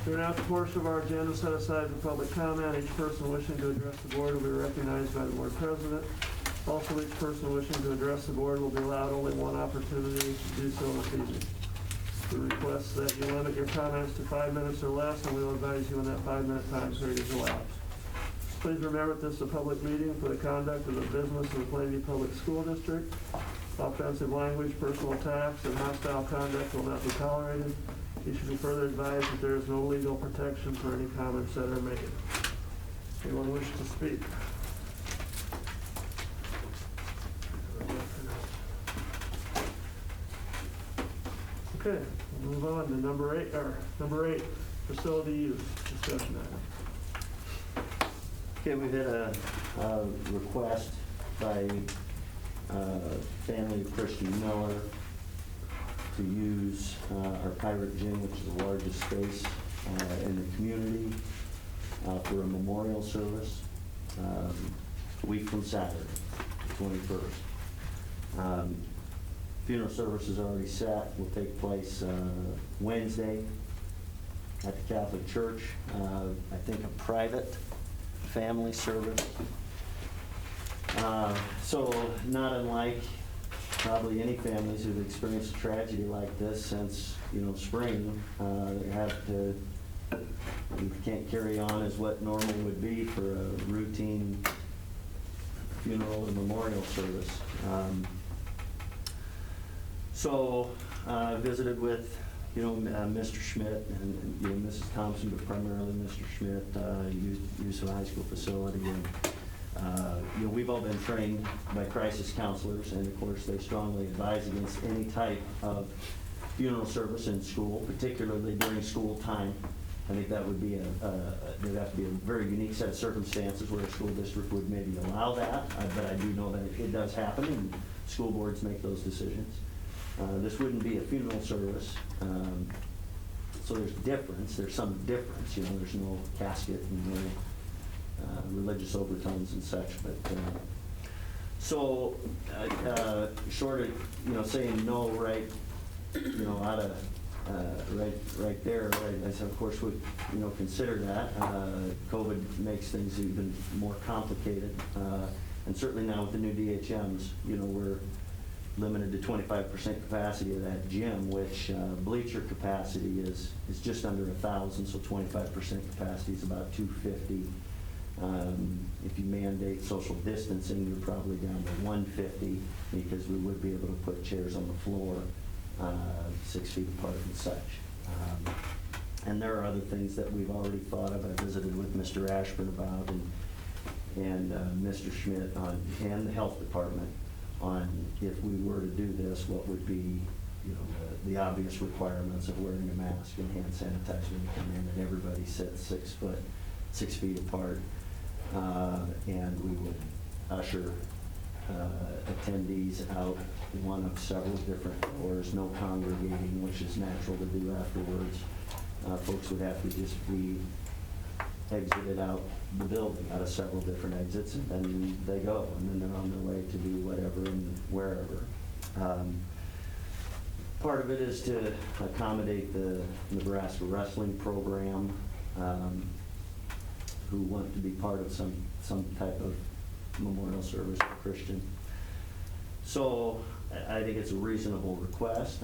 During the portion of our agenda set aside for public comment, each person wishing to address the board will be recognized by the board president. Also, each person wishing to address the board will be allowed only one opportunity to do so this evening. We request that you limit your comments to 5 minutes or less, and we will advise you when that 5-minute time period is elapsed. Please remember that this is a public meeting for the conduct of the business of the Plainview Public School District. Offensive language, personal attacks, and hostile conduct will not be tolerated. You should be further advised that there is no legal protection for any comments that are made. Anyone wish to speak? Okay, we'll move on to number eight, facility use discussion item. Okay, we've had a request by family of Christian Miller to use our Pirate Gym, which is the largest space in the community, for a memorial service a week from Saturday, the 21st. Funeral service is already set, will take place Wednesday at the Catholic Church. I think a private family service. So not unlike probably any families who've experienced a tragedy like this since, spring, we can't carry on as what normal would be for a routine funeral and memorial service. So I visited with, Mr. Schmidt and Mrs. Thompson, but primarily Mr. Schmidt, use of the high school facility. And we've all been trained by crisis counselors, and of course they strongly advise against any type of funeral service in school, particularly during school time. I think that would be there'd have to be a very unique set of circumstances where a school district would maybe allow that, but I do know that it does happen, and school boards make those decisions. This wouldn't be a funeral service, so there's some difference, there's no casket and no religious overtones and such, but short of saying no right right there, I said of course would consider that. COVID makes things even more complicated, and certainly now with the new DHMs, we're limited to 25% capacity of that gym, which bleacher capacity is just under 1,000, so 25% capacity is about 250. If you mandate social distancing, you're probably down to 150, because we would be able to put chairs on the floor 6 feet apart and such. And there are other things that we've already thought of. I visited with Mr. Ashburn about and Mr. Schmidt and the health department on if we were to do this, what would be the obvious requirements of wearing a mask and hand sanitizer when you come in, and everybody sits 6 feet apart, and we would usher attendees out one of several different doors, no congregating, which is natural to do afterwards. Folks would have to just be exited out the building out of several different exits, and then they go, and then they're on their way to do whatever and wherever. Part of it is to accommodate the Nebraska wrestling program, who want to be part of some type of memorial service for Christian. So I think it's a reasonable request.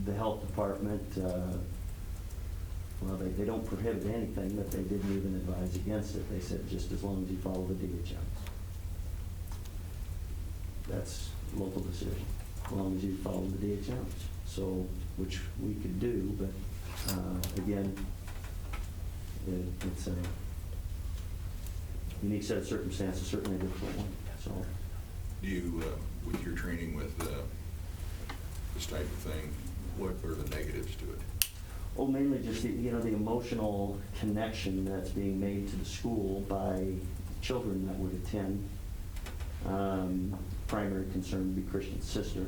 The health department, well, they don't prohibit anything, but they didn't even advise against it. They said just as long as you follow the DHMs. That's a local decision, as long as you follow the DHMs. So, which we could do, but again, it's a unique set of circumstances, certainly a difficult one. So, do you, with your training with this type of thing, what are the negatives to it? Oh, mainly just the emotional connection that's being made to the school by children that would attend. Primary concern would be Christian's sister,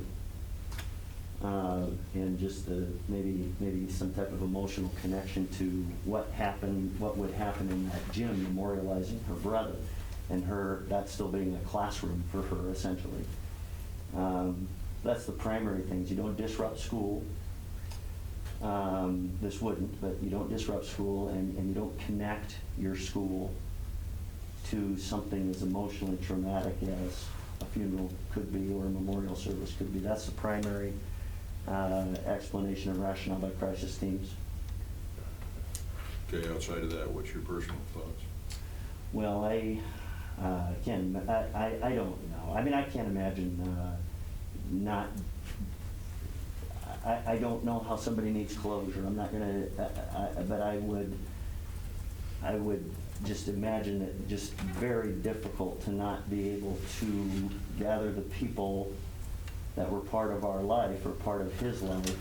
and just maybe some type of emotional connection to what would happen in that gym, memorializing her brother, and that still being a classroom for her essentially. That's the primary things. You don't disrupt school. This wouldn't, but you don't disrupt school, and you don't connect your school to something as emotionally traumatic as a funeral could be or a memorial service could be. That's the primary explanation and rationale by crisis teams. Okay, outside of that, what's your personal thoughts? Well, I don't know. I mean, I can't imagine not. I don't know how somebody needs closure. I'm not gonna, but I would just imagine it just very difficult to not be able to gather the people that were part of our life or part of his life,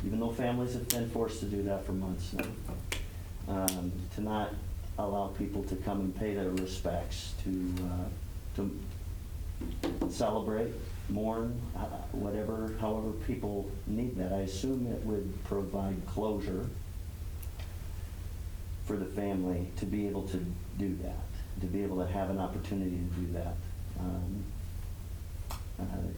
even though families have been forced to do that for months now. To not allow people to come and pay their respects, to celebrate, mourn, however people need that. I assume it would provide closure for the family to be able to do that, to be able to have an opportunity to do that.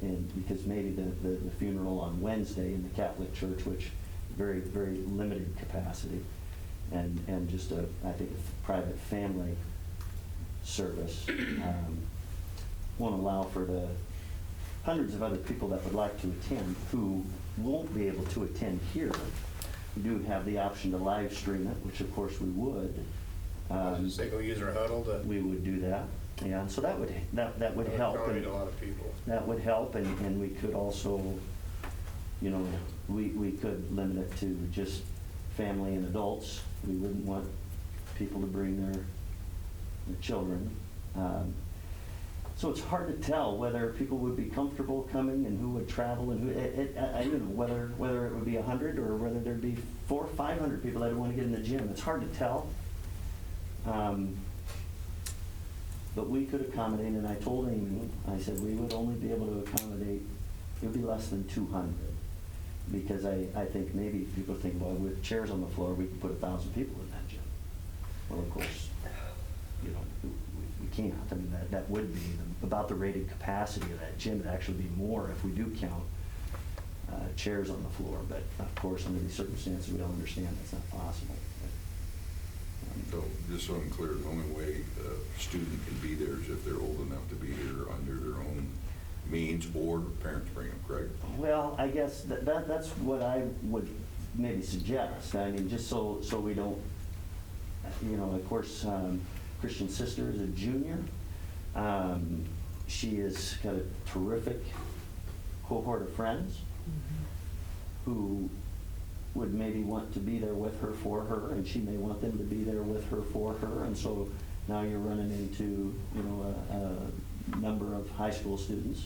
And because maybe the funeral on Wednesday in the Catholic Church, which very, very limited capacity, and just I think a private family service won't allow for the hundreds of other people that would like to attend who won't be able to attend here. We do have the option to live stream it, which of course we would. Single user huddle. We would do that, yeah. And so that would help. Accommodate a lot of people. That would help, and we could also, you know, we could limit it to just family and adults. We wouldn't want people to bring their children. So it's hard to tell whether people would be comfortable coming and who would travel and who, I don't know whether it would be 100 or whether there'd be 400 or 500 people that would want to get in the gym. It's hard to tell. But we could accommodate, and I told Amy, I said we would only be able to accommodate, it would be less than 200. Because I think maybe people think, well, with chairs on the floor, we could put 1,000 people in that gym. Well, of course, you know, we can't. I mean, that would be about the rated capacity of that gym. It'd actually be more if we do count chairs on the floor. But of course, under these circumstances, we don't understand that's not possible. So, just so I'm clear, the only way a student can be there is if they're old enough to be here under their own means, or parents bring them, correct? Well, I guess that's what I would maybe suggest. I mean, just so we don't, you know, of course, Christian sister is a junior. She has got a terrific cohort of friends who would maybe want to be there with her for her, and she may want them to be there with her for her, and so now you're running into, you know, a number of high school students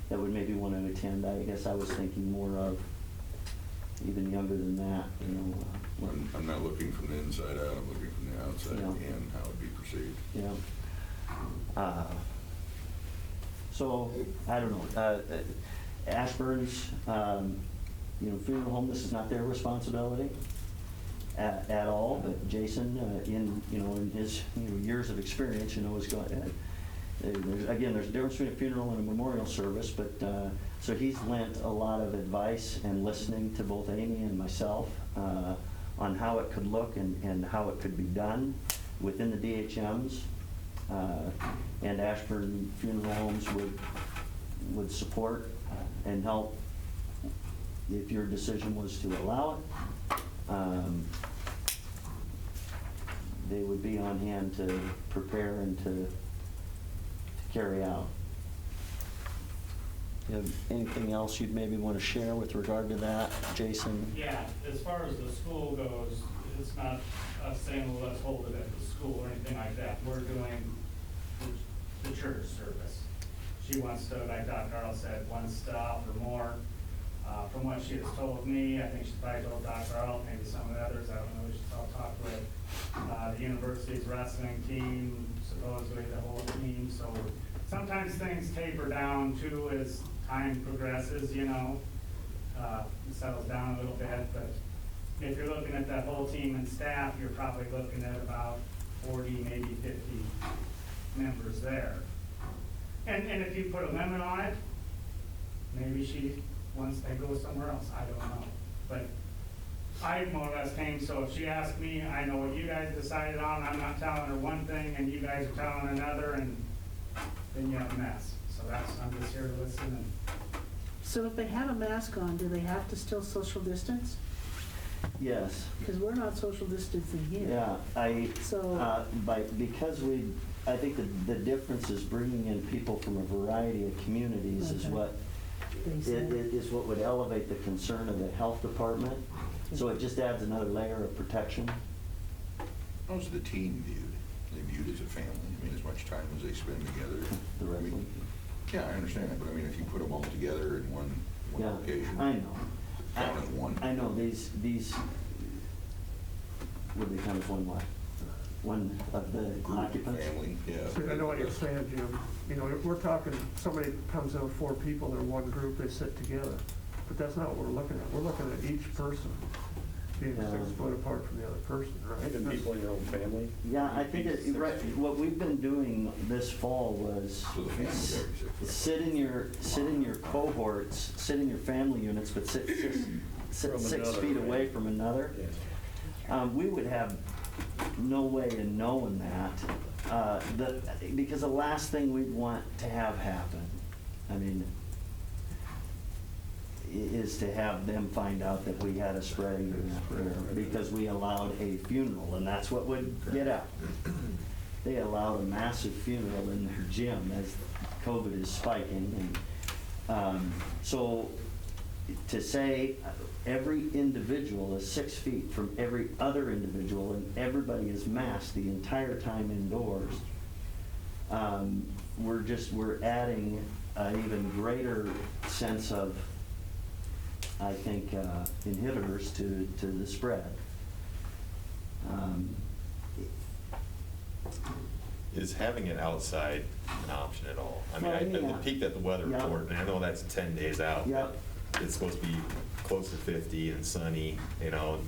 that would maybe want to attend. I guess I was thinking more of even younger than that, you know. I'm not looking from the inside out, I'm looking from the outside Yeah. in, how it'd be perceived. Yeah. So, I don't know. Ashburn's, you know, funeral home, this is not their responsibility at all, but Jason, in his years of experience, is going. Again, there's a difference between a funeral and a memorial service, but so he's lent a lot of advice and listening to both Amy and myself on how it could look and how it could be done within the DHMs, and Ashburn Funeral Homes would support and help if your decision was to allow it. They would be on hand to prepare and to carry out. You have anything else you'd maybe want to share with regard to that, Jason? Yeah, as far as the school goes, it's not us saying, well, let's hold it at the school or anything like that. We're doing the church service. She wants to, like Dr. Earl said, one stop or more. From what she has told me, I think she's probably told Dr. Earl, maybe some of the others, I don't know, she's all talked with the university's wrestling team, supposedly the whole team. So sometimes things taper down too as time progresses, it settles down a little bit. But if you're looking at that whole team and staff, you're probably looking at about 40, maybe 50 members there. And if you put a limit on it, Maybe she wants to go somewhere else, I don't know. But I more or less came, so if she asked me, I know what you guys decided on, I'm not telling her one thing and you guys are telling another, and then you have a mess. So I'm just here to listen and. So if they have a mask on, do they have to still social distance? Yes. Because we're not social distancing here. Yeah, So- because I think the difference is bringing in people from a variety of communities is Okay. what, They said. is what would elevate the concern of the health department. So it just adds another layer of protection. How's the team viewed? They viewed as a family? I mean, as much time as they spend together? The I mean, wrestling. yeah, I understand that, but I mean, if you put them all together in one Yeah, location. I know. Count as one. I know, these, would they count as one what? One of the Group, occupants? family, yeah. See, I know what you're saying, Jim. You know, we're talking, somebody comes in with 4 people, they're one group, they sit together. But that's not what we're looking at. We're looking at each person being Yeah. 6 foot apart from the other person, right? Even people in your own family. Yeah, I think right, what we've been doing this fall was So the family's every 6 foot. sit in your cohorts, sit in your family units, but sit From 6 another, feet right. away from another. Yeah. We would have no way of knowing that, because the last thing we'd want to have happen, I mean, is to have them find out that we had a spreading because we allowed a funeral, and that's what would get out. They allowed a massive funeral in their gym as COVID is spiking, and so to say every individual is 6 feet from every other individual and everybody is masked the entire time indoors, we're adding an even greater sense of, I think, inhibitors to the spread. Is having it outside an option at all? I mean, Well, the yeah. peak that the weather Yeah. report, and I know that's 10 days out. Yeah. but It's supposed to be close to 50 and sunny, you know,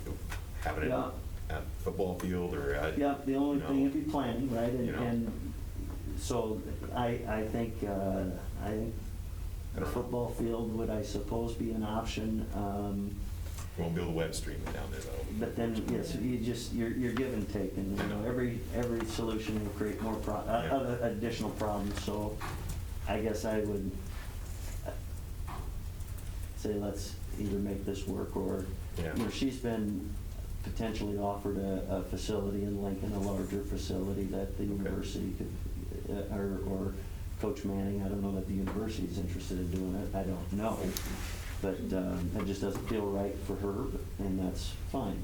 having it Yeah. at football field or at. Yeah, the only you thing know, would be planning, right? you know. And so I think the football field would, I suppose, be an option. You won't be able to web stream it down there though. But then, yes, you're give and take, and, you know, every solution will create more Yeah. other additional problems, so I guess I would say let's either make this work, or, Yeah. you know, she's been potentially offered a facility in Lincoln, a larger facility that the university could, or Coach Manning, I don't know that the university's interested in doing it, I don't know. But it just doesn't feel right for her, and that's fine.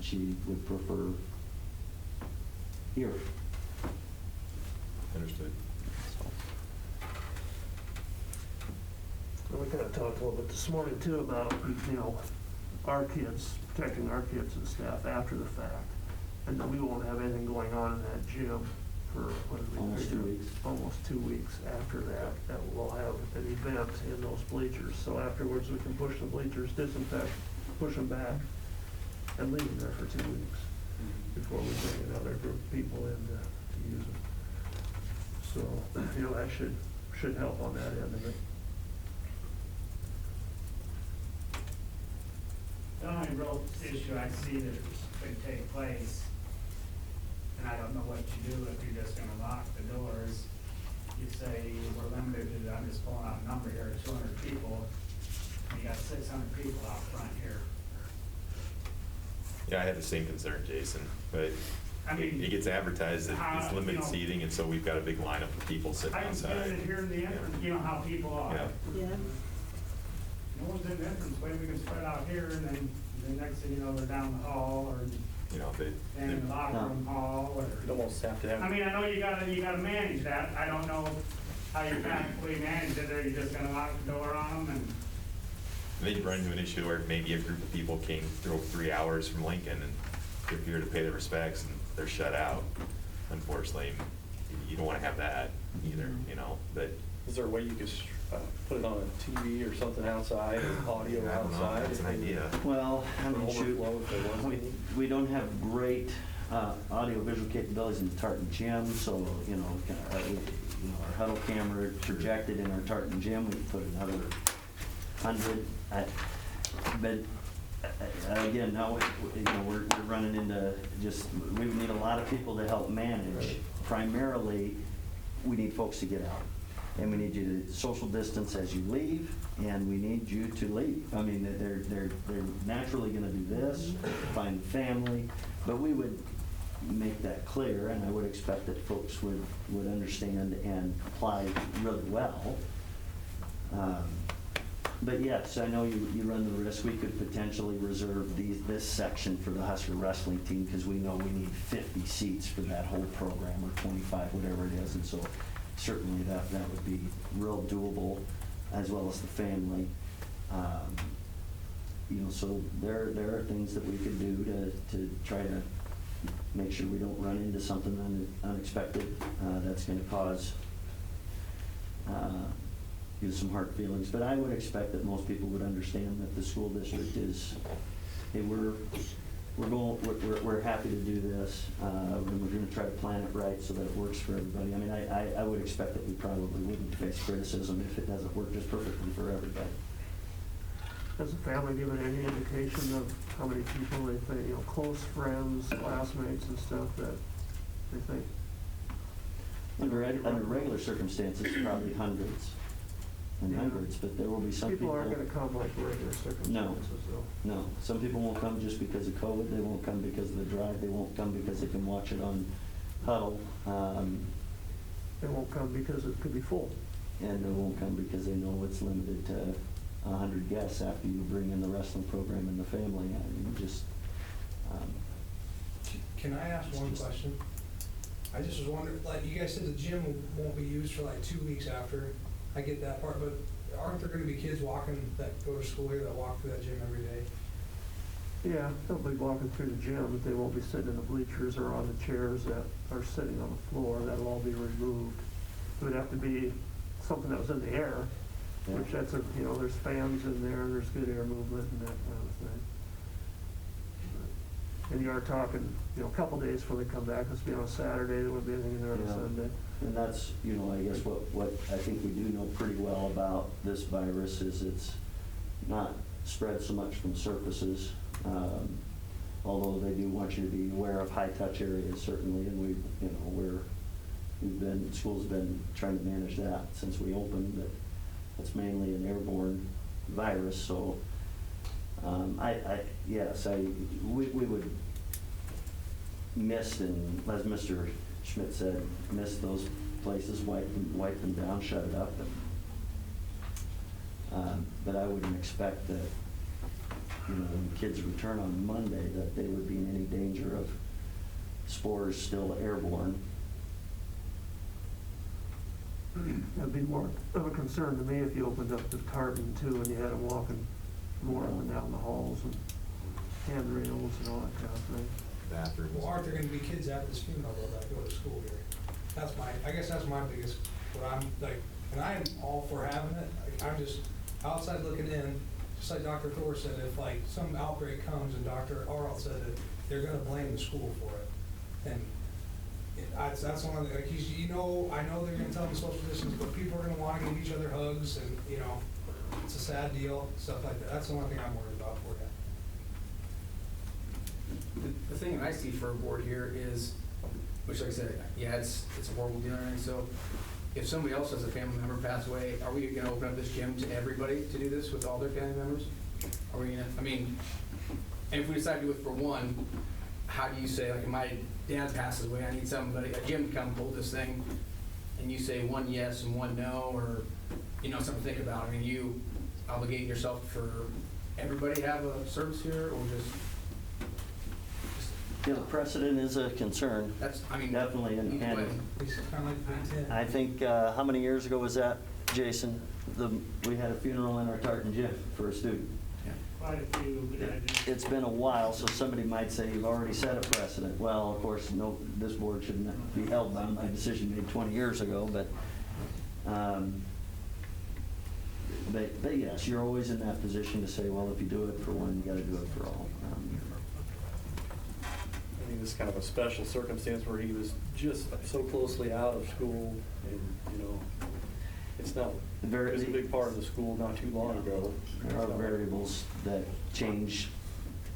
She would prefer here. Understood. And we kind of talked a little bit this morning too about, you know, our kids, protecting our kids and staff after the fact. And then we won't have anything going on in that gym for, what did we Almost figure? 2 weeks. Almost 2 weeks after that, that we'll have an event in those bleachers. So afterwards, we can push the bleachers, disinfect, push them back, and leave them there for 2 weeks before we bring another group of people in to use them. So, you know, that should help on that end of it. The only real issue I see that could take place, and I don't know what you do if you're just gonna lock the doors. You say we're limited to, I'm just pulling out a number here, 200 people, and you got 600 people out front here. Yeah, I had the same concern, Jason, but I mean, it gets advertised that it's you limited know, seating, and so we've got a big lineup of people sitting I can feel outside. it here in the entrance, you know how people are. Yeah. Yeah, No one's in the entrance, way we can spread out here, and then the next thing you know, they're down the hall, or You know, in the locker room hall, or. You'd almost have to have. I mean, I know you gotta manage that, I don't know how you practically manage it, are you just gonna lock the door on them and? then you run into an issue where maybe a group of people came, drove 3 hours from Lincoln, and they're here to pay their respects, and they're shut out. Unfortunately, you don't want to have that either, you know, but. Is there a way you could put it on a TV or something outside, or audio I don't know, outside? that's an idea. Well, I For mean, shoot, overflow if there was any? we don't have great audio-visual capabilities in the Tartan gym, so, you know, our huddle camera projected in our Tartan gym, we put another 100. But again, now, we're running into just, we need a lot of people to help manage. Primarily, we need folks to get out. And we need you to social distance as you leave, and we need you to leave. I mean, they're naturally gonna do this, find family, but we would make that clear, and I would expect that folks would understand and comply really well. But yes, I know you run the risk, we could potentially reserve this section for the Husker wrestling team, because we know we need 50 seats for that whole program, or 25, whatever it is, and so certainly that would be real doable, as well as the family. So there are things that we could do to try to make sure we don't run into something unexpected that's going to cause some hard feelings. But I would expect that most people would understand that the school district is, hey, we're happy to do this. We're going to try to plan it right so that it works for everybody. I mean, I would expect that we probably wouldn't face criticism if it doesn't work just perfectly for everybody. Has the family given any indication of how many people they think, close friends, classmates and stuff that they think? Under regular circumstances, probably hundreds and hundreds, but there will be some people. People aren't going to come like regular circumstances, though. No. Some people won't come just because of COVID. They won't come because of the drive. They won't come because they can watch it on Huddle. They won't come because it could be full. And they won't come because they know it's limited to 100 guests after you bring in the wrestling program and the family. I mean, just. Can I ask one question? I just was wondering, like you guys said, the gym won't be used for like 2 weeks after. I get that part, but aren't there going to be kids walking that go to school here that walk through that gym every day? Yeah, they'll be walking through the gym, but they won't be sitting in the bleachers or on the chairs that are sitting on the floor. That'll all be removed. It would have to be something that was in the air, which that's there's fans in there, there's good air movement and that kind of thing. And you are talking, a couple days before they come back. Let's be on a Saturday. There won't be anything in there on a Sunday. And that's, I guess what I think we do know pretty well about this virus is it's not spread so much from surfaces, although they do want you to be aware of high-touch areas, certainly, and school's been trying to manage that since we opened, but it's mainly an airborne virus, so we would miss, and as Mr. Schmidt said, miss those places, wipe them down, shut it up. But I wouldn't expect that, when kids return on Monday, that they would be in any danger of spores still airborne. That'd be more of a concern to me if you opened up the tartan too and you had them walking more up and down the halls and handrails and all that kind of thing. Bathrooms. Well, aren't there going to be kids at this funeral that go to school here? I guess that's my biggest, what I'm like, and I am all for having it. I'm just outside looking in, just like Dr. Thor said, if like some outbreak comes and Dr. Arlt said that they're going to blame the school for it. And that's one of the, like, I know they're going to tell them social distance, but people are going to want to give each other hugs and, it's a sad deal, stuff like that. That's the one thing I'm worried about for you. The thing I see for a board here is, which like I said, it's a horrible deal and everything, so if somebody else has a family member pass away, are we gonna open up this gym to everybody to do this with all their family members? Are we gonna, and if we decide to do it for one, how do you say, like, if my dad passes away, I need somebody, a gym to come hold this thing, and you say one yes and one no, or, something to think about. You obligate yourself for everybody to have a service here, or just The precedent is a concern. that's, Definitely, and It's kind of like Big Ten. I think, how many years ago was that, Jason? We had a funeral in our tartan gym for a student. Quite a few, but I just. It's been a while, so somebody might say you've already set a precedent. Well, of course, no, this board shouldn't be held by my decision made 20 years ago, but yes, you're always in that position to say, well, if you do it for one, you got to do it for all. I think this is kind of a special circumstance where he was just so closely out of school, and, It's not, Very- it was a big part of the school not too long ago. There are variables that change,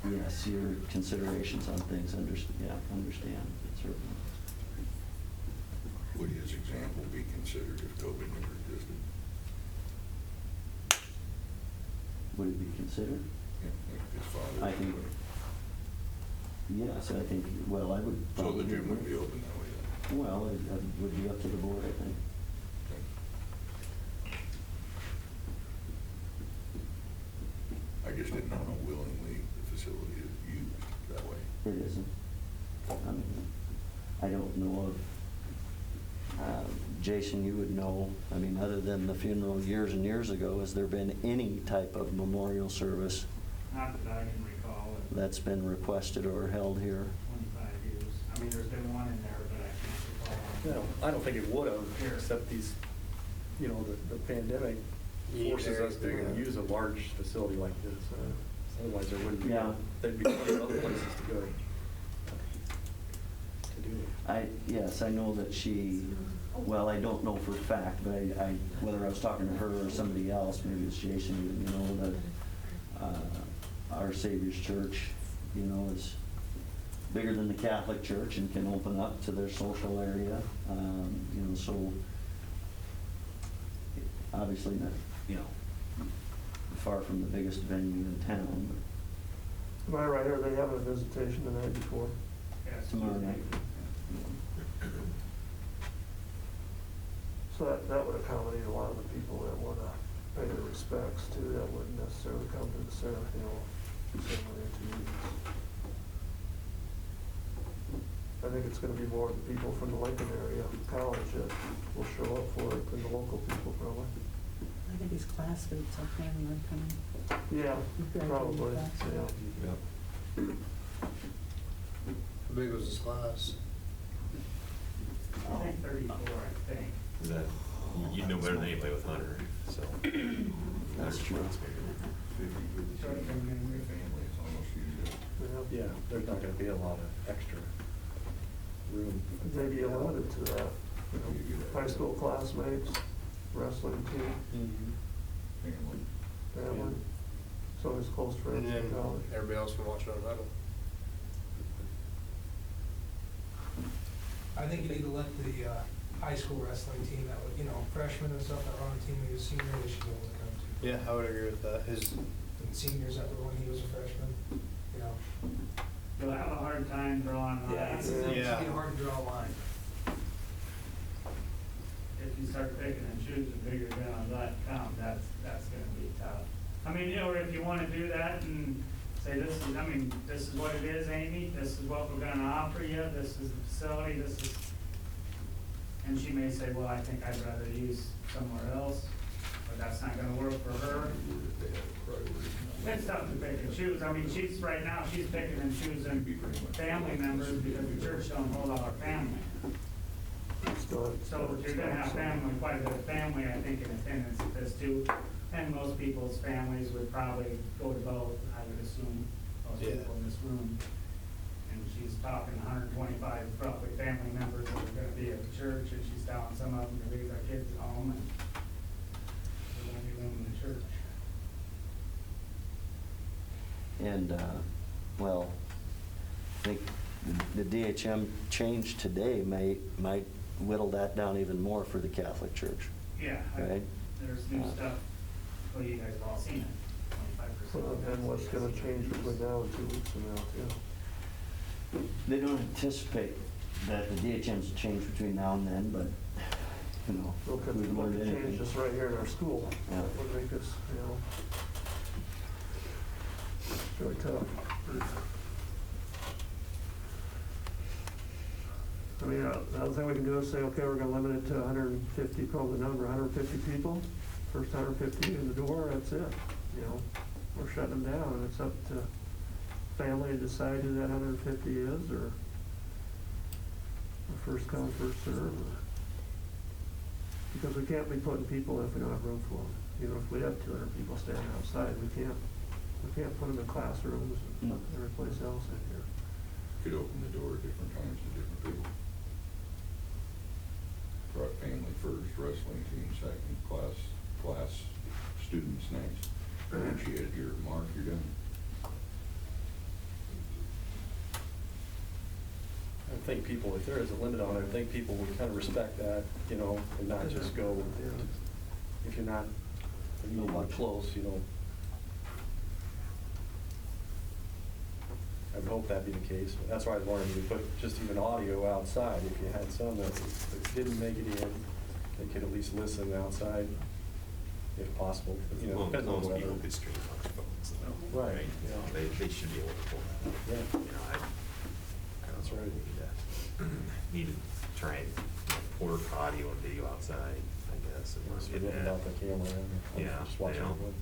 yes, your considerations on things, understand, certainly. Would his example be considered if COVID never existed? Would it be considered? Yeah, like his father? I think, yes, I think, well, I would. So the probably gym would agree. be open that way then? Well, it would be up to the board, I think. I just didn't know how willingly the facility is used that way. It isn't. I mean, I don't know of, Jason, you would know, I mean, other than the funeral years and years ago, has there been any type of memorial service Not that I can recall in that's been requested or held here? 25 years. I mean, there's been one in there, but I can't You recall. know, I don't think it would have, except these, you know, the pandemic forces us to use a large facility like this. Otherwise, there wouldn't be, Yeah. there'd be plenty of other places to go to do it. Yes, I know that she, well, I don't know for a fact, but whether I was talking to her or somebody else, maybe it's Jason, you know, that Our Savior's Church, you know, is bigger than the Catholic Church and can open up to their social area, you know, so obviously not, you know, far from the biggest venue in town, Am I right, or are they having a visitation the night before? Yes. but tomorrow night. So that would accommodate a lot of the people that want to pay their respects too, that wouldn't necessarily come to the ceremony, you know, ceremony or 2 weeks. I think it's gonna be more the people from the Lincoln area, college, that will show up for it than the local people probably. I think his classmates are planning on coming. Yeah, You've got probably, to do that. yeah. How big was this class? I think 34, I think. Is that, you know better than anybody with Hunter, so. That's true. Sort of coming in with Family, it's almost usually. Yeah, there's not gonna be a lot of extra room. Maybe limited to that, you know, high school classmates, wrestling team, family, so his close And friends then in college. everybody else can watch it on huddle. I think you need to let the high school wrestling team, that would, you know, freshmen and stuff that are on the team, he was senior, they should be able to come to. Yeah, I would agree with that. And seniors that were when he was a freshman, you know. You'll have a hard time drawing lines. It's Yeah. gonna be hard to draw a line. If you start picking and choosing bigger than on that count, that's gonna be tough. I mean, you know, if you wanna do that and say, this is what it is, Amy, this is what we're gonna offer you, this is the facility, this is, and she may say, well, I think I'd rather use somewhere else, but that's not gonna work for her. It's tough to pick and choose. I mean, right now, she's picking and choosing family members because the church don't hold all our family. So if you're gonna have family, quite a bit of family, I think, in attendance at this too. And most people's families would probably go to both, I would assume, most Yeah. people in this room. And she's talking 125 roughly family members that are gonna be at the church, and she's telling some of them to leave their kids at home, and there's only room in the church. And, well, I think the DHM change today might whittle that down even more for the Catholic Church, Yeah, right? there's new stuff, well, you guys have all seen it, 25%. And what's gonna change between now and 2 weeks from now too. They don't anticipate that the DHM's change between now and then, but, you know, Look at we've what learned changed anything. just right here in our school. Yeah. That would make us, you know, really tough. I mean, the other thing we can do is say, okay, we're gonna limit it to 150, probably the number, 150 people. First 150 in the door, that's it, you know. We're shutting them down, and it's up to family to decide who that 150 is, or first come, first serve. Because we can't be putting people in if we don't have room for them. You know, if we have 200 people standing outside, we can't put them in classrooms and No. every place else in here. Could open the door at different times to different people. brought family first, wrestling team second, class students next. And she had your mark, you're done. I think people, if there is a limit on it, I think people would kind of respect that, you know, and not just go, if you're not, if you're not close, you know. I would hope that'd be the case. That's why I was wondering if you put just even audio outside. If you had some that didn't make it in, they could at least listen outside, if possible. You know, Well, depends on most whatever. people could stream on their phones, though. Right, You know, yeah. they should be able to pull that up. Yeah. You know, I don't That's know, right. need to try and work audio and video outside, I guess. and Unless get you're looking that. out the camera and Yeah, just watching I know. it. What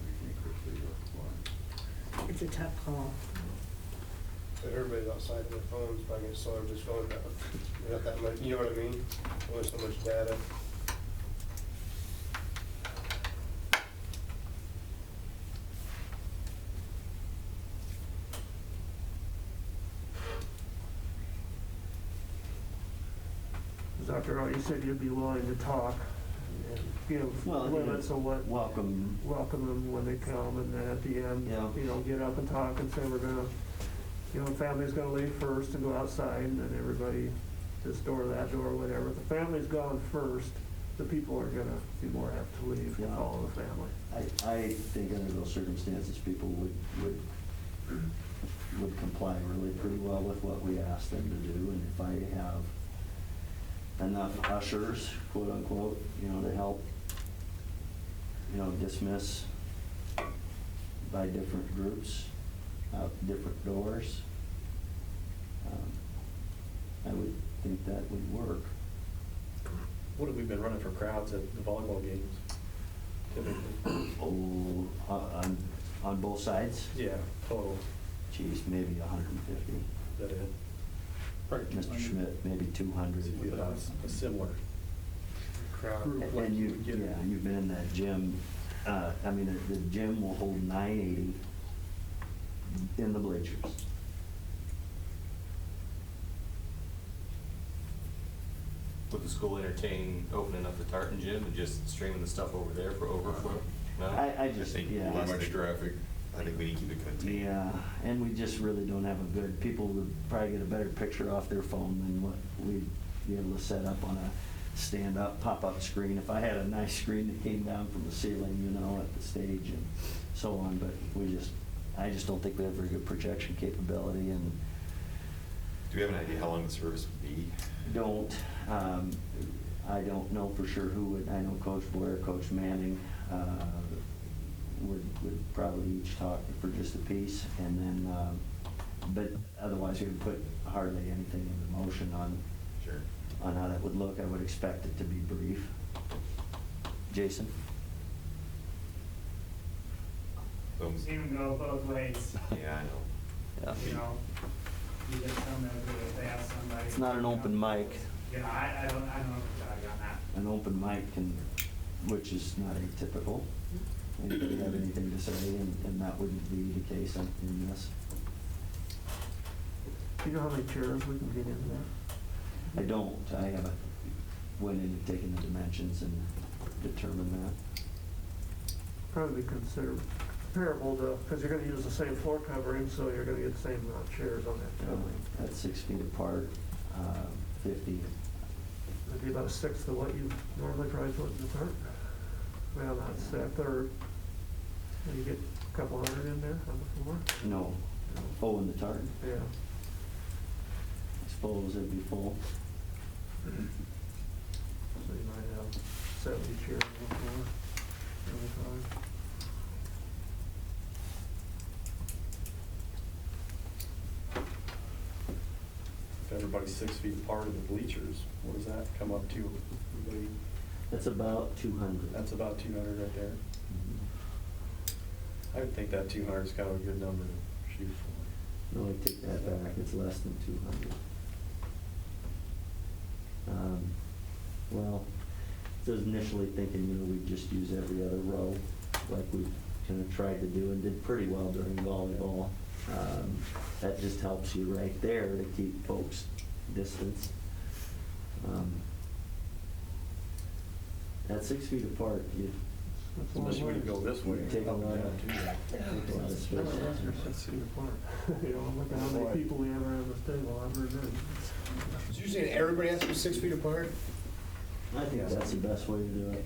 do you think, Christie? Why? It's a tough call. Everybody's outside their phones, probably gonna slow everybody's phone down. Not that much, you know what I mean? Only so much data. Dr. Earl, you said you'd be willing to talk and give Well, limits of what. welcome. Welcome them when they come, and then at the end, Yeah. you know, get up and talk and say, we're gonna, you know, the family's gonna leave first and go outside, and then everybody, this door, that door, whatever. If the family's gone first, the people are gonna be more apt to leave and Yeah. follow the family. I think under those circumstances, people would comply really pretty well with what we asked them to do. And if I have enough ushers, quote unquote, you know, to help, you know, dismiss by different groups, out different doors, I would think that would work. What have we been running for crowds at the volleyball games typically? Oh, on both sides? Yeah, total. Geez, maybe 150. Is that it? Mr. Schmidt, maybe 200. It'd be a similar Crowd. And you, yeah, you've been in that gym. I mean, the gym will hold 980 in the bleachers. Would the school entertain opening up the Tartan gym and just streaming the stuff over there for overflow? No? I just, think yeah. less Too much traffic. I think we need to keep it contained. Yeah, and we just really don't have a good, people would probably get a better picture off their phone than what we'd be able to set up on a stand-up, pop-up screen. If I had a nice screen that came down from the ceiling, you know, at the stage and so on, but I just don't think we have very good projection capability and Do we have an idea how long the service would be? I don't know for sure who would. I know Coach Blair, Coach Manning would probably each talk for just a piece, and then, but otherwise we would put hardly anything into motion on Sure. on how that would look. I would expect it to be brief. Jason? Boom. Seen them go both ways, Yeah, I know. Yeah. you know. You just don't know if they have somebody. It's not an open mic. You know, I don't know what to tell you on that. An open mic which is not atypical. Anybody have anything to say, and that wouldn't be the case in this. Do you know how many chairs we can get in there? I don't. I haven't went in and taken the dimensions and determined that. Probably comparable to, because you're gonna use the same floor covering, so you're gonna get the same amount of chairs on that covering. That's 6 feet apart, 50. It'd be about a sixth of what you normally probably put in the tarp. Well, not a third. And you get a couple hundred in there on the floor? No. Oh, in the tartan. Yeah. I suppose it'd be full. So you might have 70 chairs on the floor, 75. If everybody's 6 feet apart of the bleachers, what does that come up to? Everybody, That's about 200. that's about 200 right there. Mhm. I would think that 200 is kind of a good number to shoot for. No, I take that back. It's less than 200. Well, I was initially thinking, you know, we'd just use every other row, like we kind of tried to do and did pretty well during volleyball. That just helps you right there to keep folks distance. At 6 feet apart, you That's a long Especially when you ways. go this way. take a up and lot down, of, too. take a lot of space. They're 6 feet apart. You know, look at how many people we have around this table, I've heard that. So you're saying everybody has to be 6 feet apart? I think that's the best way to do it,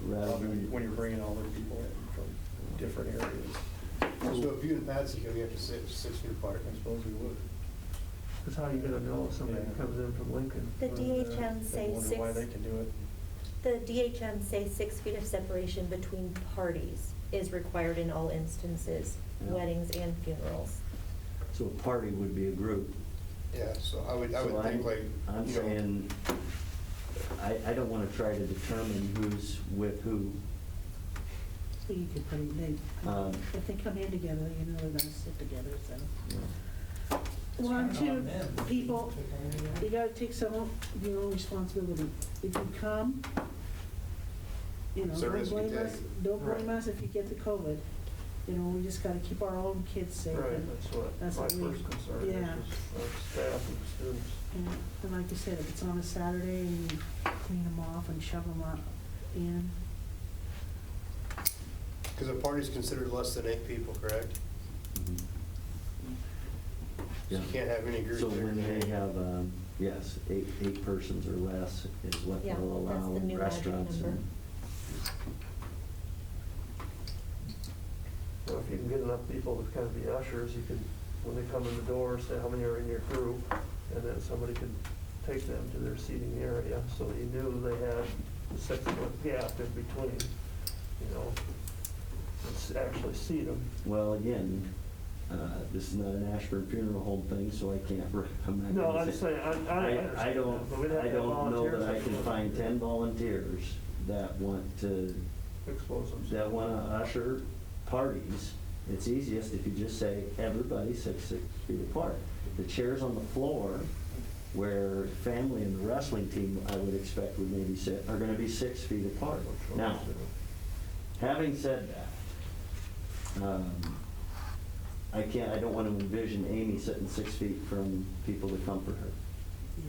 rather than. When you're bringing all the people in from different areas. So if you and Patsy come, you have to sit 6 feet apart. I suppose we would. That's how you gotta know if somebody Yeah. comes in from Lincoln. The But, DHM I say wonder why they six, can do it. the DHM say 6 feet of separation between parties is required in all instances, Yeah. weddings and funerals. So a party would be a group. Yeah, so I would So think like, I'm you know, saying, I don't want to try to determine who's with who. So you could put them, Um, if they come in together, you know they're gonna sit together, so. you know. One, It's kinda two, on them. people, you gotta take some of your own responsibility. If you come, you know, It's a don't risk you blame us, take. don't blame Right. us if you get the COVID. You know, we just gotta keep our own kids safe. Right, and that's what that's my what we- first concern is, yeah. our staff and students. And like you said, if it's on a Saturday and you clean them off and shove them up in, because a party's considered less than 8 people, correct? Mhm. So Yeah. you can't have any group So there. when they have, yes, eight persons or less is what Yeah, they'll that's allow the in new magic restaurants. number. and- So if you can get enough people to kind of be ushers, you could, when they come in the door, say how many are in your group, and then somebody could take them to their seating area, so you knew they had the 6-foot gap in between, you know, actually seat them. Well, again, this is not an Ashburn Funeral Home thing, so I can't, I'm not No, gonna I'm say. saying, I understand I don't, that, but we'd have I to have don't know that I volunteers can that find 10 volunteers that want to, expose them. that want to usher parties. It's easiest if you just say, everybody 6 feet apart. The chairs on the floor, where family and the wrestling team, I would expect would maybe sit, are gonna be 6 feet apart. Now, having said that, I don't want to envision Amy sitting 6 feet from people to comfort her. yeah.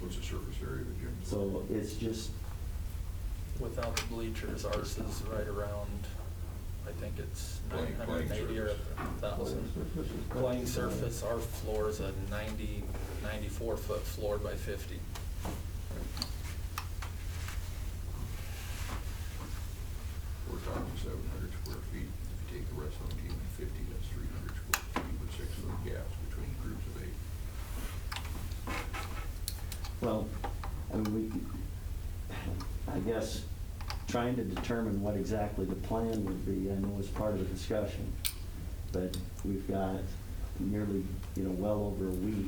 What's the surface area of the gym? So it's just, Without the bleachers, ours is right around, I think it's Playing 980 or surface. 1,000. Playing surface, our floor is a 94-foot floor by 50. We're talking 700 square feet. If you take the wrestling team at 50, that's 300 square feet with 6-foot gaps between groups of 8. well, I mean, I guess, trying to determine what exactly the plan would be, I know is part of the discussion, but we've got nearly, well over a week.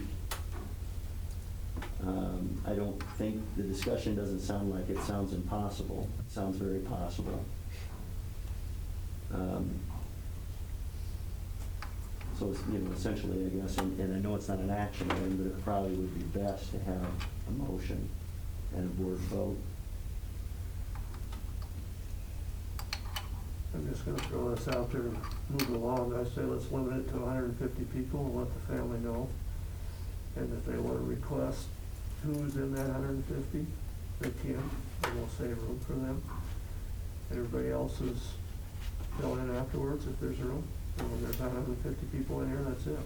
I don't think, the discussion doesn't sound like it sounds impossible. It sounds very possible. So it's, essentially, I guess, and I know it's not an action item, but it probably would be best to have a motion and a board vote. I'm just gonna throw this out there, move along, I say let's limit it to 150 people and let the family know. And if they wanna request who's in that 150, they can, and we'll save room for them. Everybody else is fill in afterwards if there's room, and when there's 150 people in here, that's it.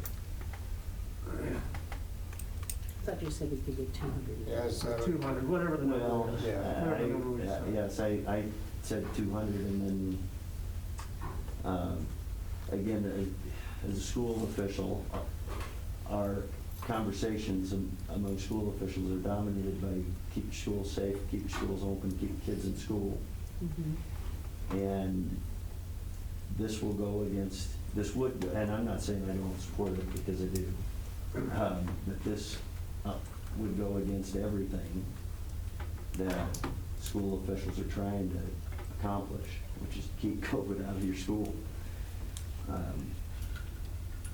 I thought you said we could get 200. Yeah, it's, Or 200, whatever the Well, number is. yeah. Whatever number we decide. yes, I said 200, and then, again, as a school official, our conversations among school officials are dominated by keep schools safe, keep schools open, keep kids in school. Mhm. And this will go against, and I'm not saying I don't support it because I do, but this would go against everything that school officials are trying to accomplish, which is keep COVID out of your school.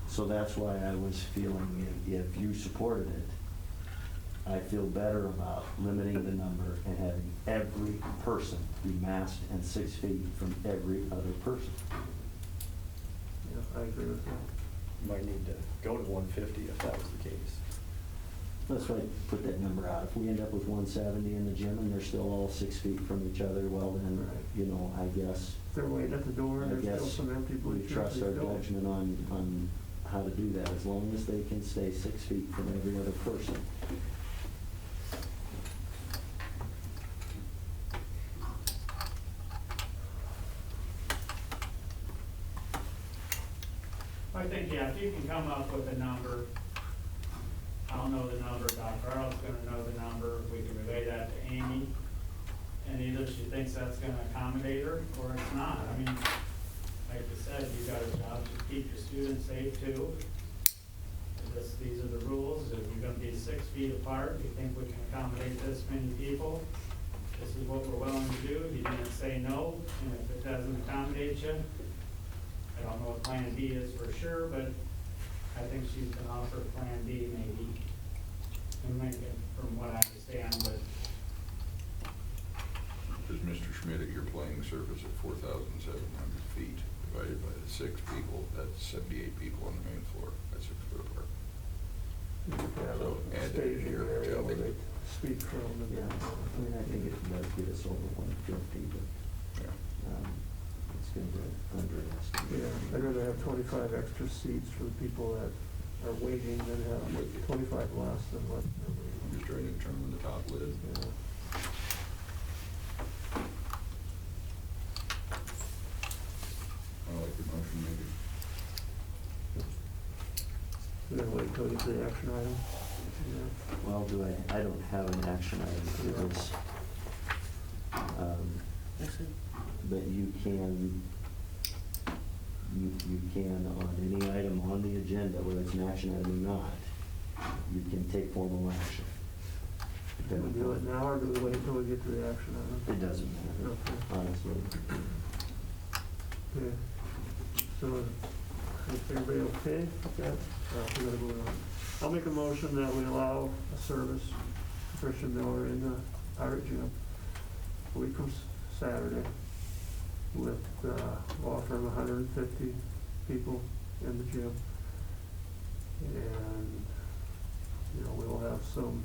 So that's why I was feeling if you supported it, I feel better about limiting the number and having every person be masked and 6 feet from every other person. Yeah, I agree with that. Might need to go to 150 if that was the case. That's why I put that number out. If we end up with 170 in the gym and they're still all 6 feet from each other, well then, Right. you know, I guess, If they're waiting at the door and I there's still guess some empty we bleachers. trust they our don't. judgment on how to do that, as long as they can stay 6 feet from every other person. I think, yeah, if you can come up with a number, I'll know the number, Dr. Earl's gonna know the number, we can relay that to Amy, and either she thinks that's gonna accommodate her, or it's not. I mean, like you said, you got a job to keep your students safe too. These are the rules. If you're gonna be 6 feet apart, you think we can accommodate this many people, this is what we're willing to do. You didn't say no, and if it doesn't accommodate you, I don't know what Plan B is for sure, but I think she's gonna offer Plan B maybe, and maybe from what I understand, but Is Mr. Schmidt, at your playing surface at 4,700 feet, divided by the 6 people, that's 78 people on the main floor, at 6 foot apart. You could have So, a add that staging here, area tell where me. they speak from. And Yeah, I mean, I think it does get us over 150, but Yeah. it's going to underestimate. Yeah, I'd rather have 25 extra seats for the people that are waiting than have 25 less than what they're waiting. I'm just trying to determine the top lid. Yeah. I like your motion, maybe. We're gonna wait until we get to the action item. Yeah. Well, I don't have an action item for this. But you can on any item on the agenda, whether it's an action item or not, you can take formal action. Do we do it now, or do we wait until we get to the action item? It doesn't matter, Okay. honestly. Okay. So, is everybody okay? Okay. We gotta vote on it. I'll make a motion that we allow a service to Christian Miller in the Pirate Gym a week from Saturday with, we'll offer him 150 people in the gym. And, you know, we'll have some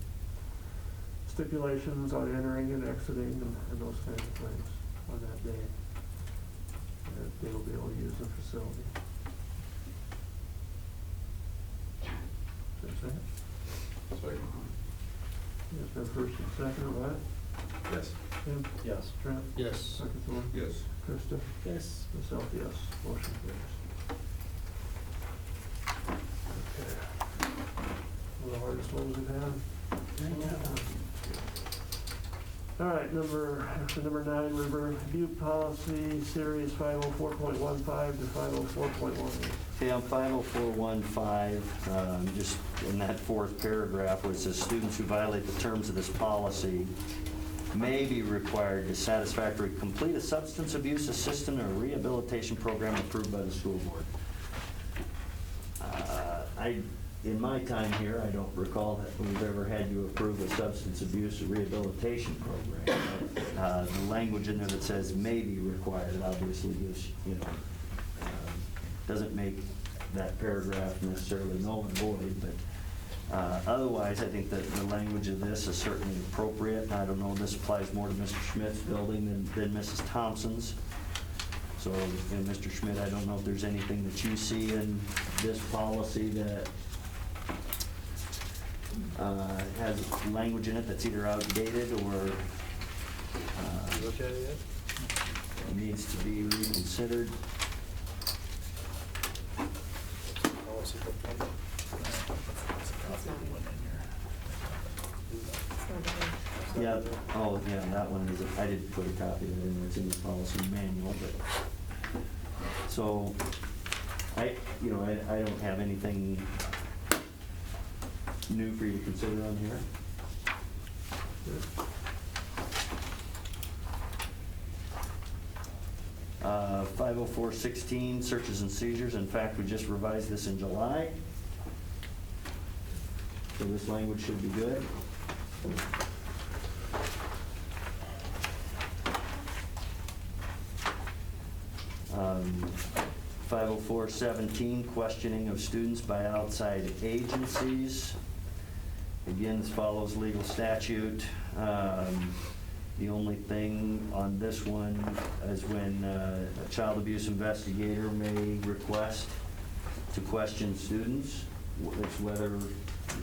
stipulations on entering and exiting and those kinds of things on that day. And they will be able to use the facility. Is that it? Second. Yes, been first and second, right? Yes. Tim? Yes. Trent? Yes. Second Thor? Yes. Krista? Yes. Myself, yes. Motion carries. Okay. One of the hardest ones we've had. All right, number 9, review policy series 504.15 to 504.18. Okay, on 50415, just in that fourth paragraph where it says students who violate the terms of this policy may be required to satisfactorily complete a substance abuse assistant or rehabilitation program approved by the school board. In my time here, I don't recall that we've ever had you approve a substance abuse or rehabilitation program. The language in there that says may be required obviously gives, doesn't make that paragraph necessarily null and void, but otherwise, I think that the language of this is certainly appropriate. I don't know, this applies more to Mr. Schmidt's building than Mrs. Thompson's. So, Mr. Schmidt, I don't know if there's anything that you see in this policy that has language in it that's either outdated or Look at it needs to be reconsidered. Policy book. Yeah, oh, yeah, that one is, I didn't put a copy of it in there, it's in the policy manual, but, so, I don't have anything new for you to consider on here. 50416, searches and seizures. In fact, we just revised this in July. So this language should be good. 50417, questioning of students by outside agencies. Again, this follows legal statute. The only thing on this one is when a child abuse investigator may request to question students. It's whether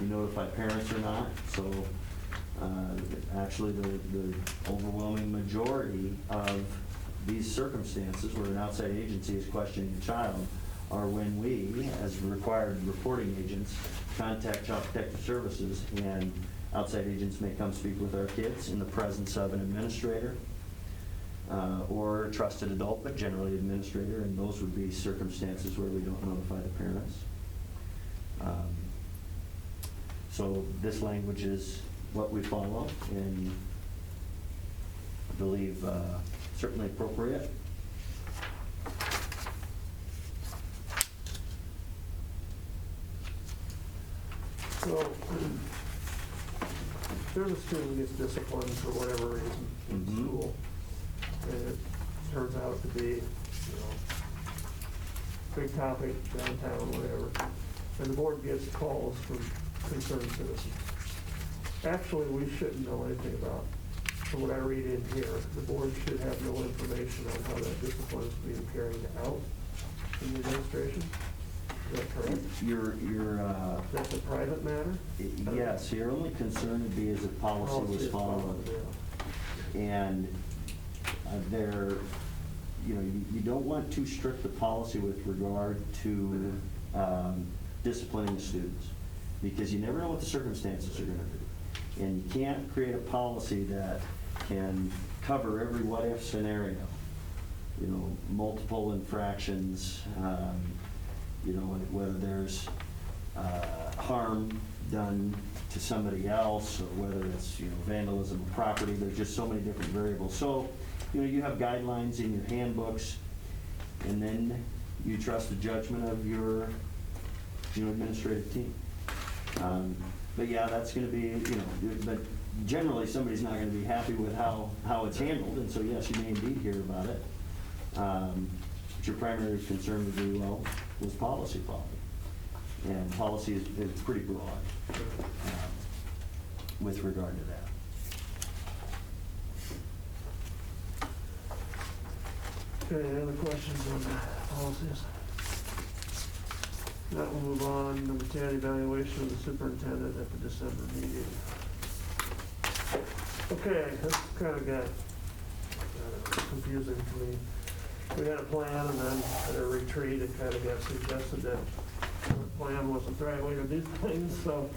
you notify parents or not. So actually the overwhelming majority of these circumstances where an outside agency is questioning a child are when we, as required reporting agents, contact Child Protective Services, and outside agents may come speak with our kids in the presence of an administrator or a trusted adult, but generally administrator, and those would be circumstances where we don't notify the parents. So this language is what we follow, and I believe certainly appropriate. So, if there's a student who gets disciplined for whatever reason in Mhm. school, and it turns out to be, big topic downtown, whatever, and the board gets calls from concerned citizens. Actually, we shouldn't know anything about, from what I read in here, the board should have no information on how that discipline is being carried out in the administration. Is that correct? That's a private matter? Yes, your only concern would be is if policy was followed. Yeah. And you don't want too strict a policy with regard to disciplining students, because you never know what the circumstances are going to be. And you can't create a policy that can cover every what-if scenario. Multiple infractions, whether there's harm done to somebody else, or whether it's, vandalism of property. There's just so many different variables. So, you have guidelines in your handbooks, and then you trust the judgment of your, administrative team. But yeah, that's going to be, but generally somebody's not going to be happy with how it's handled, and so yes, you may indeed hear about it. But your primary concern would be, well, was policy followed? And policy is pretty broad with regard to that. Okay, any other questions on the policies? Now we'll move on, number 10, evaluation of the superintendent at the December meeting. Okay, this kind of got confusing to me. We had a plan, and then at a retreat, it kind of got suggested that the plan wasn't the right way to do things, so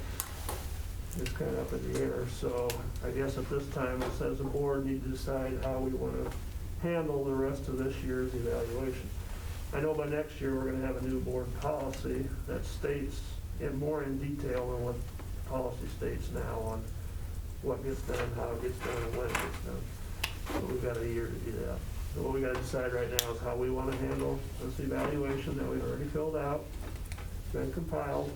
it's kind of up in the air. So I guess at this time, it says the board need to decide how we want to handle the rest of this year's evaluation. I know by next year, we're going to have a new board policy that states more in detail than what the policy states now on what gets done, how it gets done, and when it gets done. So we've got a year to do that. So what we got to decide right now is how we want to handle this evaluation that we've already filled out, been compiled.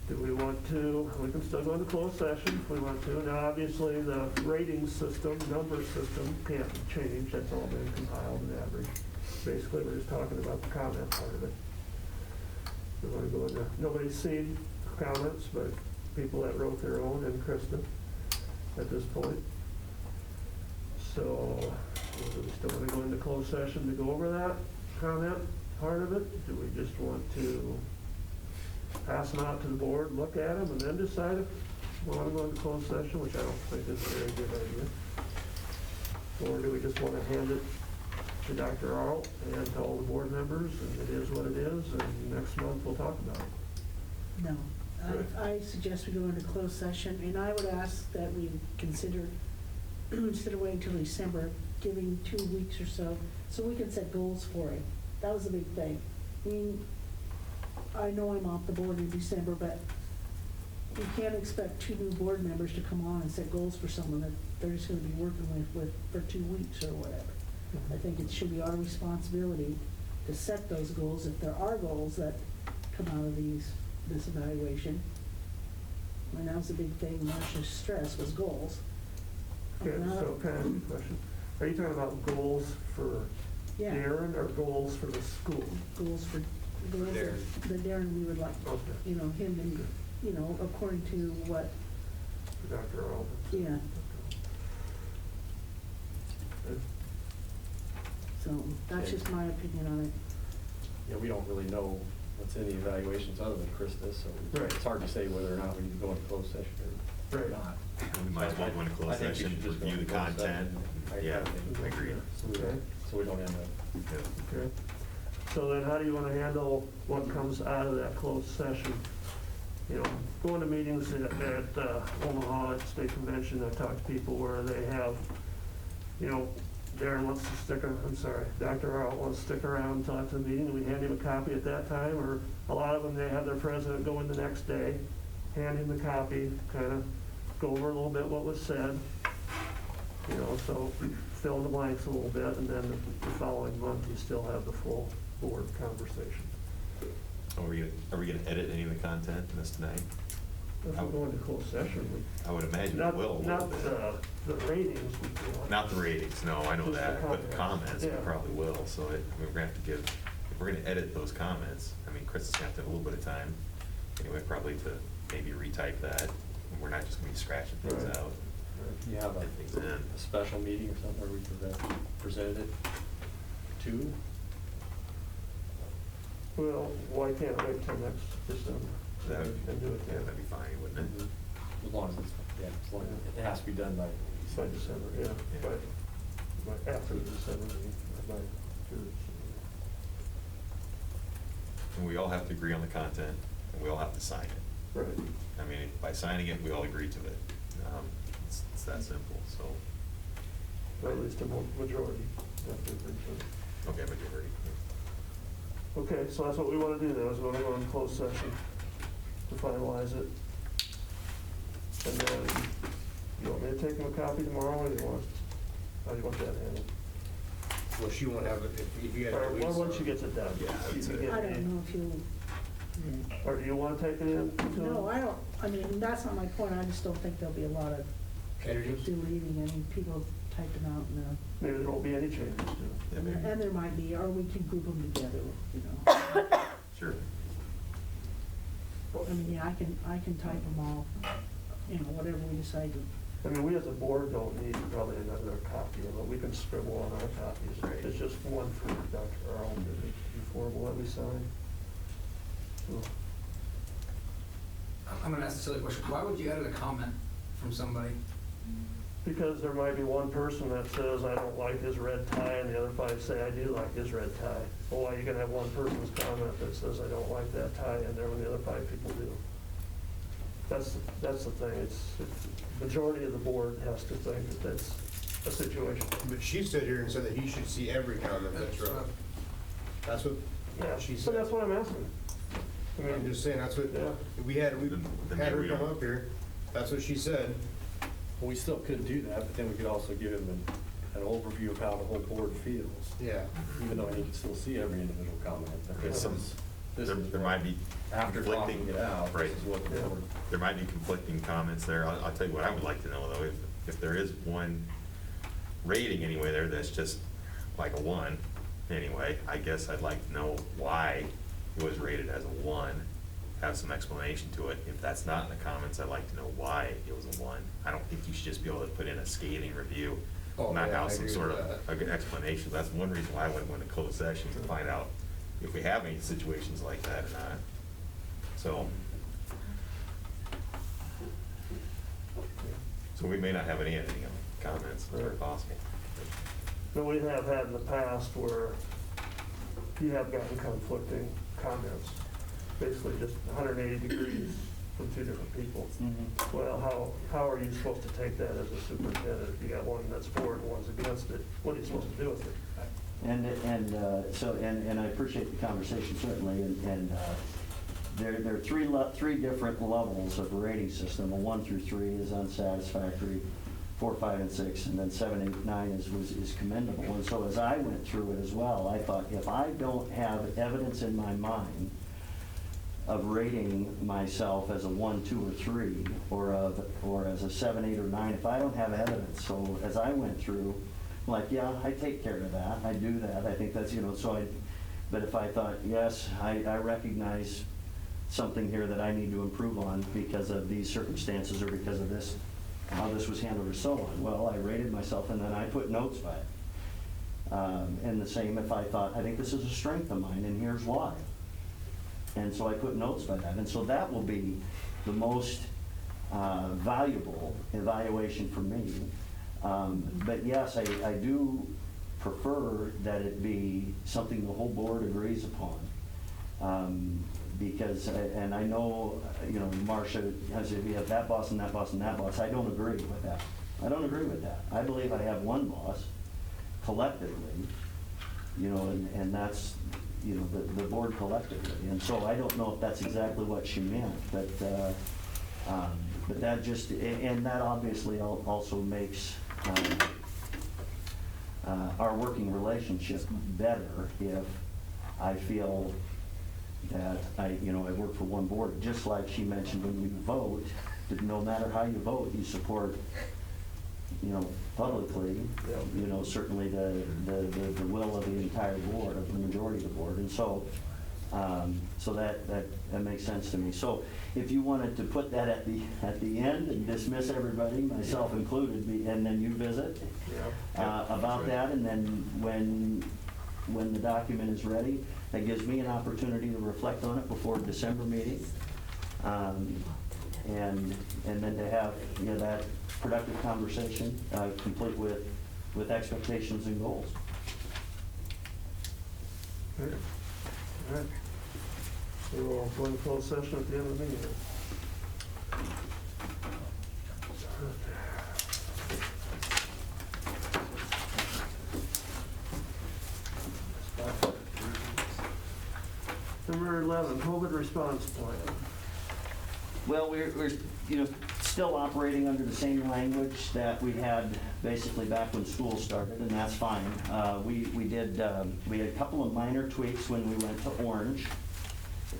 Do we want to, we can still go into closed session if we want to. Now, obviously, the rating system, number system can't change. That's all been compiled and averaged. Basically, we're just talking about the comment part of it. We want to go into, nobody's seen comments, but people that wrote their own, and Krista at this point. So, do we still want to go into closed session to go over that comment part of it? Do we just want to pass them out to the board, look at them, and then decide if we want to go into closed session, which I don't think is a very good idea? Or do we just want to hand it to Dr. Arlt and to all the board members, and it is what it is, and next month we'll talk about it? No. I suggest we go into closed session, and I would ask that we consider, instead of waiting until December, giving 2 weeks or so we can set goals for it. That was a big thing. I mean, I know I'm off the board in December, but you can't expect 2 new board members to come on and set goals for someone that they're just gonna be working with for 2 weeks or whatever. I think it should be our responsibility to set those goals, if there are goals that come out of this evaluation. I mean, that was a big thing, Marcia's stress was goals. Okay, so can I ask you a question? Are you talking about goals for Yeah. Darren, or goals for the school? Goals for Darren. the Darren we would like, Okay. you know, him and, you know, according to what, For Dr. Earl? yeah, so that's just my opinion on it. Yeah, we don't really know what's in the evaluations other than Chris does, so Right. it's hard to say whether or not we need to go into closed session or Right. not. We might as well go into closed I think we session, should just go review into the closed content. session. Yeah, think- I agree. Okay. So we don't end up. Yeah. Okay. So then how do you want to handle what comes out of that closed session? You know, going to meetings at Omaha at State Convention, I talk to people where they have, you know, Darren wants to stick, I'm sorry, Dr. Earl wants to stick around and talk to the meeting, and we hand him a copy at that time, or a lot of them, they have their president go in the next day, hand him the copy, kind of go over a little bit what was said, you know, so fill in the blanks a little bit, and then the following month, you still have the full board conversation. Are we gonna edit any of the content in this tonight? If we go into closed session, I would imagine we not, will a little not bit. the ratings, we do. Not the ratings, no, I know Just the that, but the comments. comments, we Yeah. probably will, so we're gonna have to give, if we're gonna edit those comments, I mean, Chris is gonna have to have a little bit of time, anyway, probably to maybe retype that, and we're not just gonna be scratching things Right. out. You have Get things in. a special meeting or something where we presented it to? Well, why can't I wait till next December That would, and do it yeah, then? that'd be fine, wouldn't it? As long as it's, yeah, as long as it has to be done by. By December, yeah, Yeah. by after the December meeting, by Tuesday. And we all have to agree on the content, and we all have to sign it. Right. I mean, by signing it, we all agree to it. It's that simple, so, Or at least a majority. Have to agree to it. okay, majority. Okay, so that's what we want to do now, is we want to go in closed session to finalize it. And then, you want me to take him a copy tomorrow, or do you want, how do you want that handled? Well, she won't have it if you Or had to. once she gets it done. Yeah, I would you say- can get I me- don't know if you, Or do you want to take it in? to him? no, I don't, I mean, that's not my point, I just don't think there'll be a lot of Changes? deleting, I mean, people type them out and, Maybe there won't be any changes to it. Yeah, maybe. and there might be, or we can group them together, you know. Sure. I mean, yeah, I can type them all, you know, whatever we decide to. I mean, we as a board don't need probably another copy of it, we can scribble on our copies. Right. It's just one for Dr. Earl, the formal that we sign. So, I'm gonna ask a silly question. Why would you edit a comment from somebody? because there might be one person that says, I don't like his red tie, and the other five say, I do like his red tie. Well, why are you gonna have one person's comment that says, I don't like that tie, in there when the other five people do? That's the thing, it's, the majority of the board has to think that that's a situation. But she stood here and said that he should see every comment that's wrote. That's what Yeah, she so said. that's what I'm asking. I mean, I'm just saying, that's what, Yeah. we had Then her maybe we come don't- up here, that's what she said. Well, we still could do that, but then we could also give him an overview of how the whole board feels, Yeah. even though he can still see every individual comment. But There's some, this there is there what- might be After talking conflicting. it out, Right. this is what the Yeah. board. There might be conflicting comments there. I'll tell you what I would like to know, though, if there is one rating anyway there that's just like a 1, anyway, I guess I'd like to know why it was rated as a 1, have some explanation to it. If that's not in the comments, I'd like to know why it was a 1. I don't think you should just be able to put in a scathing review, Oh, not yeah, I have some agree sort with of that. a good explanation. That's one reason why I would want to close session, to find out if we have any situations like that or not. So we may not have any editing of comments, it's very Right. possible. but we have had in the past where you have gotten conflicting comments, basically just 180 degrees from two different people. Well, how are you supposed to take that as a superintendent? If you got one that's for it and one's against it, what are you supposed to do with it? And I appreciate the conversation certainly, and there are three different levels of a rating system. A 1 through 3 is unsatisfactory, 4, 5, and 6, and then 7, 8, 9 is commendable. And so as I went through it as well, I thought, if I don't have evidence in my mind of rating myself as a 1, 2, or 3, or as a 7, 8, or 9, if I don't have evidence, so as I went through, like, yeah, I take care of that, I do that, I think that's, but if I thought, yes, I recognize something here that I need to improve on because of these circumstances or because of this, how this was handled or so on, well, I rated myself and then I put notes by it. And the same if I thought, I think this is a strength of mine and here's why. And so I put notes by that. And so that will be the most valuable evaluation for me. But yes, I do prefer that it be something the whole board agrees upon. Because, and I know, Marcia has, if you have that boss and that boss and that boss, I don't agree with that. I don't agree with that. I believe I have one boss collectively, and that's, the board collectively. And so I don't know if that's exactly what she meant, but that just, and that obviously also makes our working relationship better if I feel that I work for one board, just like she mentioned when you vote, that no matter how you vote, you support, publicly, certainly the will of the entire board, of the majority of the board. And so, so that makes sense to me. So if you wanted to put that at the end and dismiss everybody, myself included, and then you visit about that, and then when the document is ready, that gives me an opportunity to reflect on it before December meeting, and then to have that productive conversation, complete with expectations and goals. Okay. All right. We will go into closed session at the end of the meeting. Number 11, COVID response plan. Well, we're still operating under the same language that we had basically back when school started, and that's fine. We had a couple of minor tweaks when we went to orange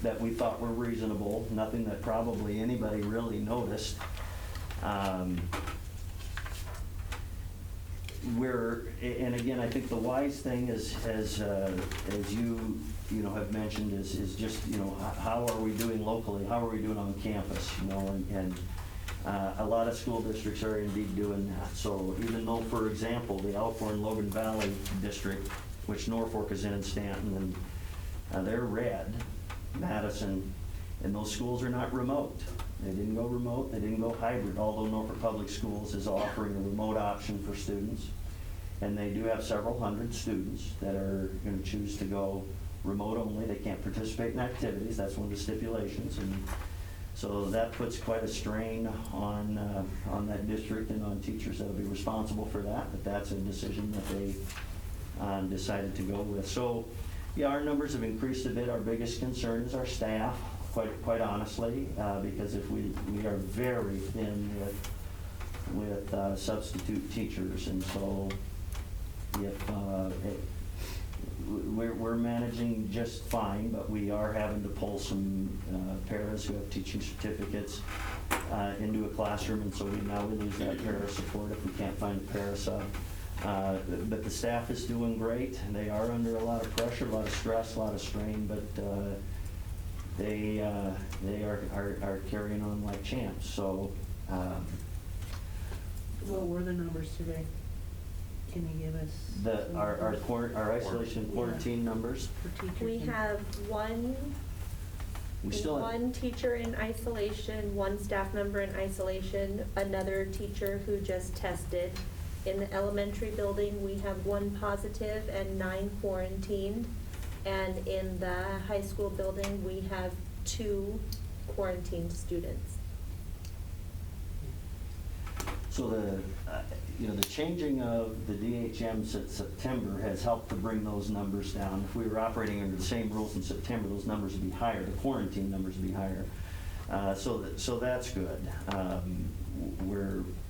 that we thought were reasonable, nothing that probably anybody really noticed. And again, I think the wise thing is, as you have mentioned, is just, how are we doing locally? How are we doing on campus? And a lot of school districts are indeed doing that. So even though, for example, the Alcorn-Logan Valley District, which Norfolk is in Stanton, and they're red, Madison, and those schools are not remote. They didn't go remote, they didn't go hybrid, although Norfolk Public Schools is offering a remote option for students. And they do have several hundred students that are going to choose to go remote only. They can't participate in activities, that's one of the stipulations. And so that puts quite a strain on that district and on teachers that will be responsible for that, but that's a decision that they decided to go with. So yeah, our numbers have increased a bit. Our biggest concern is our staff, quite honestly, because if we are very thin with substitute teachers, and so if we're managing just fine, but we are having to pull some paras who have teaching certificates into a classroom, and so we lose that para support if we can't find a para sub. But the staff is doing great, and they are under a lot of pressure, a lot of stress, a lot of strain, but they are carrying on like champs. So What were the numbers today? Can you give us? Our isolation quarantine numbers. For teachers? We have one teacher in isolation, one staff member in isolation, another teacher who just tested. In the elementary building, we have one positive and 9 quarantined. And in the high school building, we have 2 quarantined students. So the changing of the DHM since September has helped to bring those numbers down. If we were operating under the same rules in September, those numbers would be higher. The quarantine numbers would be higher. So that's good.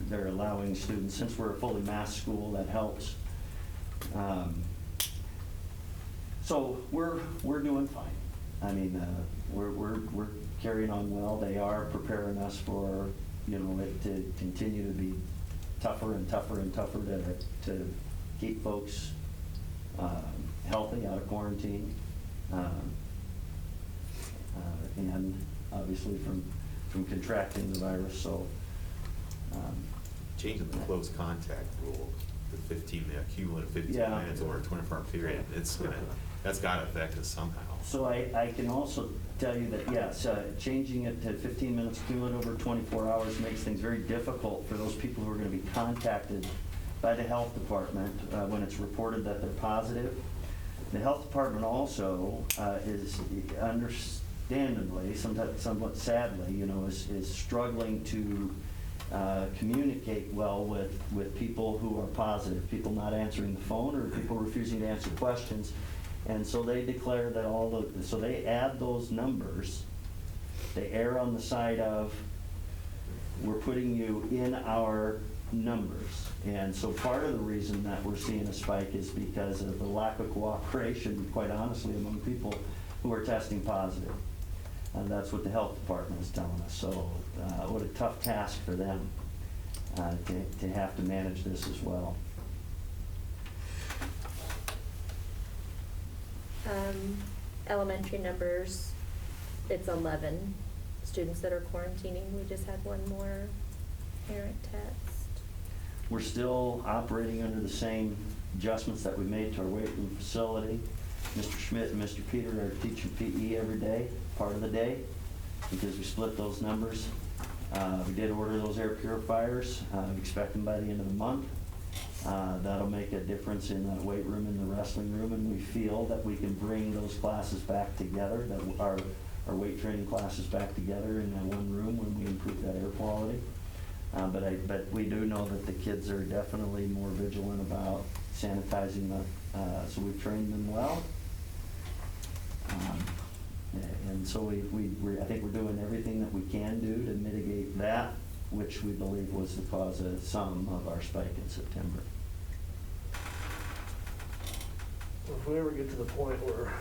They're allowing students, since we're a fully masked school, that helps. So we're doing fine. I mean, we're carrying on well. They are preparing us for it to continue to be tougher and tougher and tougher to keep folks healthy, out of quarantine, and obviously from contracting the virus, so. Changing the close contact rule, the 15, the cumulative 15 Yeah. minutes over a 24-hour period, that's gotta affect us somehow. So I can also tell you that, yes, changing it to 15 minutes cumulative over 24 hours makes things very difficult for those people who are going to be contacted by the health department when it's reported that they're positive. The health department also is understandably, sometimes somewhat sadly, is struggling to communicate well with people who are positive, people not answering the phone or people refusing to answer questions. And so they declare that so they add those numbers, they err on the side of, we're putting you in our numbers. And so part of the reason that we're seeing a spike is because of the lack of cooperation, quite honestly, among people who are testing positive. And that's what the health department is telling us. So what a tough task for them to have to manage this as well. Elementary numbers, it's 11 students that are quarantining. We just had one more parent test. We're still operating under the same adjustments that we made to our weight room facility. Mr. Schmidt and Mr. Peter are teaching PE every day, part of the day, because we split those numbers. We did order those air purifiers. We expect them by the end of the month. That'll make a difference in the weight room and the wrestling room, and we feel that we can bring those classes back together, that our weight training classes back together in that one room when we improve that air quality. But we do know that the kids are definitely more vigilant about sanitizing so we've trained them well. And so I think we're doing everything that we can do to mitigate that, which we believe was the cause of some of our spike in September. If we ever get to the point where,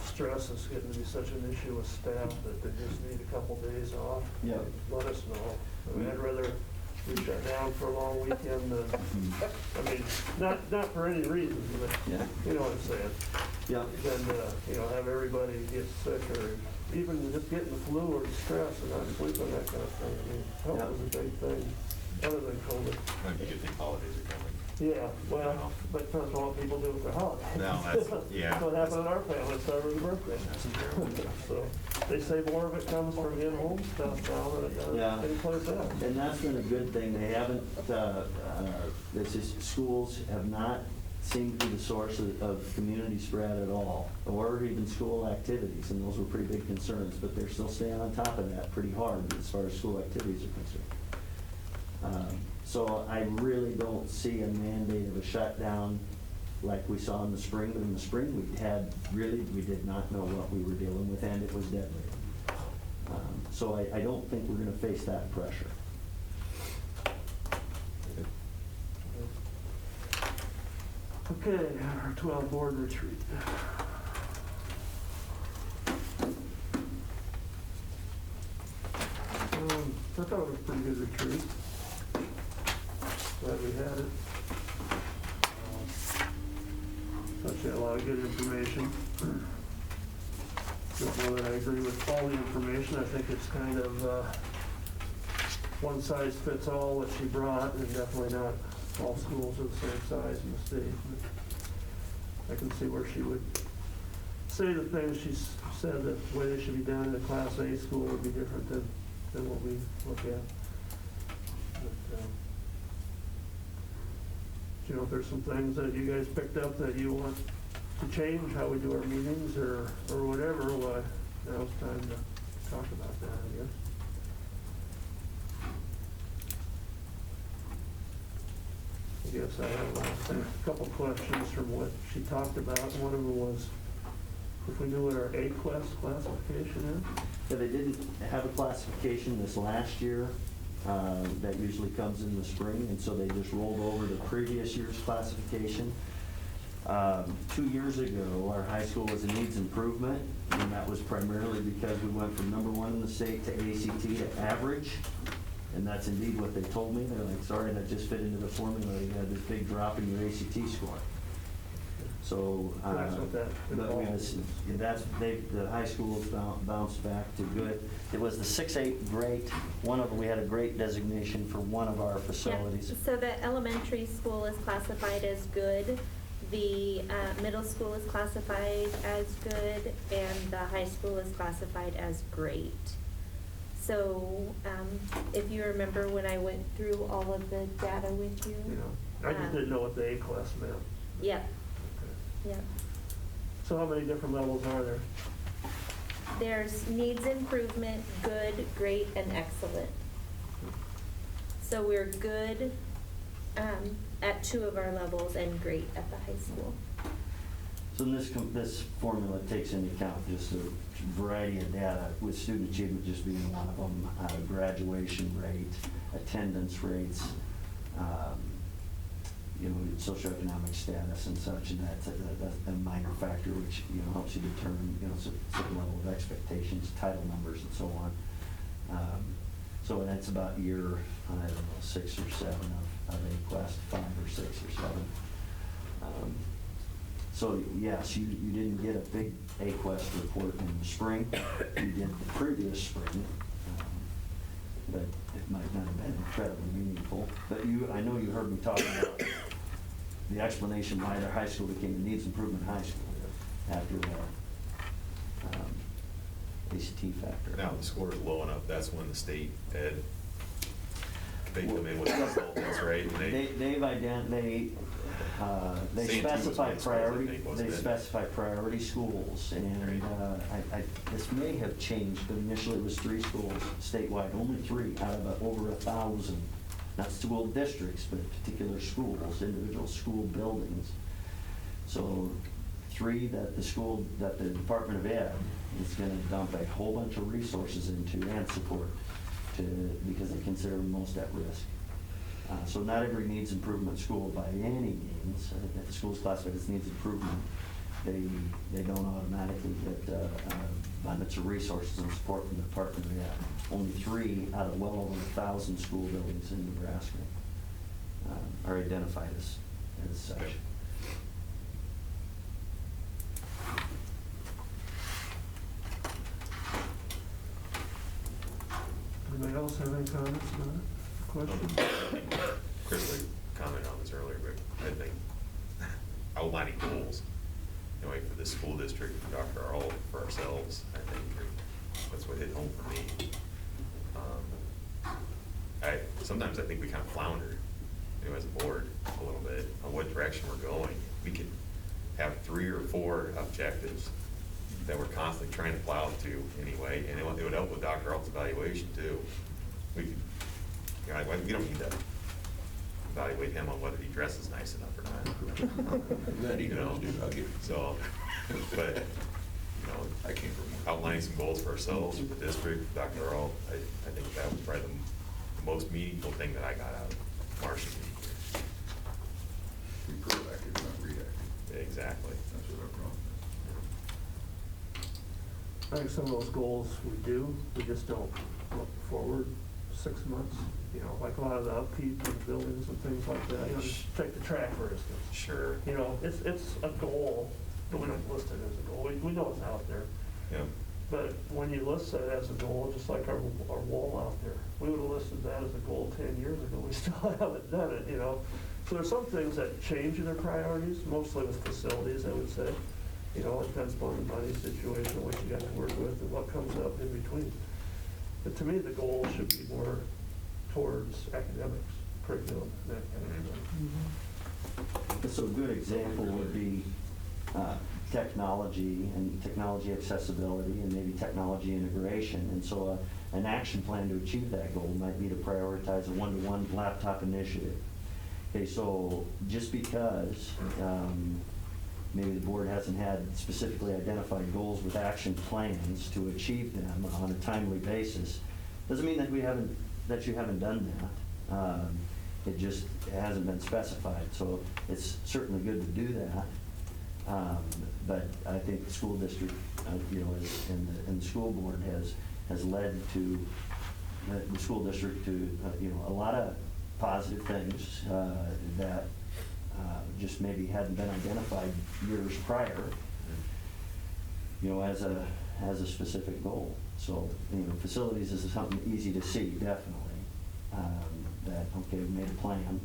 stress is getting to be such an issue with staff that they just need a couple days off, Yep. let us know. I mean, I'd rather we shut down for a long weekend than, not for any reason, but Yeah. you know what I'm saying? Yeah. Than, have everybody get sick or even just getting the flu or stress and not sleeping, that kind of thing. I mean, health is a big thing, other than COVID. Might be a good thing holidays are coming. Yeah, well, but depends on what people do with their holidays. No, yeah. That's what happened in our family, it started with a birthday. So, they say more of it comes from in-home stuff now than it does Yeah. anyplace else. And that's been a good thing. They haven't, schools have not seemed to be the source of community spread at all, or even school activities, and those were pretty big concerns, but they're still staying on top of that pretty hard as far as school activities are concerned. So I really don't see a mandate of a shutdown like we saw in the spring, but in the spring we did not know what we were dealing with, and it was deadly. So I don't think we're gonna face that pressure. Okay, our 12 board retreat. I thought it was a pretty good retreat. Glad we had it. Thought you had a lot of good information. Don't know that I agree with all the information. I think it's kind of one size fits all what she brought, and definitely not all schools are the same size in the state. I can see where she would say the things she said, that the way they should be done in a Class A school would be different than what we look at. But, do you know if there's some things that you guys picked up that you want to change, how we do our meetings or whatever? Well, now's time to talk about that, I guess. I guess I have a couple questions from what she talked about. One of them was if we knew what our A-class classification is. Yeah, they didn't have a classification this last year. That usually comes in the spring, and so they just rolled over the previous year's classification. 2 years ago, our high school was a needs improvement, and that was primarily because we went from #1 in the state to ACT to average. And that's indeed what they told me. They're like, sorry, that just fit into the formula. You had this big drop in your ACT score. So, That's what that but we involves. the high schools bounced back to good. It was the 6-8 great. One of them, we had a great designation for one of our facilities. Yeah, so the elementary school is classified as good, the middle school is classified as good, and the high school is classified as great. So if you remember when I went through all of the data with you. I just didn't know what the A class meant. Yep, Okay. yep. So how many different levels are there? There's needs improvement, good, great, and excellent. So we're good at 2 of our levels and great at the high school. So this formula takes into account just a variety of data, with student achievement just being one of them, graduation rate, attendance rates, socioeconomic status and such, and that's a minor factor which, helps you determine, certain level of expectations, title numbers and so on. So that's about year, 6 or 7 of A class, 5 or 6 or 7. So yes, you didn't get a big A-Quest report in the spring. You did the previous spring, but it might not have been incredibly meaningful. But I know you heard me talk about the explanation why their high school became a needs improvement high school after the ACT factor. Now, the score is low enough, that's when the state ed, they come in with consultants, right? And they they specify St. priority. Jude's, I think, wasn't They it? specify priority schools, and this may have changed, but initially it was 3 schools statewide, only 3 out of over 1,000, not school districts, but particular schools, individual school buildings. So 3 that the Department of Ed is going to dump a whole bunch of resources into and support because they consider them most at risk. So not every needs improvement school by any means, if the school's classified as needs improvement, they don't automatically get abundance of resources and support from the Department of Ed. Only 3 out of well over 1,000 school buildings in Nebraska are identified as such. Anybody else have any comments on it? Questions? Chris like, commented on this earlier, but I think outlining goals, for the school district, for Dr. Arl, for ourselves, I think that's what hit home for me. Sometimes I think we kind of flounder, as a board a little bit on what direction we're going. We could have 3 or 4 objectives that we're constantly trying to plow to anyway, and it would help with Dr. Arl's evaluation too. We could, we don't need to evaluate him on whether he dresses nice enough or not. That he does, dude, I'll give it. So, but, I came from outlining some goals for ourselves, for the district, Dr. Arl, I think that was probably the most meaningful thing that I got out of Marcia's meeting here. Be proactive, not reactive. Exactly. That's what our problem is. I think some of those goals we just don't look forward 6 months. Like a lot of the upkeep of buildings and things like that. Just take the track, for instance. Sure. It's a goal, but we don't list it as a goal. We know it's out there. Yeah. But when you list that as a goal, just like our wall out there, we would have listed that as a goal 10 years ago. We still haven't done it, So there's some things that change in their priorities, mostly with facilities, I would say. It depends upon the money situation, what you got to work with, and what comes up in between. But to me, the goal should be more towards academics, curriculum, that kind of thing. So a good example would be technology and technology accessibility and maybe technology integration. And so an action plan to achieve that goal might be to prioritize a one-to-one laptop initiative. Okay, so just because maybe the board hasn't had specifically identified goals with action plans to achieve them on a timely basis, doesn't mean that you haven't done that. It just hasn't been specified. So it's certainly good to do that. But I think the school district, and the school board has led to the school district to, a lot of positive things that just maybe hadn't been identified years prior, as a specific goal. So, facilities is something easy to see, definitely. That, okay, we made a plan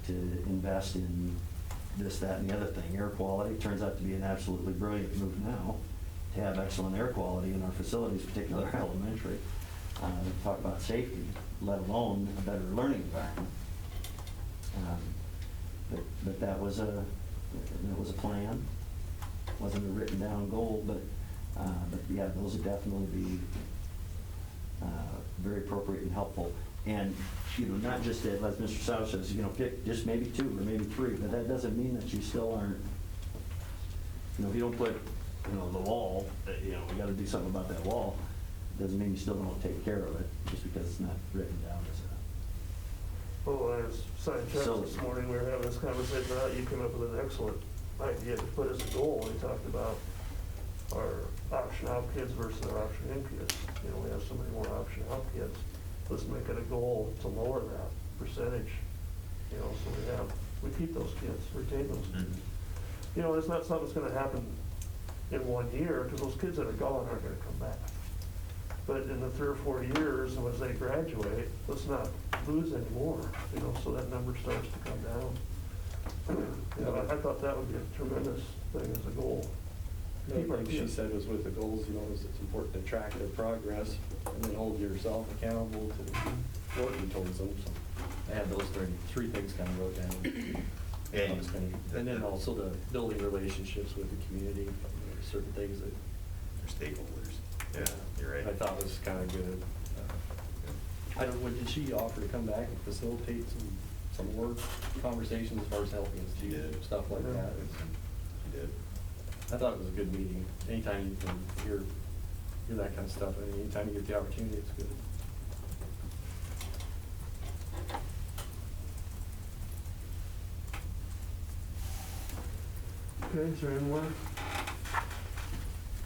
to invest in this, that, and the other thing. Air quality turns out to be an absolutely brilliant move now, to have excellent air quality in our facilities, particularly elementary. Talk about safety, let alone a better learning environment. But that was a plan. Wasn't a written down goal, but yeah, those would definitely be very appropriate and helpful. And, not just that, as Mr. Sauer says, pick just maybe 2 or maybe 3, but that doesn't mean that you still aren't, if you don't put, the wall, we gotta do something about that wall, doesn't mean you still don't take care of it, just because it's not written down as a. Well, when I was signing checks this morning, we were having this conversation, you came up with an excellent idea to put as a goal. We talked about our option out kids versus our option in kids. We have so many more option out kids. Let's make it a goal to lower that percentage, so we keep those kids, retain those kids. It's not something that's gonna happen in 1 year, because those kids that are gone aren't gonna come back. But in the 3 or 4 years, and as they graduate, let's not lose any more, so that number starts to come down. I thought that would be a tremendous thing as a goal. Like she said, was with the goals, is it's important to track their progress and then hold yourself accountable to working towards them. So I had those 3 things kind of wrote down. And then also the building relationships with the community, certain things that. They're stakeholders. Yeah, you're right. I thought was kind of good. I don't know, did she offer to come back and facilitate some more conversations as far as helping us do stuff like that? She did. I thought it was a good meeting. Anytime you can hear that kind of stuff, anytime you get the opportunity, it's good. Okay, is there any more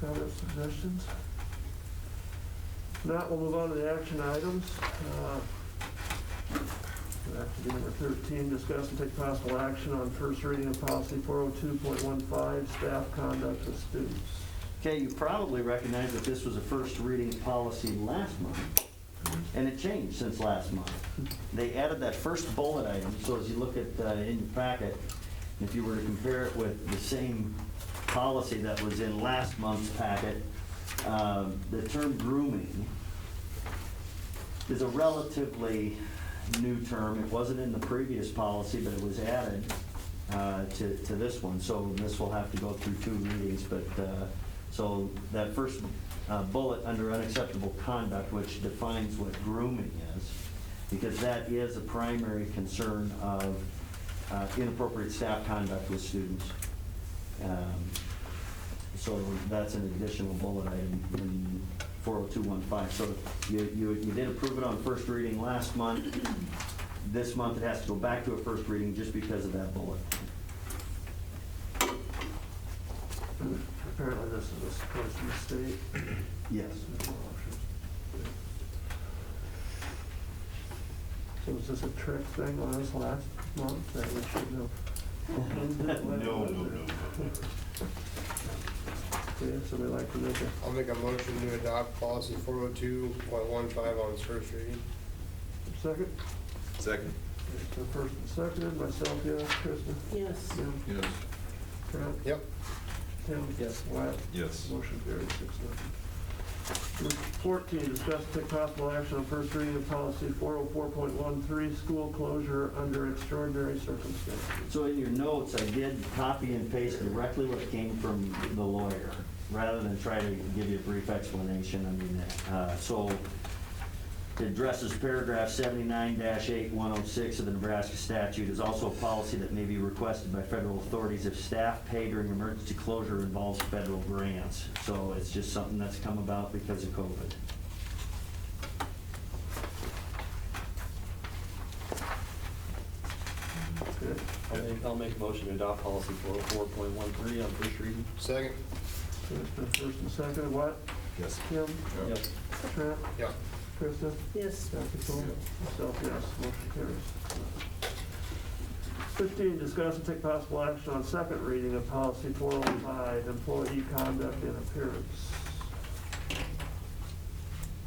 comments, suggestions? If not, we'll move on to the action items. Back to number 13, discuss and take possible action on first reading of policy 402.15, staff conduct with students. Okay, you probably recognize that this was a first reading policy last month, and it changed since last month. They added that first bullet item, so as you look at in your packet, if you were to compare it with the same policy that was in last month's packet, the term grooming is a relatively new term. It wasn't in the previous policy, but it was added to this one. So this will have to go through 2 readings. But so that first bullet under unacceptable conduct, which defines what grooming is, because that is a primary concern of inappropriate staff conduct with students. So that's an additional bullet item in 402.15. So you did approve it on first reading last month. This month it has to go back to a first reading just because of that bullet. Apparently this is a supposed mistake. Yes. So is this a trick thing on us last month that we shouldn't have? No. Okay, so we'd like to make a. I'll make a motion to adopt policy 402.15 on its first reading. Second? Second. So first and seconded, myself, yes, Krista? Yes. Jim? Yes. Trent? Yep. Tim? Yes. Wyatt? Yes. Motion carried 6-0. Number 14, discuss and take possible action on first reading of policy 404.13, school closure under extraordinary circumstances. So in your notes, I did copy and paste directly what came from the lawyer, rather than try to give you a brief explanation. I mean, so it addresses paragraph 79-8106 of the Nebraska statute. Is also a policy that may be requested by federal authorities if staff pay during emergency closure involves federal grants. So it's just something that's come about because of COVID. Okay. I'll make a motion to adopt policy 404.13 on first reading. Second. So it's been first and seconded, what? Yes. Tim? Yes. Trent? Yep. Krista? Yes. Dr. Thor? Myself, yes. Motion carries. 15, discuss and take possible action on second reading of policy 405, employee conduct and appearance.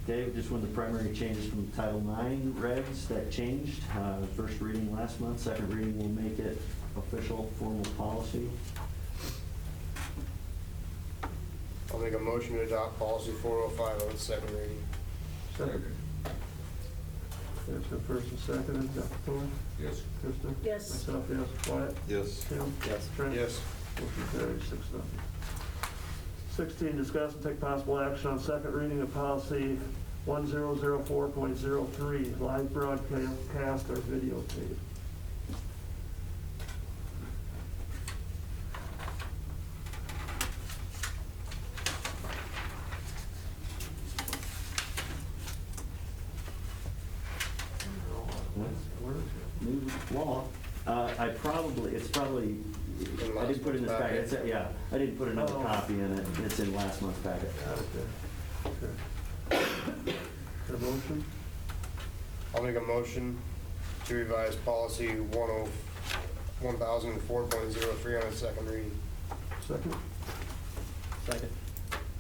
Dave, just one of the primary changes from Title IX regs that changed. First reading last month, second reading will make it official formal policy. I'll make a motion to adopt policy 405 on its second reading. Second. There's the first and second. Dr. Thor? Yes. Krista? Yes. Myself, yes. Wyatt? Yes. Tim? Yes. Trent? Yes. Motion carries 6-0. 16, discuss and take possible action on second reading of policy 1004.03, live broadcast or videotape. New law. It's probably, I didn't put it in this packet. Yeah, I didn't put another copy in it. It's in last month's packet. Okay. The motion? I'll make a motion to revise policy 1004.03 on its second reading. Second? Second.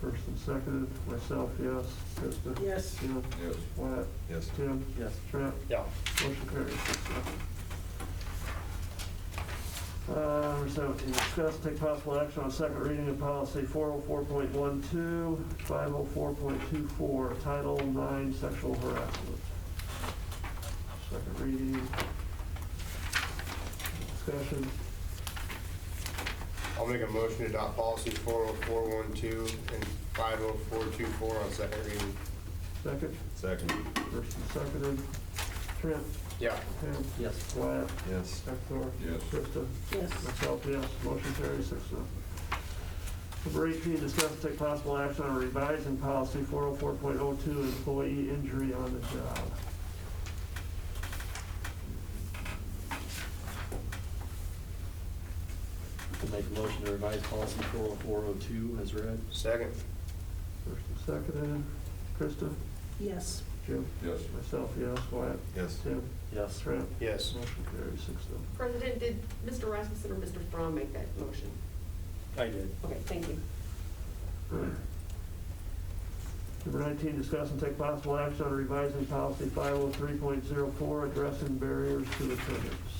First and seconded. Myself, yes. Krista? Yes. Jim? Yes. Wyatt? Yes. Tim? Yes. Trent? Yeah. Motion carries 6-0. Number 17, discuss, take possible action on second reading of policy 404.12, 504.24, Title IX sexual harassment. Second reading. Discussion. I'll make a motion to adopt policy 404.12 and 504.24 on second reading. Second. Second. First and seconded. Trent? Yeah. Tim? Yes. Wyatt? Yes. Dr. Thor? Yes. Krista? Yes. Myself, yes. Motion carries 6-0. Number 18, discuss and take possible action on revising policy 404.02, employee injury on the job. I'll make a motion to revise policy 40402 as read. Second. First and seconded. Krista? Yes. Jim? Yes. Myself, yes. Wyatt? Yes. Tim? Yes. Trent? Yes. Motion carries 6-0. President, did Mr. Rasmussen or Mr. Strawn make that motion? I did. Okay, thank you. Number 19, discuss and take possible action on revising policy 503.04, addressing barriers to attendance.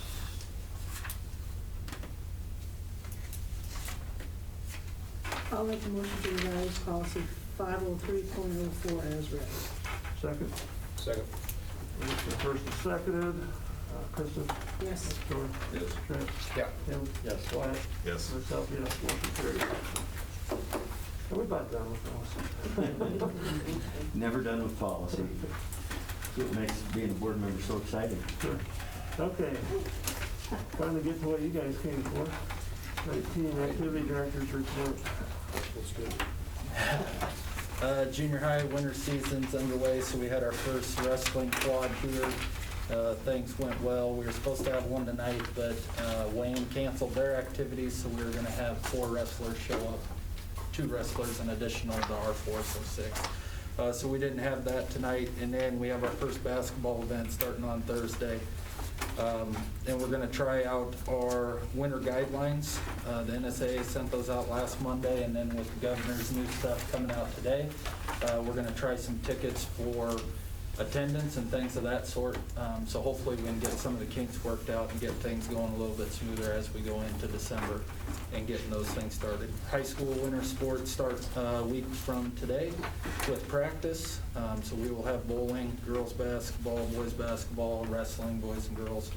I'll make a motion to revise policy 503.04 as read. Second. Second. First and seconded. Krista? Yes. Thor? Yes. Trent? Yeah. Tim? Yes. Wyatt? Yes. Myself, yes. Motion carries. Are we about done with policy? Never done with policy. That's what makes being a board member so exciting. Sure. Okay. Finally get to what you guys came for. 19, activity director's report. That's good. Junior high winter season's underway, so we had our first wrestling quad here. Things went well. We were supposed to have one tonight, but Wayne canceled their activities, so we were going to have 4 wrestlers show up, 2 wrestlers in additional to our 4, so 6. So we didn't have that tonight, and then we have our first basketball event starting on Thursday. And we're going to try out our winter guidelines. The NSA sent those out last Monday, and then with the governor's new stuff coming out today, we're going to try some tickets for attendance and things of that sort. So hopefully we can get some of the kinks worked out and get things going a little bit smoother as we go into December and getting those things started. High school winter sports start a week from today with practice. So we will have bowling, girls basketball, boys basketball, wrestling, boys and girls.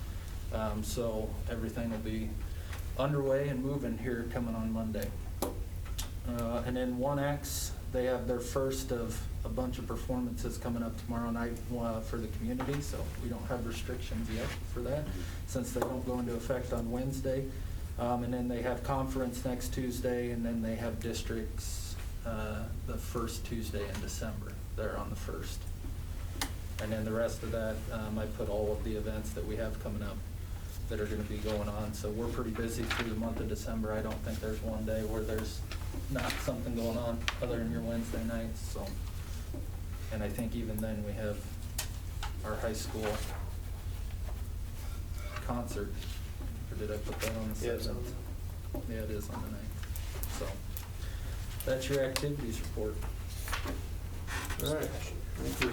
So everything will be underway and moving here coming on Monday. And then 1X, they have their first of a bunch of performances coming up tomorrow night for the community, so we don't have restrictions yet for that since they don't go into effect on Wednesday. And then they have conference next Tuesday, and then they have districts the first Tuesday in December. They're on the 1st. And then the rest of that, I put all of the events that we have coming up that are going to be going on. So we're pretty busy through the month of December. I don't think there's one day where there's not something going on other than your Wednesday nights, so. And I think even then, we have our high school concert, or did I put that on the 7th? Yeah, it is on the 9th. So, that's your activities report. All right, thank you.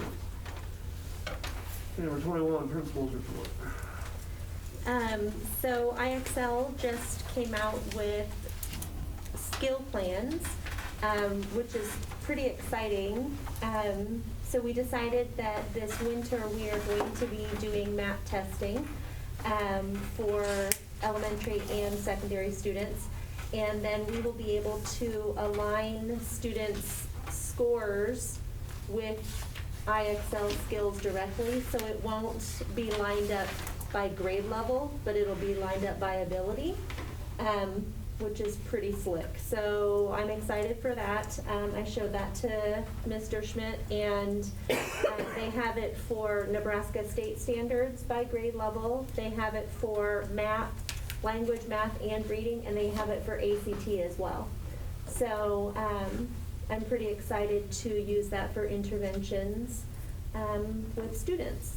Number 21, principals report. So IXL just came out with skill plans, which is pretty exciting. So we decided that this winter we are going to be doing MAP testing for elementary and secondary students. And then we will be able to align students' scores with IXL skills directly, so it won't be lined up by grade level, but it'll be lined up by ability, which is pretty slick. So I'm excited for that. I showed that to Mr. Schmidt, and they have it for Nebraska state standards by grade level. They have it for math, language, math, and reading, and they have it for ACT as well. So I'm pretty excited to use that for interventions with students.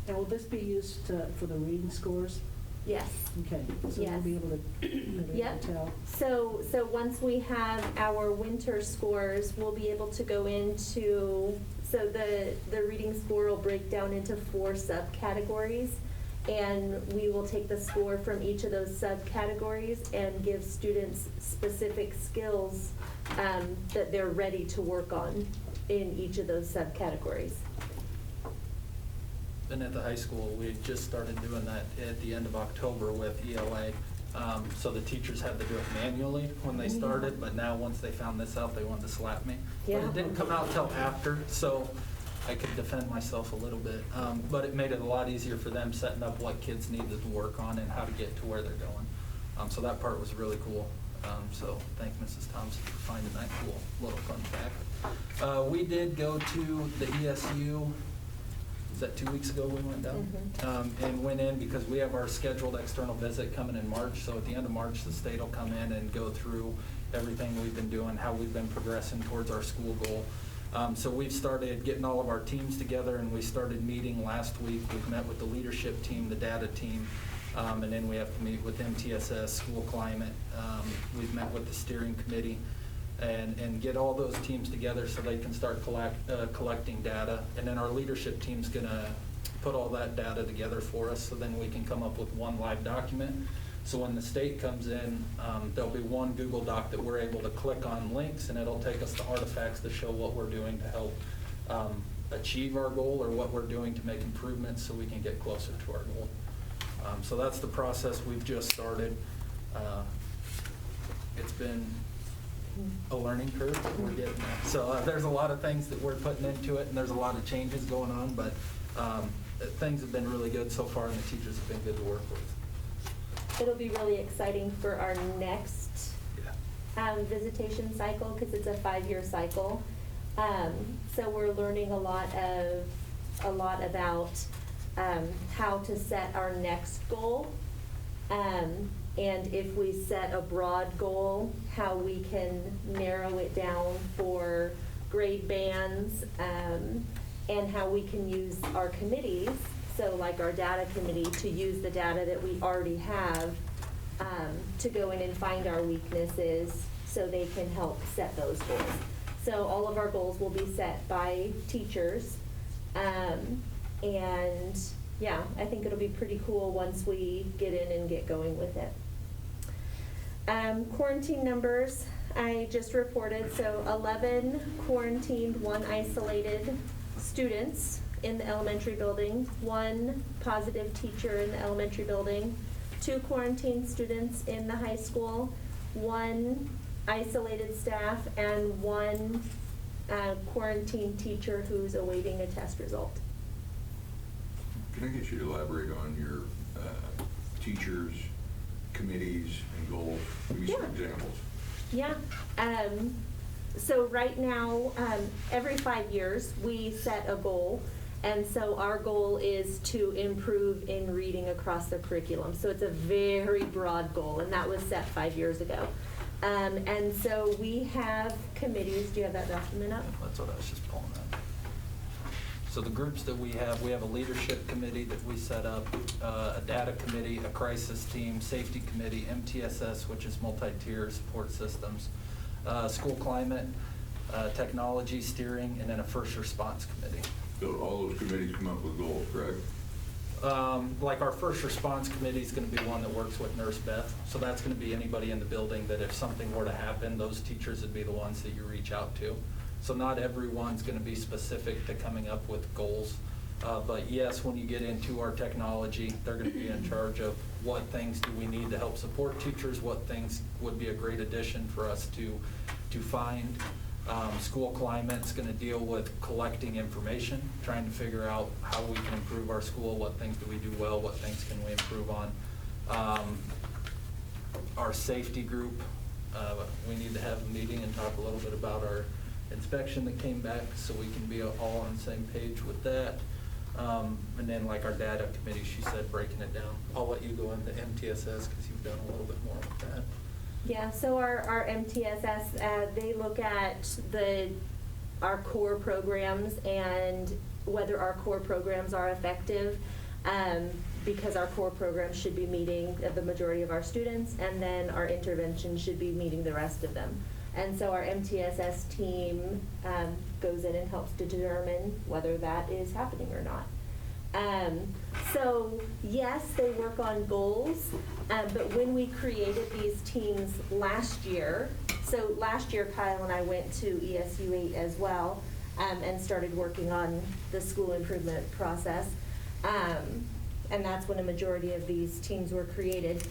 And will this be used for the reading scores? Yes. Okay, so we'll Yes. be able to Yep. tell. So once we have our winter scores, we'll be able to go into, so the reading score will break down into 4 subcategories. And we will take the score from each of those subcategories and give students specific skills that they're ready to work on in each of those subcategories. And at the high school, we just started doing that at the end of October with ELA. So the teachers had to do it manually when they started, but now once they found this out, they wanted to slap me. But Yeah. it didn't come out till after, so I could defend myself a little bit. But it made it a lot easier for them setting up what kids needed to work on and how to get to where they're going. So that part was really cool. So thank Mrs. Thompson for finding that cool little fun fact. We did go to the ESU, was that 2 weeks ago we went down? And went in because we have our scheduled external visit coming in March. So at the end of March, the state will come in and go through everything we've been doing, how we've been progressing towards our school goal. So we've started getting all of our teams together, and we started meeting last week. We've met with the leadership team, the data team, and then we have to meet with MTSS, school climate. We've met with the steering committee and get all those teams together so they can start collecting data. And then our leadership team's gonna put all that data together for us, so then we can come up with one live document. So when the state comes in, there'll be one Google Doc that we're able to click on links, and it'll take us to artifacts to show what we're doing to help achieve our goal, or what we're doing to make improvements so we can get closer to our goal. So that's the process we've just started. It's been a learning curve, but we're getting there. So there's a lot of things that we're putting into it, and there's a lot of changes going on, but things have been really good so far, and the teachers have been good to work with. It'll be really exciting for our next visitation cycle, because it's a 5-year cycle. So we're learning a lot about how to set our next goal. And if we set a broad goal, how we can narrow it down for grade bands, and how we can use our committees, so like our data committee, to use the data that we already have to go in and find our weaknesses so they can help set those goals. So all of our goals will be set by teachers. And yeah, I think it'll be pretty cool once we get in and get going with it. Quarantine numbers, I just reported, so 11 quarantined, 1 isolated students in the elementary building, 1 positive teacher in the elementary building, 2 quarantined students in the high school, 1 isolated staff, and 1 quarantined teacher who's awaiting a test result. Can I get you to elaborate on your teachers, committees, and goals? Give me some examples. Yeah. So right now, every 5 years, we set a goal. And so our goal is to improve in reading across the curriculum. So it's a very broad goal, and that was set 5 years ago. And so we have committees. Do you have that document up? That's what I was just pulling up. So the groups that we have a leadership committee that we set up, a data committee, a crisis team, safety committee, MTSS, which is multi-tier support systems, school climate, technology steering, and then a first response committee. So all those committees come up with goals, correct? Like our first response committee is going to be one that works with Nurse Beth. So that's going to be anybody in the building that if something were to happen, those teachers would be the ones that you reach out to. So not everyone's going to be specific to coming up with goals. But yes, when you get into our technology, they're going to be in charge of what things do we need to help support teachers, what things would be a great addition for us to find. School climate's going to deal with collecting information, trying to figure out how we can improve our school, what things do we do well, what things can we improve on. Our safety group, we need to have a meeting and talk a little bit about our inspection that came back so we can be all on the same page with that. And then like our data committee, she said breaking it down. I'll let you go into MTSS because you've done a little bit more with that. Yeah, so our MTSS, they look at our core programs and whether our core programs are effective, because our core programs should be meeting the majority of our students, and then our intervention should be meeting the rest of them. And so our MTSS team goes in and helps to determine whether that is happening or not. So yes, they work on goals, but when we created these teams last year, so last year Kyle and I went to ESU 8 as well, and started working on the school improvement process, and that's when a majority of these teams were created.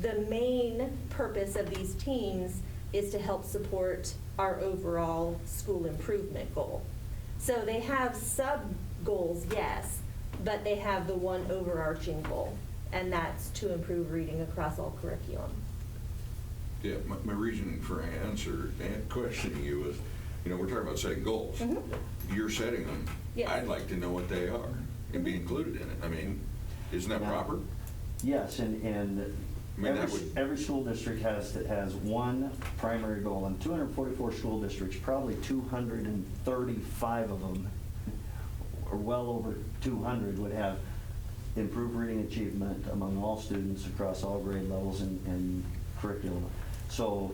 The main purpose of these teams is to help support our overall school improvement goal. So they have sub-goals, yes, but they have the one overarching goal, and that's to improve reading across all curriculum. Yeah, my reason for answer and questioning you is, we're talking about setting goals. Mm-hmm. You're setting them. Yes. I'd like to know what they are and be included in it. I mean, isn't that proper? Yes, and I mean, that would- every school district has one primary goal. In 244 school districts, probably 235 of them, or well over 200, would have improved reading achievement among all students across all grade levels and curriculum. So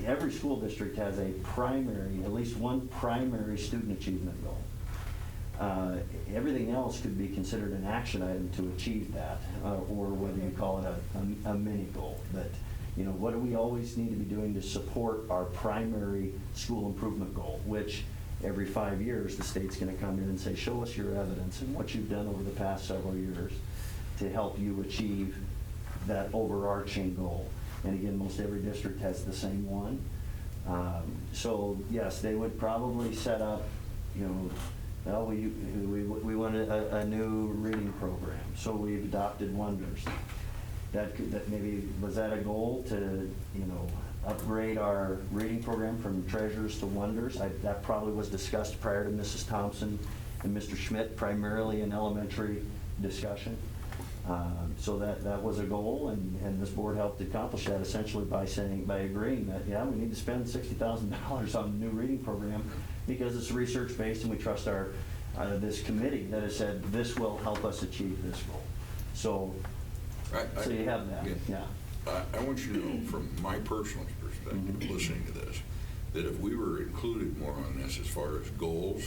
every school district has a primary, at least one primary student achievement goal. Everything else could be considered an action item to achieve that, or whether you call it a mini goal. But, what do we always need to be doing to support our primary school improvement goal, which every 5 years the state's going to come in and say, show us your evidence and what you've done over the past several years to help you achieve that overarching goal. And again, most every district has the same one. So yes, they would probably set up, well, we want a new reading program, so we've adopted Wonders. That maybe, was that a goal to, upgrade our reading program from Treasures to Wonders? That probably was discussed prior to Mrs. Thompson and Mr. Schmidt, primarily in elementary discussion. So that was a goal, and this board helped accomplish that essentially by agreeing that, yeah, we need to spend $60,000 on a new reading program because it's research-based and we trust this committee that has said this will help us achieve this goal. So you have that, yeah. I want you to know from my personal perspective, listening to this, that if we were included more on this as far as goals,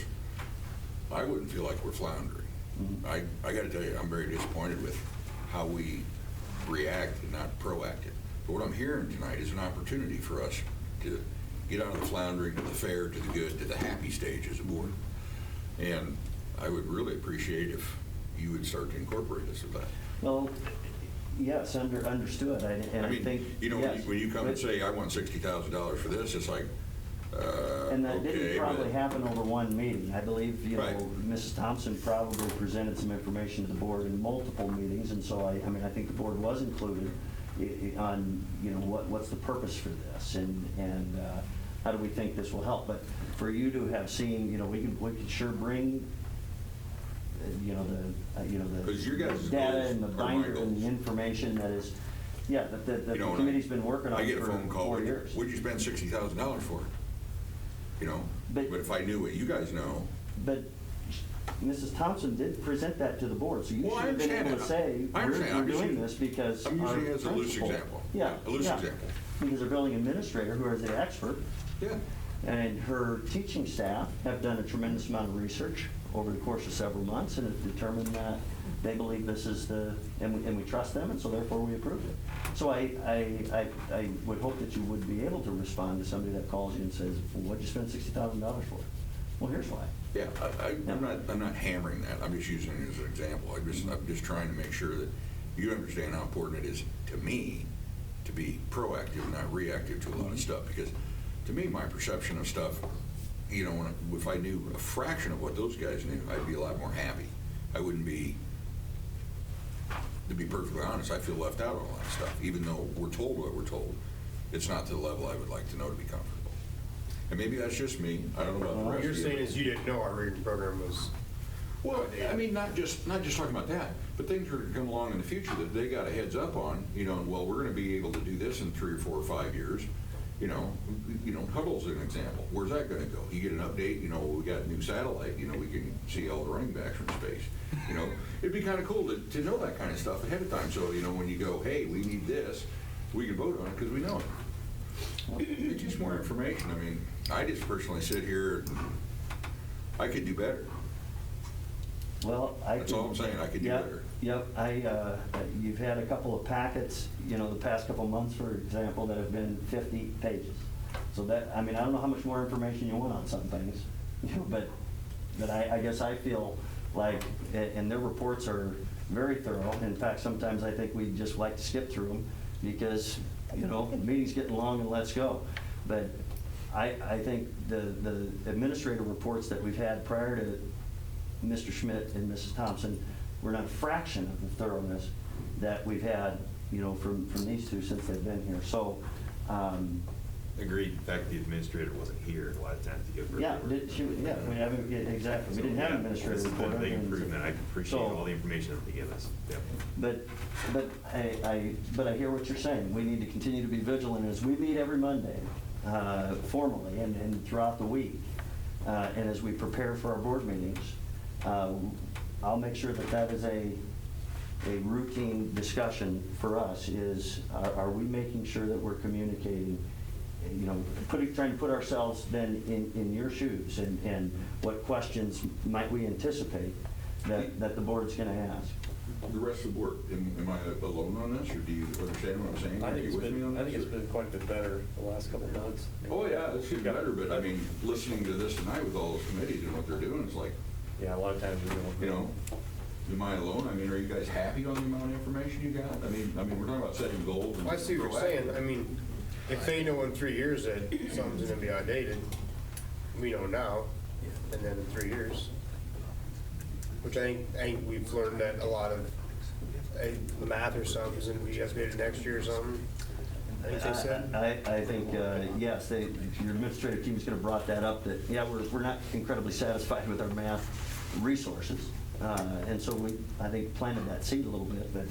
I wouldn't feel like we're floundering. I got to tell you, I'm very disappointed with how we react and not proactive. But what I'm hearing tonight is an opportunity for us to get out of the floundering to the fair, to the good, to the happy stage as a board. And I would really appreciate if you would start to incorporate us with that. Well, yes, understood. I think, yes, when you come and say, I want $60,000 for this, it's like, and that okay, didn't probably happen over one meeting. I believe, Right. Mrs. Thompson probably presented some information to the board in multiple meetings, and so I think the board was included on, what's the purpose for this, and how do we think this will help. But for you to have seen, we could sure bring, Because your guys' the data goals and the are my binder and goals. the information that is, that the committee's been working on I get a for phone call, 4 years. what'd you spend $60,000 for? But if I knew what you guys know, but Mrs. Thompson did present that to the board, so you Well, should I have been able to understand say, that. I understand. we're I'm just doing using- this because I'm our using it as a loose principal-" example. Yeah. A loose yeah. example. Because our building administrator, who is the expert, Yeah. and her teaching staff have done a tremendous amount of research over the course of several months and have determined that they believe this is and we trust them, and so therefore we approved it. So I would hope that you would be able to respond to somebody that calls you and says, well, what'd you spend $60,000 for? Well, here's why. Yeah, I'm not hammering that. I'm just using it as an example. I'm just trying to make sure that you understand how important it is to me to be proactive, not reactive to a lot of stuff. Because to me, my perception of stuff, you know, if I knew a fraction of what those guys knew, I'd be a lot more happy. I wouldn't be, to be perfectly honest, I feel left out on a lot of stuff. Even though we're told what we're told, it's not to the level I would like to know to be comfortable. And maybe that's just me. I don't know about the What rest you're of you. saying is you didn't know our reading program was. Well, I mean, not just talking about that, but things are going to come along in the future that they got a heads up on, you know, well, we're going to be able to do this in 3 or 4 or 5 years. You know, Huddle's an example. Where's that going to go? You get an update, you know, we got a new satellite, you know, we can see all the running backs from space. You know, it'd be kind of cool to know that kind of stuff ahead of time. So, you know, when you go, hey, we need this, we can vote on it because we know it. It's just more information. I mean, I just personally sit here and I could do better. Well, That's all I'm saying, I could do better. Yep, you've had a couple of packets, you know, the past couple of months, for example, that have been 50 pages. So that, I mean, I don't know how much more information you want on some things, you know, but I guess I feel like, and their reports are very thorough. In fact, sometimes I think we just like to skip through them because, you know, the meeting's getting long and let's go. But I think the administrative reports that we've had prior to Mr. Schmidt and Mrs. Thompson were not a fraction of the thoroughness that we've had, you know, from these two since they've been here. So, Agreed. In fact, the administrator wasn't here a lot of times to give her. yeah, we haven't, exactly. We didn't have an administrative This has report. been a big improvement. I appreciate So- all the information that they give us. Yep. But I hear what you're saying. We need to continue to be vigilant as we meet every Monday, formally and throughout the week. And as we prepare for our board meetings, I'll make sure that is a routine discussion for us is, are we making sure that we're communicating, you know, trying to put ourselves then in your shoes and what questions might we anticipate that the board's gonna ask? The rest of the board, am I alone on this, or do you understand what I'm saying? I Are think you it's with me on been, I think this, it's or- been quite a bit better the last couple of months. Oh, yeah, it's getting better, but I mean, listening to this tonight with all those committees and what they're doing, it's like, Yeah, a lot of times we don't. you know, am I alone? I mean, are you guys happy on the amount of information you got? I mean, we're talking about setting goals. And I see what you're saying. I mean, if they know in 3 years that something's gonna be outdated, we know now, and then in 3 years. Which I think we've learned that a lot of, the math or something is gonna be updated next year or something. I think they said. I think, yes, your administrative team's gonna brought that up, that, yeah, we're not incredibly satisfied with our math resources. And so I think, planted that seed a little bit, but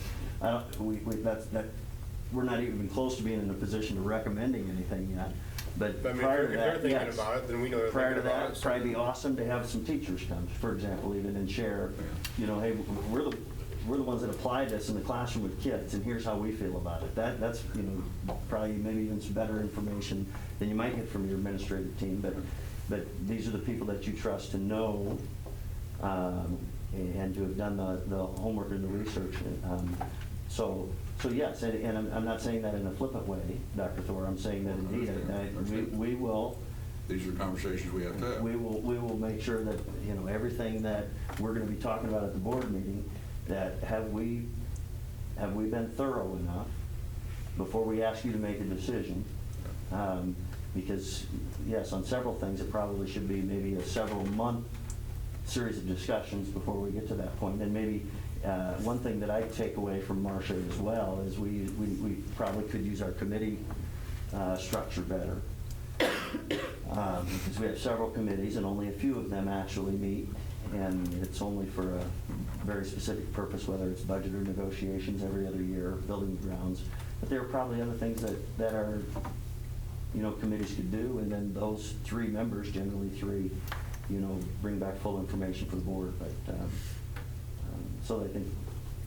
we're not even close to being in a position of recommending anything yet. But But I mean, prior if to they're that, thinking yes. about it, then we know they're Prior to thinking about that, it, it'd so- probably be awesome to have some teachers come, for example, even, and share, you know, hey, we're the ones that applied this in the classroom with kids, and here's how we feel about it. That's, you know, probably maybe even some better information than you might get from your administrative team, but these are the people that you trust to know, and to have done the homework and the research. So yes, and I'm not saying that in a flippant way, Dr. Thor, I'm saying that indeed, we will. These are conversations we have to have. We will make sure that, you know, everything that we're gonna be talking about at the board meeting, that have we been thorough enough before we ask you to make a decision? Because, yes, on several things, it probably should be maybe a several-month series of discussions before we get to that point. And maybe one thing that I take away from Marcia as well is we probably could use our committee structure better. Because we have several committees and only a few of them actually meet, and it's only for a very specific purpose, whether it's budget or negotiations every other year, building grounds. But there are probably other things that are, you know, committees could do, and then those 3 members, generally 3 you know, bring back full information for the board, but, so I think,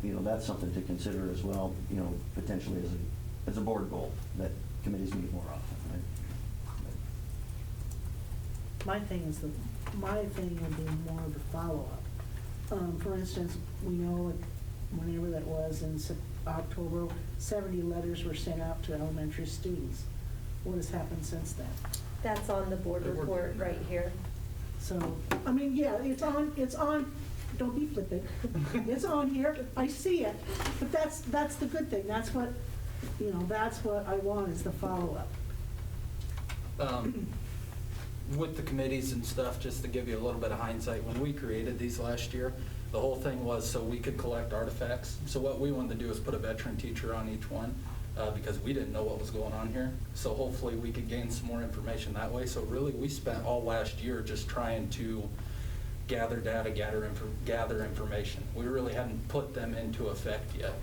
you know, that's something to consider as well, you know, potentially as a board goal, that committees meet more often, right? My thing would be more of the follow-up. For instance, we know like whenever that was in October, 70 letters were sent out to elementary students. What has happened since then? That's on the board report right here. So, I mean, yeah, it's on, don't be flippant. It's on here, I see it, but that's the good thing. That's what, you know, that's what I want is the follow-up. With the committees and stuff, just to give you a little bit of hindsight, when we created these last year, the whole thing was so we could collect artifacts. So what we wanted to do is put a veteran teacher on each one, because we didn't know what was going on here. So hopefully we could gain some more information that way. So really, we spent all last year just trying to gather data, gather information. We really hadn't put them into effect yet.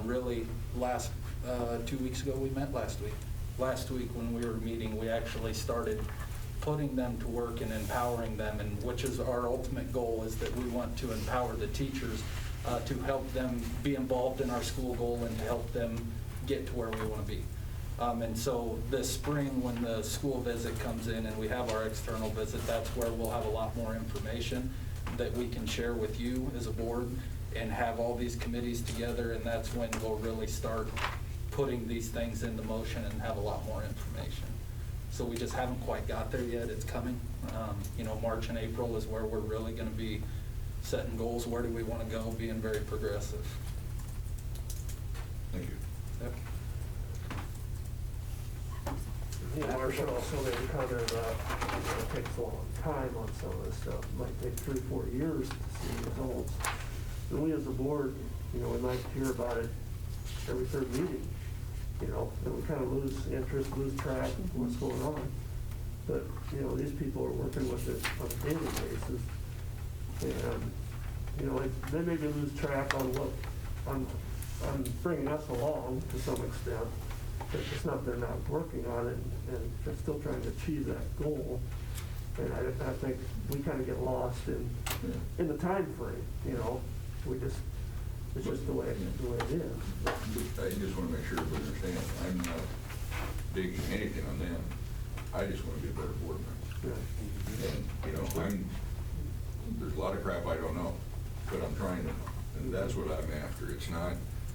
Really, 2 weeks ago we met last week. Last week when we were meeting, we actually started putting them to work and empowering them, and which is our ultimate goal, is that we want to empower the teachers to help them be involved in our school goal and to help them get to where we want to be. And so this spring, when the school visit comes in and we have our external visit, that's where we'll have a lot more information that we can share with you as a board and have all these committees together, and that's when we'll really start putting these things into motion and have a lot more information. So we just haven't quite got there yet. It's coming. You know, March and April is where we're really going to be setting goals. Where do we want to go? Being very progressive. Thank you. Yep. Yeah, Marshall also made a comment about, it takes a long time on some of this stuff. It might take 3-4 years to see results. And we as a board, you know, we might hear about it every third meeting, you know, and we kind of lose interest, lose track of what's going on. But, you know, these people are working with it on a daily basis. And, you know, they maybe lose track on bringing us along to some extent. It's not they're not working on it, and they're still trying to achieve that goal. And I think we kind of get lost in the time frame, you know. It's just the way it is. I just want to make sure we understand, I'm not digging anything on them. I just want to be a better board member. Yeah. And, you know, there's a lot of crap I don't know, but I'm trying to know. And that's what I'm after. It's not,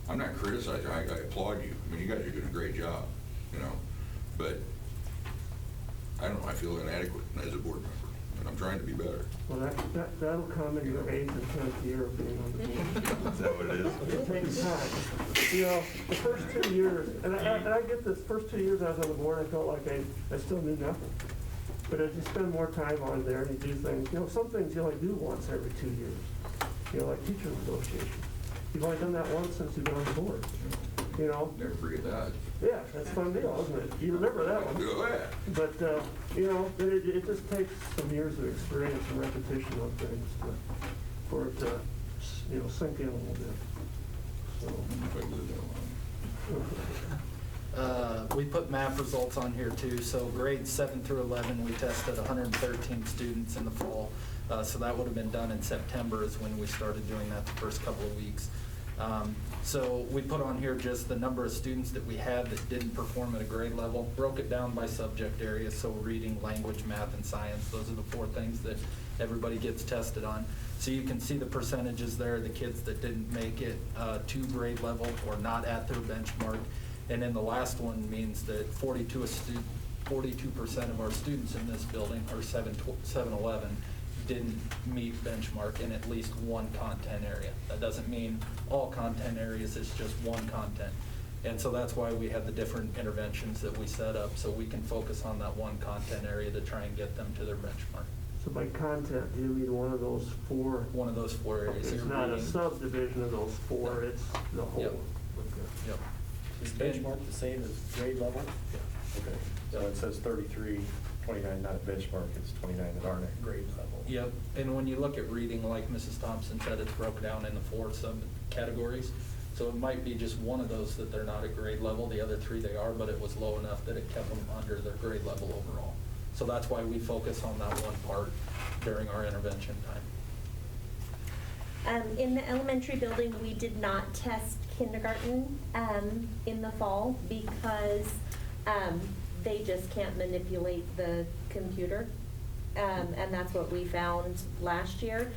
I'm not criticizing, I applaud you. I mean, you guys are doing a great job, you know, but I don't know, I feel inadequate as a board member, and I'm trying to be better. Well, that'll come in your 8th and 10th year of being on the board. Is that what it is? It takes time. You know, the first 2 years, and I get this, first 2 years I was on the board, I felt like I still knew nothing. But as you spend more time on there and you do things, you know, some things you only do once every 2 years. You know, like teacher negotiations. You've only done that once since you've been on the board. You know? Never forget that. Yeah, that's a fun deal, isn't it? You remember that one. Go ahead. But, you know, it just takes some years of experience and repetition of things for it to, you know, sink in a little bit. So. If I live that long. We put math results on here too. So grades 7 through 11, we tested 113 students in the fall. So that would have been done in September is when we started doing that the first couple of weeks. So we put on here just the number of students that we had that didn't perform at a grade level, broke it down by subject area, so reading, language, math, and science. Those are the 4 things that everybody gets tested on. So you can see the percentages there, the kids that didn't make it to grade level or not at their benchmark. And then the last one means that 42% of our students in this building, or 711, didn't meet benchmark in at least one content area. That doesn't mean all content areas, it's just one content. And so that's why we have the different interventions that we set up, so we can focus on that one content area to try and get them to their benchmark. So by content, do you mean one of those 4? One of those 4 areas. It's not a subdivision of those 4, it's the whole. Yep. Okay. Yep. Is benchmark the same as grade level? Yeah. Okay, so it says 33, 29 not at benchmark, it's 29 that aren't at grade level. Yep, and when you look at reading, like Mrs. Thompson said, it's broken down into 4 subcategories. So it might be just one of those that they're not at grade level, the other 3 they are, but it was low enough that it kept them under their grade level overall. So that's why we focus on that one part during our intervention time. In the elementary building, we did not test kindergarten in the fall because they just can't manipulate the computer. And that's what we found last year.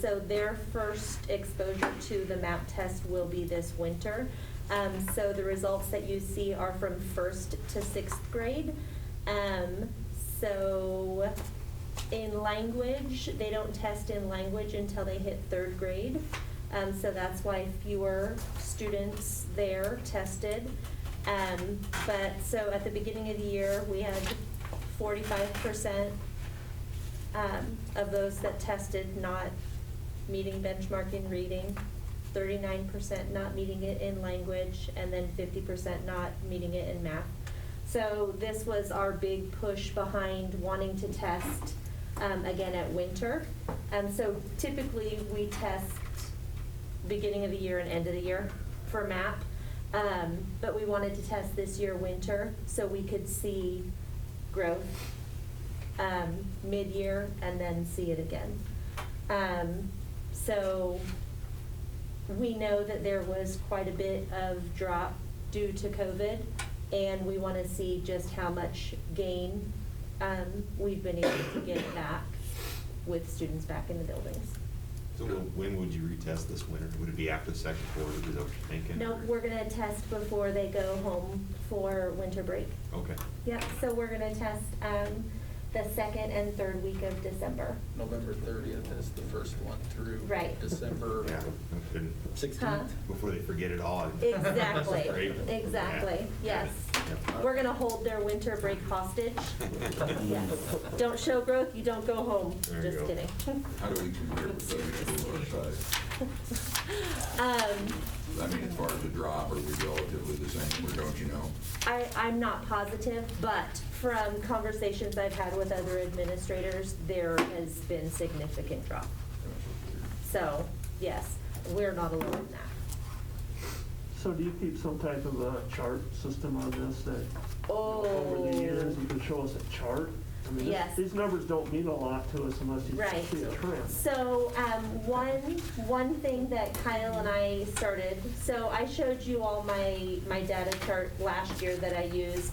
So their first exposure to the MAP test will be this winter. So the results that you see are from 1st to 6th grade. So in language, they don't test in language until they hit 3rd grade. So that's why fewer students there tested. But so at the beginning of the year, we had 45% of those that tested not meeting benchmark in reading, 39% not meeting it in language, and then 50% not meeting it in math. So this was our big push behind wanting to test again at winter. So typically we test beginning of the year and end of the year for MAP, but we wanted to test this year winter so we could see growth mid-year and then see it again. So we know that there was quite a bit of drop due to COVID, and we want to see just how much gain we've been able to get back with students back in the buildings. So when would you retest this winter? Would it be after the second quarter? Is that what you're thinking? No, we're going to test before they go home for winter break. Okay. Yep, so we're going to test the 2nd and 3rd week of December. November 30th is the first one through Right. December Yeah. 16th. Huh? Before they forget it all. Exactly, Great. exactly, Yeah. yes. Yep. We're gonna hold their winter break hostage. Yes. Don't show growth, you don't go home. There you Just go. kidding. How do we compare with other schools our size? I mean, as far as the drop, are we relatively the same, or don't you know? I'm not positive, but from conversations I've had with other administrators, there has been significant drop. So, yes, we're not alone in that. So do you keep some type of a chart system on this that Oh. over the years you can show us a chart? I mean, Yes. these numbers don't mean a lot to us unless you Right. see a trend. So one thing that Kyle and I started, so I showed you all my data chart last year that I used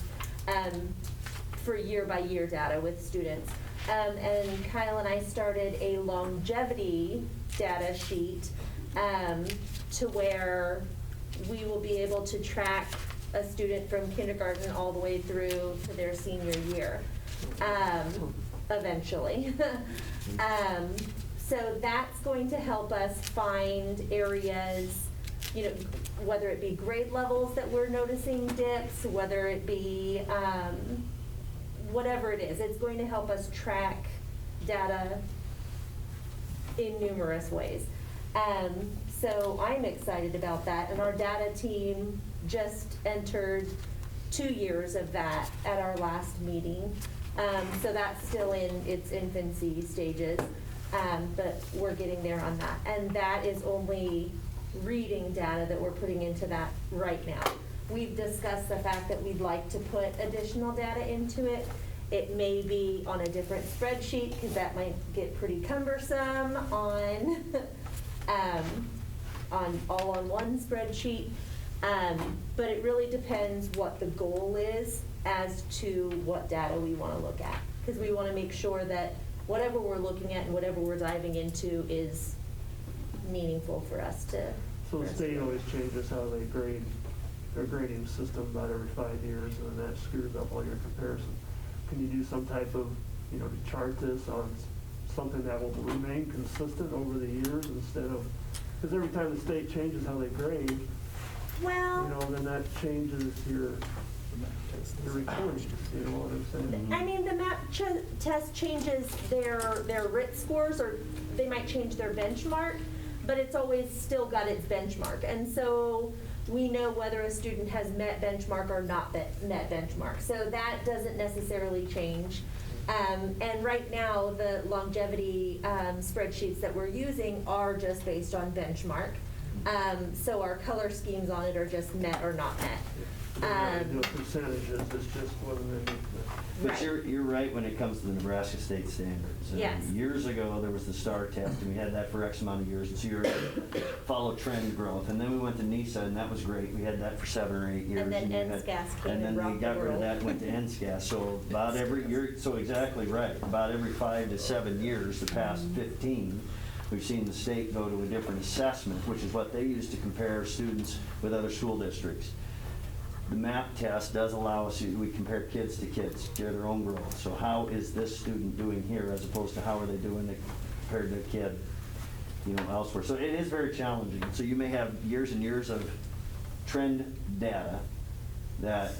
for year-by-year data with students. And Kyle and I started a longevity data sheet to where we will be able to track a student from kindergarten all the way through to their senior year. Eventually. So that's going to help us find areas, you know, whether it be grade levels that we're noticing dips, whether it be whatever it is. It's going to help us track data in numerous ways. So I'm excited about that, and our data team just entered 2 years of that at our last meeting. So that's still in its infancy stages, but we're getting there on that. And that is only reading data that we're putting into that right now. We've discussed the fact that we'd like to put additional data into it. It may be on a different spreadsheet because that might get pretty cumbersome on all on one spreadsheet. But it really depends what the goal is as to what data we want to look at. Because we want to make sure that whatever we're looking at and whatever we're diving into is meaningful for us to. So the state always changes how they grade their grading system about every 5 years, and then that screws up all your comparison. Can you do some type of, you know, to chart this on something that will remain consistent over the years instead of, because every time the state changes how they grade, Well, you know, then that changes your recording, you know what I'm saying? I mean, the MAP test changes their RIT scores, or they might change their benchmark, but it's always still got its benchmark. And so we know whether a student has met benchmark or not met benchmark. So that doesn't necessarily change. And right now, the longevity spreadsheets that we're using are just based on benchmark. So our color schemes on it are just met or not met. No percentages, it's just whether they meet the. But Right. you're right when it comes to the Nebraska state standards. Yes. Years ago, there was the STAR test, and we had that for X amount of years, and so you're follow trend growth. And then we went to NISA, and that was great. We had that for 7 or 8 years. And then you had- NSCAS came and and then we rocked the got rid of world. that, and went to NSCAS. So about you're so exactly right. About every 5 to 7 years, the past 15, we've seen the state go to a different assessment, which is what they use to compare students with other school districts. The MAP test does allow us, we compare kids to kids, share their own growth. So how is this student doing here as opposed to how are they doing compared to a kid, elsewhere? So it is very challenging. So you may have years and years of trend data that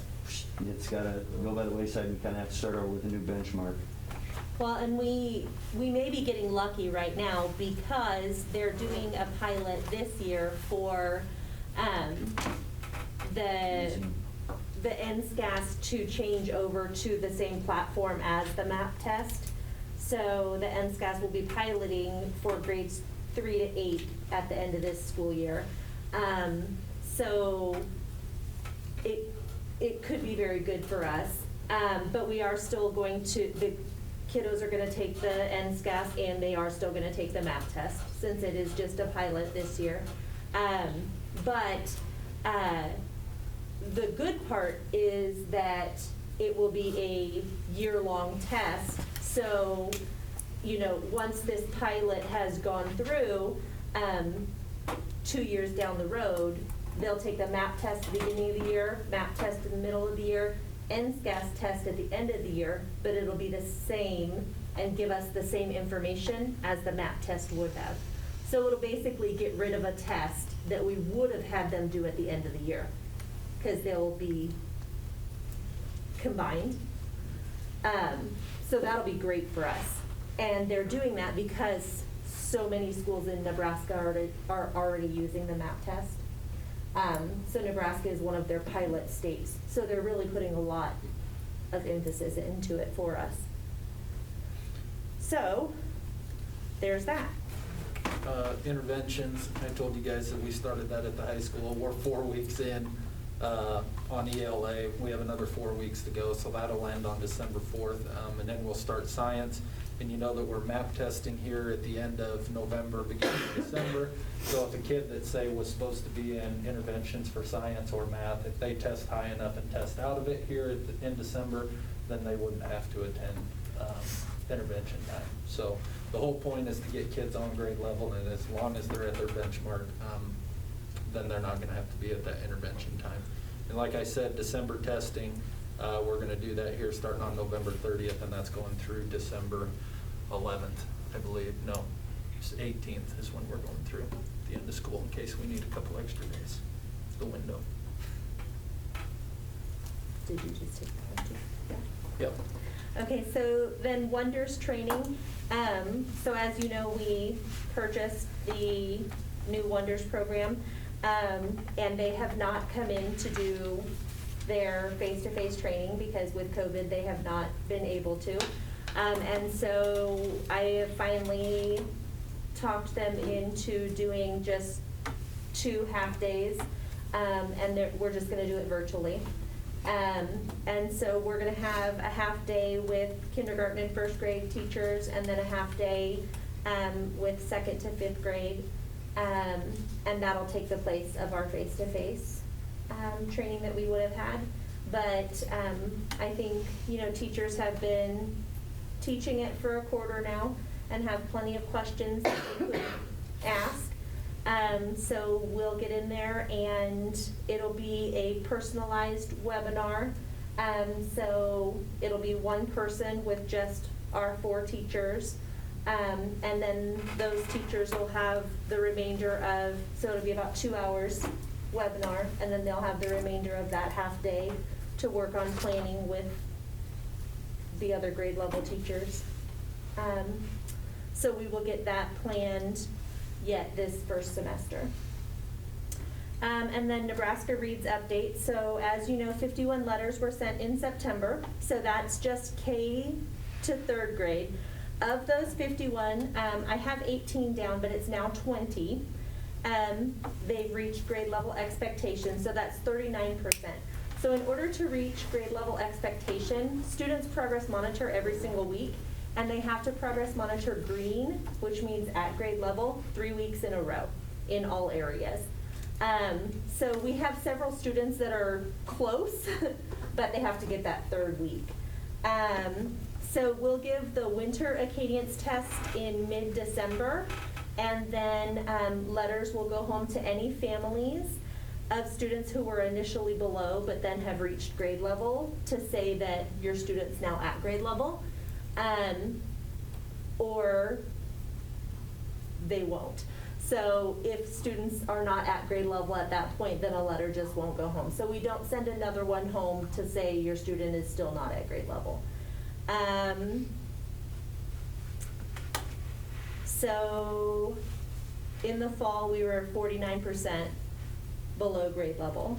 it's got to go by the wayside and kind of have to start over with a new benchmark. Well, and we may be getting lucky right now because they're doing a pilot this year for the NSCAS to change over to the same platform as the MAP test. So the NSCAS will be piloting for grades 3 to 8 at the end of this school year. So it could be very good for us, but we are still going to, the kiddos are going to take the NSCAS and they are still going to take the MAP test since it is just a pilot this year. The good part is that it will be a year-long test. So, once this pilot has gone through, 2 years down the road, they'll take the MAP test at the beginning of the year, MAP test in the middle of the year, NSCAS test at the end of the year, but it'll be the same and give us the same information as the MAP test would have. So it'll basically get rid of a test that we would have had them do at the end of the year, because they'll be combined. So that'll be great for us. And they're doing that because so many schools in Nebraska are already using the MAP test. So Nebraska is one of their pilot states. So they're really putting a lot of emphasis into it for us. So there's that. Interventions, I told you guys that we started that at the high school. We're 4 weeks in on ELA. We have another 4 weeks to go, so that'll end on December 4th. And then we'll start science. And you know that we're MAP testing here at the end of November, beginning of December. So if a kid that, say, was supposed to be in interventions for science or math, if they test high enough and test out of it here in December, then they wouldn't have to attend intervention time. So the whole point is to get kids on grade level, and as long as they're at their benchmark, then they're not going to have to be at that intervention time. And like I said, December testing, we're going to do that here starting on November 30th, and that's going through December 11th, I believe. No, it's 18th is when we're going through at the end of school in case we need a couple extra days. It's the window. Did you just take that one too? Yep. Okay, so then Wonders Training. So as you know, we purchased the new Wonders program, and they have not come in to do their face-to-face training because with COVID, they have not been able to. And so I have finally talked them into doing just 2 half-days, and we're just gonna do it virtually. And so we're gonna have a half day with kindergarten and first grade teachers, and then a half day with 2nd to 5th grade. And that'll take the place of our face-to-face training that we would have had. But I think, teachers have been teaching it for a quarter now and have plenty of questions that they could ask. So we'll get in there and it'll be a personalized webinar. So it'll be one person with just our 4 teachers. And then those teachers will have the remainder of, so it'll be about 2 hours webinar, and then they'll have the remainder of that half day to work on planning with the other grade level teachers. So we will get that planned yet this first semester. And then Nebraska Reads update. So as you know, 51 letters were sent in September. So that's just K to 3rd grade. Of those 51, I have 18 down, but it's now 20. they've reached grade level expectation, so that's 39%. So in order to reach grade level expectation, students progress monitor every single week, and they have to progress monitor green, which means at grade level, 3 weeks in a row in all areas. So we have several students that are close, but they have to get that 3rd week. So we'll give the winter Acadience test in mid-December, and then letters will go home to any families of students who were initially below but then have reached grade level to say that your student's now at grade level, or they won't. So if students are not at grade level at that point, then a letter just won't go home. So we don't send another one home to say your student is still not at grade level. So in the fall, we were 49% below grade level.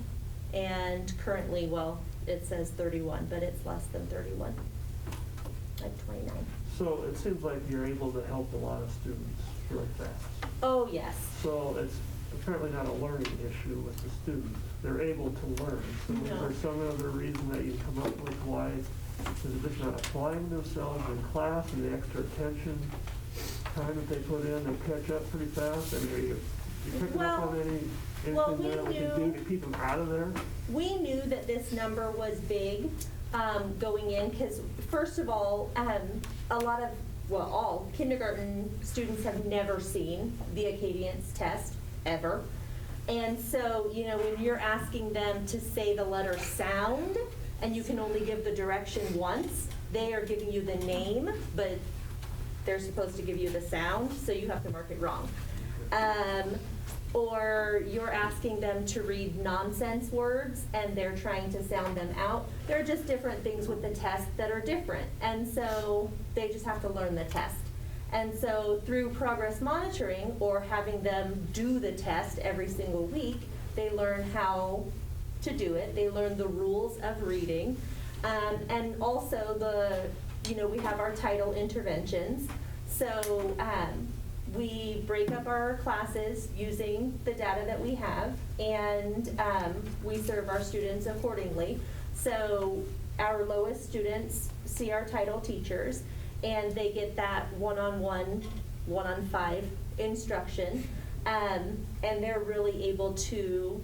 And currently, well, it says 31, but it's less than 31, like 29. So it seems like you're able to help a lot of students really fast. Oh, yes. So it's apparently not a learning issue with the students. They're able to learn. So is No. there some other reason that you come up with why they're just not applying themselves in class and the extra attention time that they put in, they catch up pretty fast? I mean, are you picking up on anything there we can do to keep them out of there? We knew that this number was big going in because, first of all, a lot of, well, all kindergarten students have never seen the Acadience test ever. And so, you know, when you're asking them to say the letter sound and you can only give the direction once, they are giving you the name, but they're supposed to give you the sound, so you have to mark it wrong. Or you're asking them to read nonsense words and they're trying to sound them out. There are just different things with the test that are different. And so they just have to learn the test. And so through progress monitoring or having them do the test every single week, they learn how to do it. They learn the rules of reading. And also we have our title interventions. So we break up our classes using the data that we have, and we serve our students accordingly. So our lowest students see our title teachers, and they get that one-on-one, 1-on-5 instruction, and they're really able to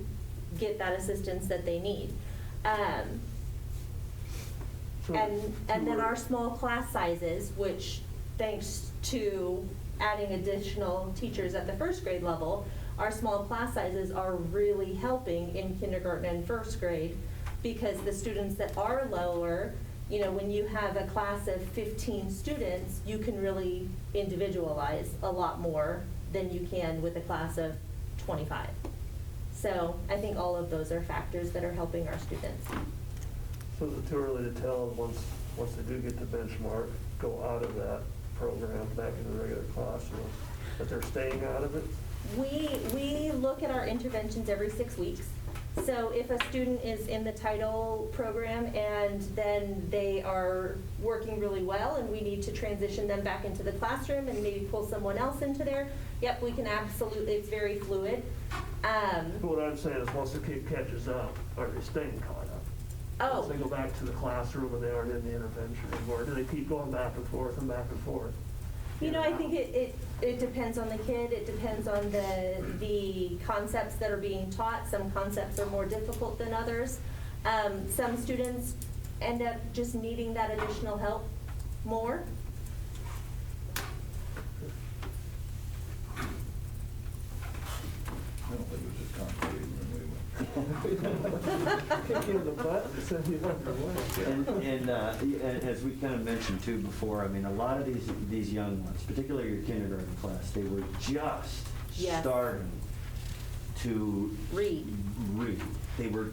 get that assistance that they need. And then our small class sizes, which thanks to adding additional teachers at the 1st grade level, our small class sizes are really helping in kindergarten and 1st grade, because the students that are lower, you know, when you have a class of 15 students, you can really individualize a lot more than you can with a class of 25. So I think all of those are factors that are helping our students. So is it too early to tell once they do get the benchmark, go out of that program back into the regular classroom, that they're staying out of it? We look at our interventions every 6 weeks. So if a student is in the title program and then they are working really well and we need to transition them back into the classroom and maybe pull someone else into there, yep, we can absolutely, it's very fluid. What I'm saying is once the kid catches up, are they staying caught up? Oh. Once they go back to the classroom and they aren't in the intervention anymore, do they keep going back and forth and back and forth? You know, I think it depends on the kid. It depends on the concepts that are being taught. Some concepts are more difficult than others. Some students end up just needing that additional help more. I don't think it was just complicated when we went. Kick you in the butt and send you underway. And as we kind of mentioned too before, I mean, a lot of these young ones, particularly your kindergarten class, they were just starting to read. They were,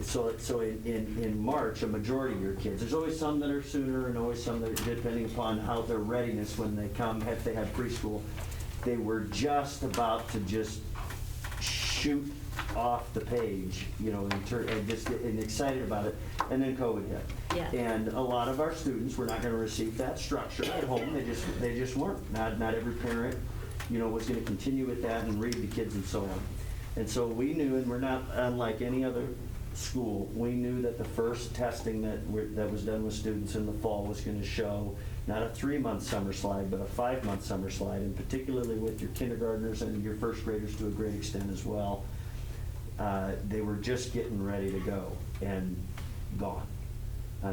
so in March, a majority of your kids, there's always some that are sooner and always some that are depending upon how their readiness when they come, if they have preschool, they were just about to just shoot off the page, you know, and excited about it, and then COVID hit. Yeah. And a lot of our students were not going to receive that structure at home. They just weren't. Not every parent was gonna continue with that and read to kids and so on. And so we knew, and we're not unlike any other school, we knew that the first testing that was done with students in the fall was gonna show not a 3-month summer slide, but a 5-month summer slide, and particularly with your kindergartners and your first graders to a great extent as well. They were just getting ready to go and gone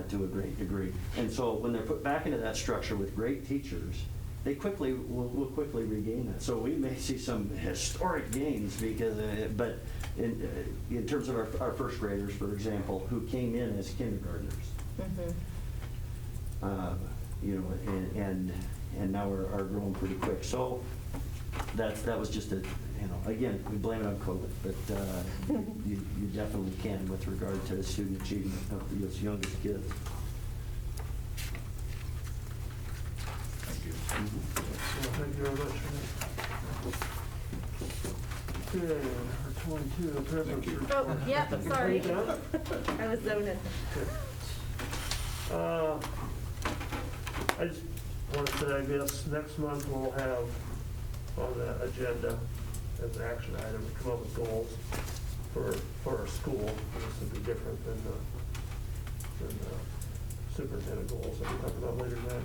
to a great degree. And so when they're put back into that structure with great teachers, they will quickly regain that. So we may see some historic gains because, but in terms of our first graders, for example, who came in as kindergartners, and now are growing pretty quick. So that was just again, we blame it on COVID, but you definitely can with regard to student achievement of those youngest kids. Thank you. Well, thank you very much for that. Okay, number 22, President's Thank you. report. Oh, yeah, sorry. Are you done? I was zoning. I just want to say, I guess, next month we'll have on the agenda as an action item to come up with goals for our school. This would be different than the superintendent goals that we talk about later tonight.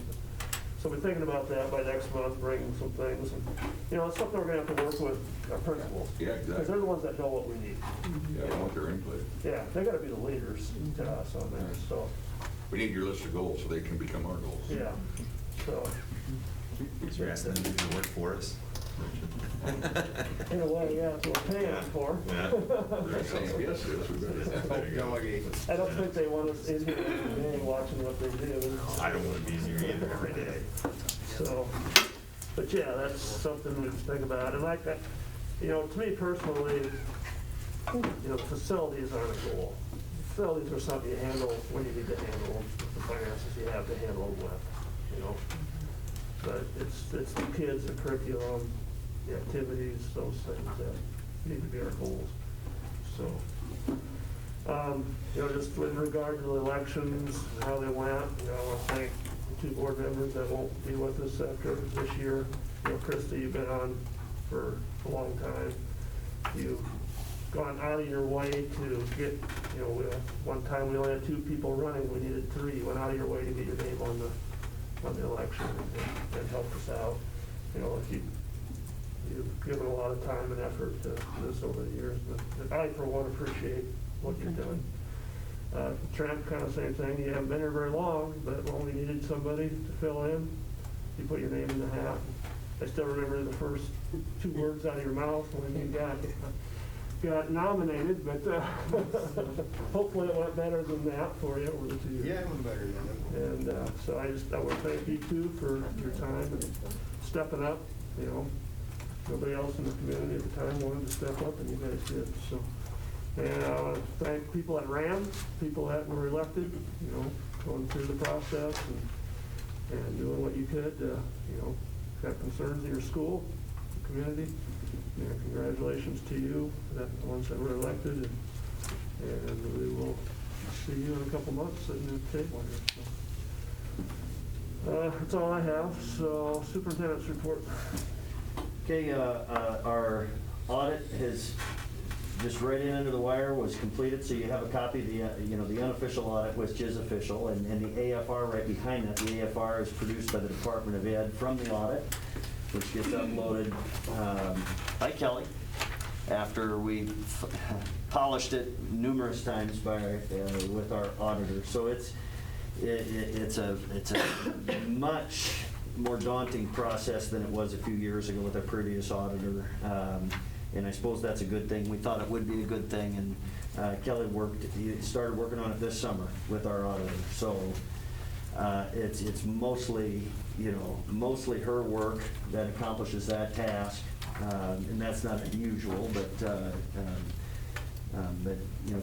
So we're thinking about that by next month, bringing some things, and, it's something we're gonna have to work with our principals. Yeah, exactly. Because they're the ones that know what we need. Yeah, I want their input. Yeah, they gotta be the leaders to us on there, so, We need your list of goals so they can become our goals. yeah, so. So you're asking them to do the work for us? In a way, yeah, that's what we're paying them for. Yeah. They're saying yes, yes, we better. I don't think they want us in here every day watching what they do. I don't want to be here either every day. So, but yeah, that's something we think about. And like that, to me personally, facilities aren't a goal. Facilities are something you handle when you need to handle them, with the finances you have to handle them with, But it's the kids, the curriculum, the activities, those things that need to be our goals. So, just with regard to the elections, how they went, I thank the 2 board members that won't be with us after this year. Christy, you've been on for a long time. You've gone out of your way to get, one time we only had 2 people running, we needed 3. You went out of your way to get your name on the election and helped us out. You've given a lot of time and effort to this over the years, but I, for one, appreciate what you're doing. Trent, kind of same thing. You haven't been here very long, but when we needed somebody to fill in, you put your name in the hat. I still remember the first 2 words out of your mouth when you got nominated, but hopefully it went better than that for you over the 2 years. Yeah, it went better than that. And so I want to thank you too for your time and stepping up. Nobody else in the community at the time wanted to step up, and you guys did. So, and I want to thank people that ran, people that were elected. Going through the process and doing what you could. Got concerns in your school, the community. Congratulations to you, the ones that were elected, and we will see you in a couple months at the table here. So, that's all I have. So, superintendent's report. Okay, our audit has just right in under the wire was completed, so you have a copy of the unofficial audit, which is official, and the AFR right behind that. The AFR is produced by the Department of Ed from the audit, which gets uploaded by Kelly after we polished it numerous times with our auditor. So it's a much more daunting process than it was a few years ago with our previous auditor, and I suppose that's a good thing. We thought it would be a good thing, and Kelly started working on it this summer with our auditor. So it's mostly her work that accomplishes that task, and that's not unusual, but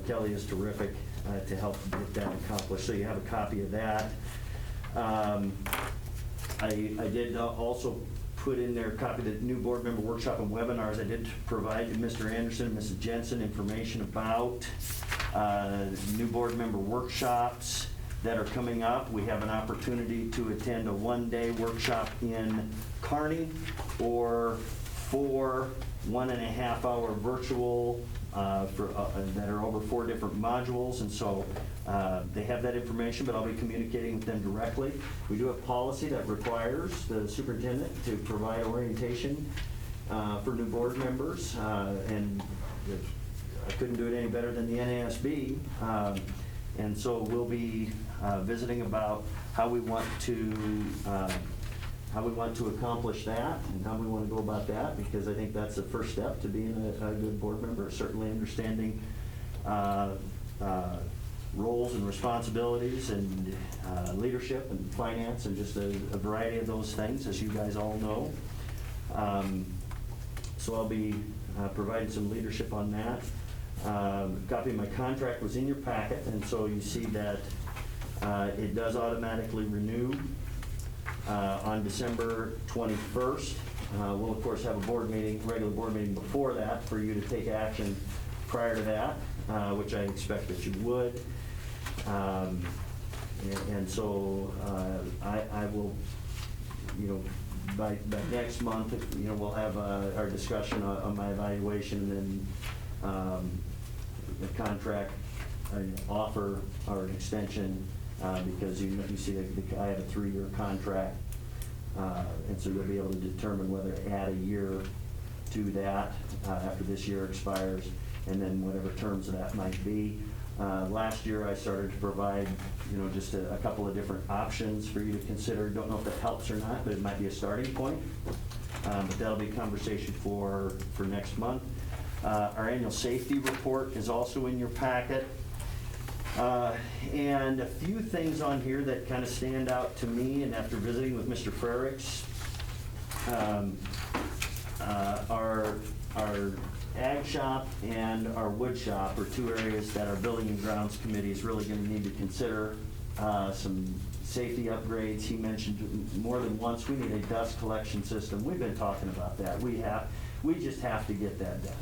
Kelly is terrific to help get that accomplished. So you have a copy of that. I did also put in there a copy of the new board member workshop and webinars. I did provide to Mr. Anderson and Mrs. Jensen information about new board member workshops. that are coming up. We have an opportunity to attend a one-day workshop in Kearney or 4 1.5-hour virtual that are over 4 different modules, and so they have that information, but I'll be communicating with them directly. We do have policy that requires the superintendent to provide orientation for new board members, and I couldn't do it any better than the NASB. And so we'll be visiting about how we want to accomplish that and how we want to go about that, because I think that's the first step to being a good board member, certainly understanding roles and responsibilities and leadership and finance and just a variety of those things, as you guys all know. So I'll be providing some leadership on that. A copy of my contract was in your packet, and so you see that it does automatically renew on December 21st. We'll of course have a board meeting, regular board meeting before that for you to take action prior to that, which I expect that you would. And so I will, by next month, we'll have our discussion on my evaluation, and then the contract offer or an extension, because you see I have a 3-year contract, and so you'll be able to determine whether to add a year to that after this year expires, and then whatever terms that might be. Last year I started to provide just a couple of different options for you to consider. Don't know if that helps or not, but it might be a starting point. But that'll be a conversation for next month. Our annual safety report is also in your packet. And a few things on here that kind of stand out to me, and after visiting with Mr. Frericks, our ag shop and our wood shop are 2 areas that our building and grounds committee is really going to need to consider some safety upgrades. He mentioned more than once we need a dust collection system. We've been talking about that. We just have to get that done.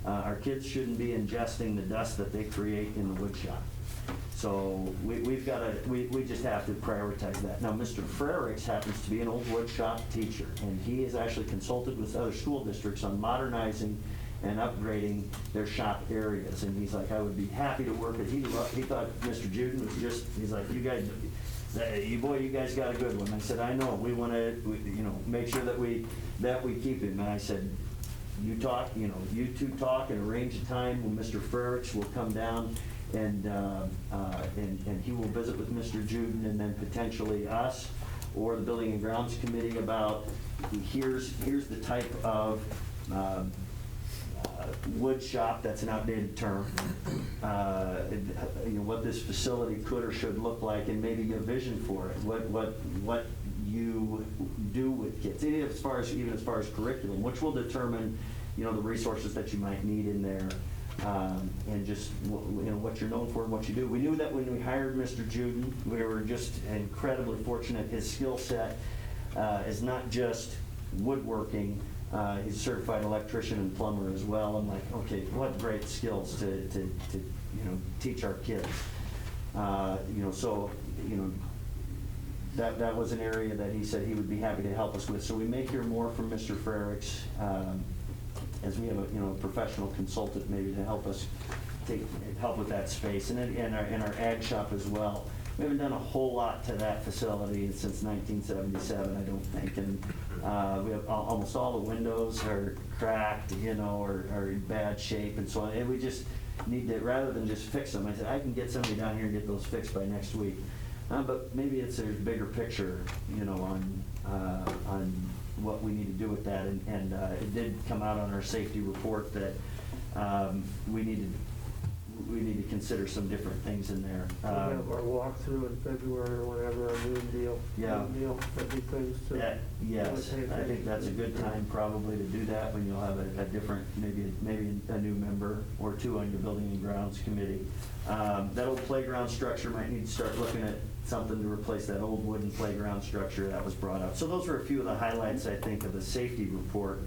Our kids shouldn't be ingesting the dust that they create in the wood shop. So we just have to prioritize that. Now, Mr. Frericks happens to be an old wood shop teacher, and he has actually consulted with other school districts on modernizing and upgrading their shop areas. And he's like, I would be happy to work it. He thought Mr. Juden was just, he's like, you guys got a good one. I said, I know, we want to, make sure that we keep him. And I said, you two talk and arrange a time when Mr. Frericks will come down and he will visit with Mr. Juden, and then potentially us or the Building and Grounds Committee about here's the type of wood shop, that's an outdated term, what this facility could or should look like, and maybe a vision for it, what you do with kids, even as far as curriculum, which will determine the resources that you might need in there, and just what you're known for and what you do. We knew that when we hired Mr. Juden, we were just incredibly fortunate. His skill set is not just woodworking. He's a certified electrician and plumber as well. I'm like, okay, what great skills to teach our kids. That was an area that he said he would be happy to help us with. So we may hear more from Mr. Frericks as we have a professional consultant maybe to help us help with that space, and our ag shop as well. We haven't done a whole lot to that facility since 1977, I don't think, and we have almost all the windows are cracked, are in bad shape, and so we just need to, rather than just fix them, I said, I can get somebody down here and get those fixed by next week. But maybe it's a bigger picture, on what we need to do with that, and it did come out on our safety report that we need to consider some different things in there. We have our walkthrough in February or whenever, our new deal. Yeah. That'd be things to. Yes, I think that's a good time probably to do that when you'll have a different, maybe a new member or two on your Building and Grounds Committee. That old playground structure might need to start looking at something to replace that old wooden playground structure that was brought up. So those are a few of the highlights, I think, of the safety report.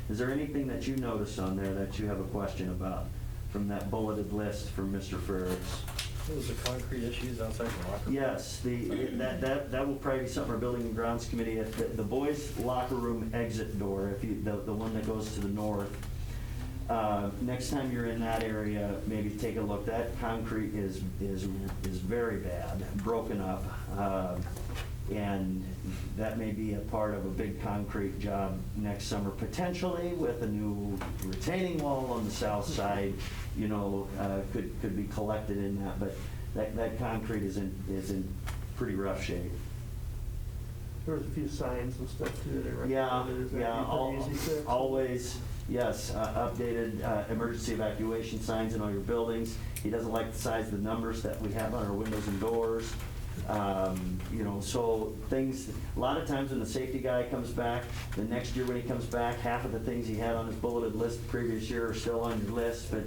Is there anything that you noticed on there that you have a question about from that bulleted list from Mr. Frericks? Those are concrete issues outside the locker room? Yes, that will probably be something our Building and Grounds Committee, the boys' locker room exit door, the one that goes to the north. Next time you're in that area, maybe take a look. That concrete is very bad, broken up. And that may be a part of a big concrete job next summer, potentially with a new retaining wall on the south side, could be collected in that, but that concrete is in pretty rough shape. There's a few signs and stuff too that I Yeah, recommended. Is that yeah, pretty easy fix? always, yes, updated emergency evacuation signs in all your buildings. He doesn't like the size of the numbers that we have on our windows and doors. So things, a lot of times when the safety guy comes back, the next year when he comes back, half of the things he had on his bulleted list the previous year are still on your list, but.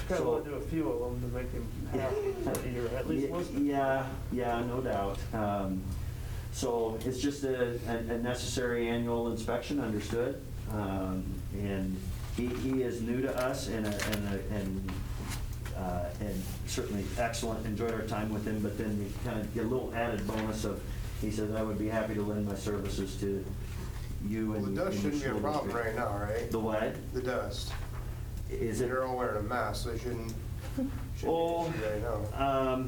Kind of want to do a few of them to make him happy, or at least listen. Yeah, no doubt. So it's just a necessary annual inspection, understood. And he is new to us and certainly excellent, enjoyed our time with him, but then we kind of get a little added bonus of, he says, I would be happy to lend my services to you and. Well, the dust and your shouldn't be a school problem district. right now, right? The what? The dust. Is it? They're all wearing a mask, so they shouldn't be an Oh, issue right now.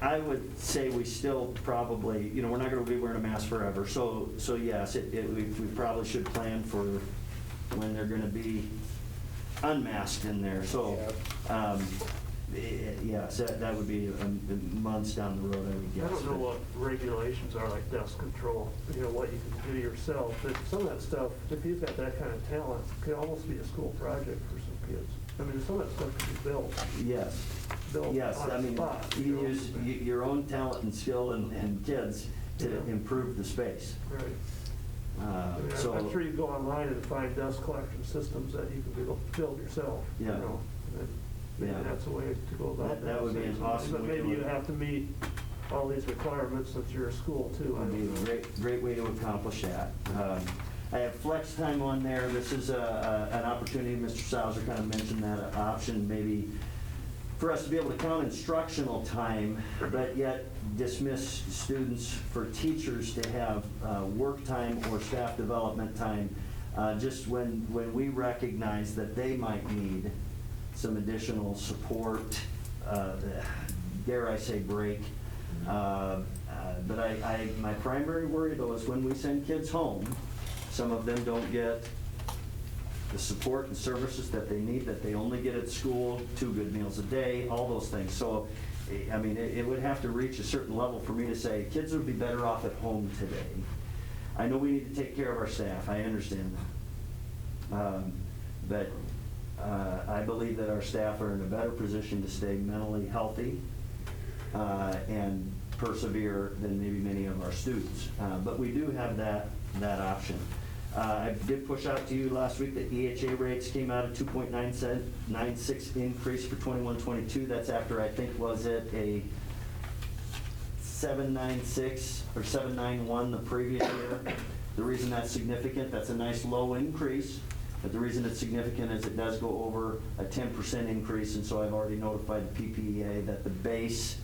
I would say we still probably, we're not going to be wearing a mask forever. So yes, we probably should plan for when they're going to be unmasked in there. So, yes, that would be months down the road, I would guess. I don't know what regulations are like dust control, what you can do yourself, but some of that stuff, if you've got that kind of talent, could almost be a school project for some kids. I mean, some of that stuff can be built. Yes. Built Yes, on I the mean, spot. you use your own talent and skill and kids to improve the space. Right. I mean, So. I'm sure you go online and find dust collection systems that you can build yourself. Yeah. And maybe Yeah. that's a way to go about That would be an awesome But way to maybe look you at it. have to meet all these requirements since you're a school too. I Would don't be know. a great way to accomplish that. I have flex time on there. This is an opportunity, Mr. Sauer kind of mentioned that option, maybe for us to be able to count instructional time, but yet dismiss students for teachers to have work time or staff development time, just when we recognize that they might need some additional support, dare I say break. But my primary worry though is when we send kids home, some of them don't get the support and services that they need, that they only get at school, 2 good meals a day, all those things. So, I mean, it would have to reach a certain level for me to say, kids would be better off at home today. I know we need to take care of our staff, I understand that. But I believe that our staff are in a better position to stay mentally healthy and persevere than maybe many of our students. But we do have that option. I did push out to you last week that EHA rates came out at 2.96 increase for 21-22. That's after, I think, was it a 7.96 or 7.91 the previous year. The reason that's significant, that's a nice low increase, but the reason it's significant is it does go over a 10% increase, and so I've already notified the PPEA that the base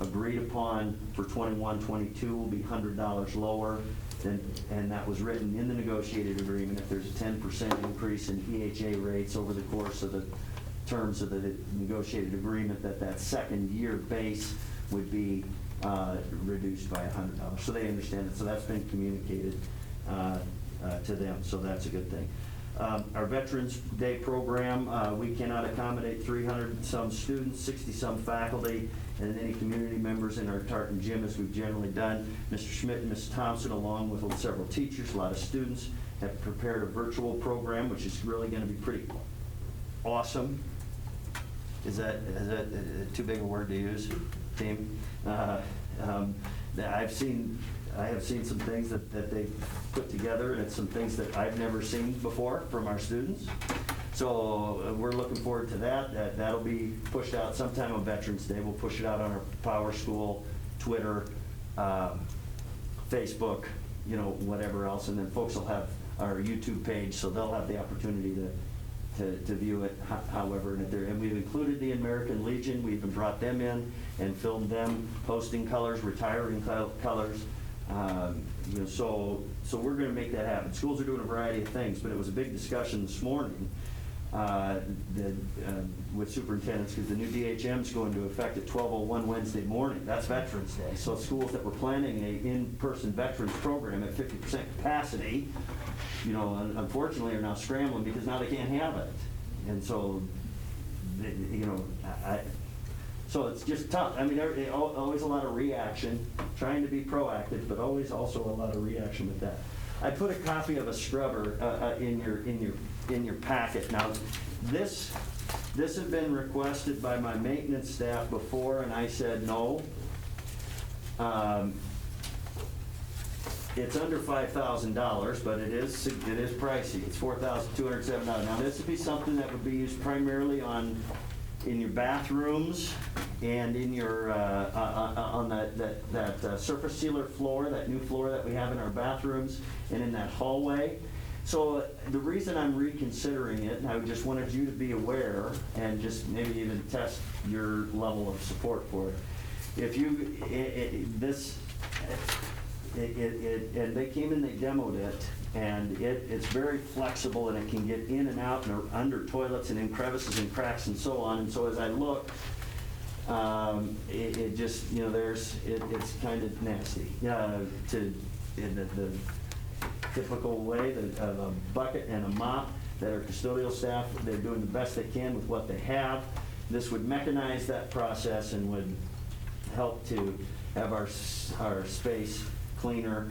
agreed upon for 21-22 will be $100 lower. And that was written in the negotiated agreement. If there's a 10% increase in EHA rates over the course of the terms of the negotiated agreement, that second year base would be reduced by $100. So they understand it. So that's been communicated to them. So that's a good thing. Our Veterans Day program, we cannot accommodate 300-some students, 60-some faculty, and any community members in our Tartan gym as we've generally done. Mr. Schmidt and Ms. Thompson, along with several teachers, a lot of students, have prepared a virtual program, which is really going to be pretty awesome. Is that too big a word to use, team? I have seen some things that they've put together, and it's some things that I've never seen before from our students. So we're looking forward to that. That'll be pushed out sometime on Veterans Day. We'll push it out on our Power School, Twitter, Facebook, whatever else. And then folks will have our YouTube page, so they'll have the opportunity to to view it however, and we've included the American Legion, we even brought them in and filmed them posting colors, retiring colors. You know, so we're gonna make that happen. Schools are doing a variety of things, but it was a big discussion this morning with superintendents, because the new DHM's going to effect at 12:01 Wednesday morning. That's Veterans Day. So schools that were planning a in-person veterans program at 50% capacity, you know, unfortunately are now scrambling because now they can't have it. And so, you know, so it's just tough. I mean, always a lot of reaction, trying to be proactive, but always also a lot of reaction with that. I put a copy of a scrubber in your packet. Now, this had been requested by my maintenance staff before, and I said no. It's under $5,000, but it is pricey. It's $4,207. Now, this would be something that would be used primarily in your bathrooms and in your on that surface sealer floor, that new floor that we have in our bathrooms, and in that hallway. So the reason I'm reconsidering it, and I just wanted you to be aware and just maybe even test your level of support for it. If you and they came and they demoed it, and it's very flexible, and it can get in and out and under toilets and in crevices and cracks and so on. And so as I look, it just, you know, it's kind of nasty. In the typical way, a bucket and a mop that our custodial staff, they're doing the best they can with what they have. This would mechanize that process and would help to have our space cleaner,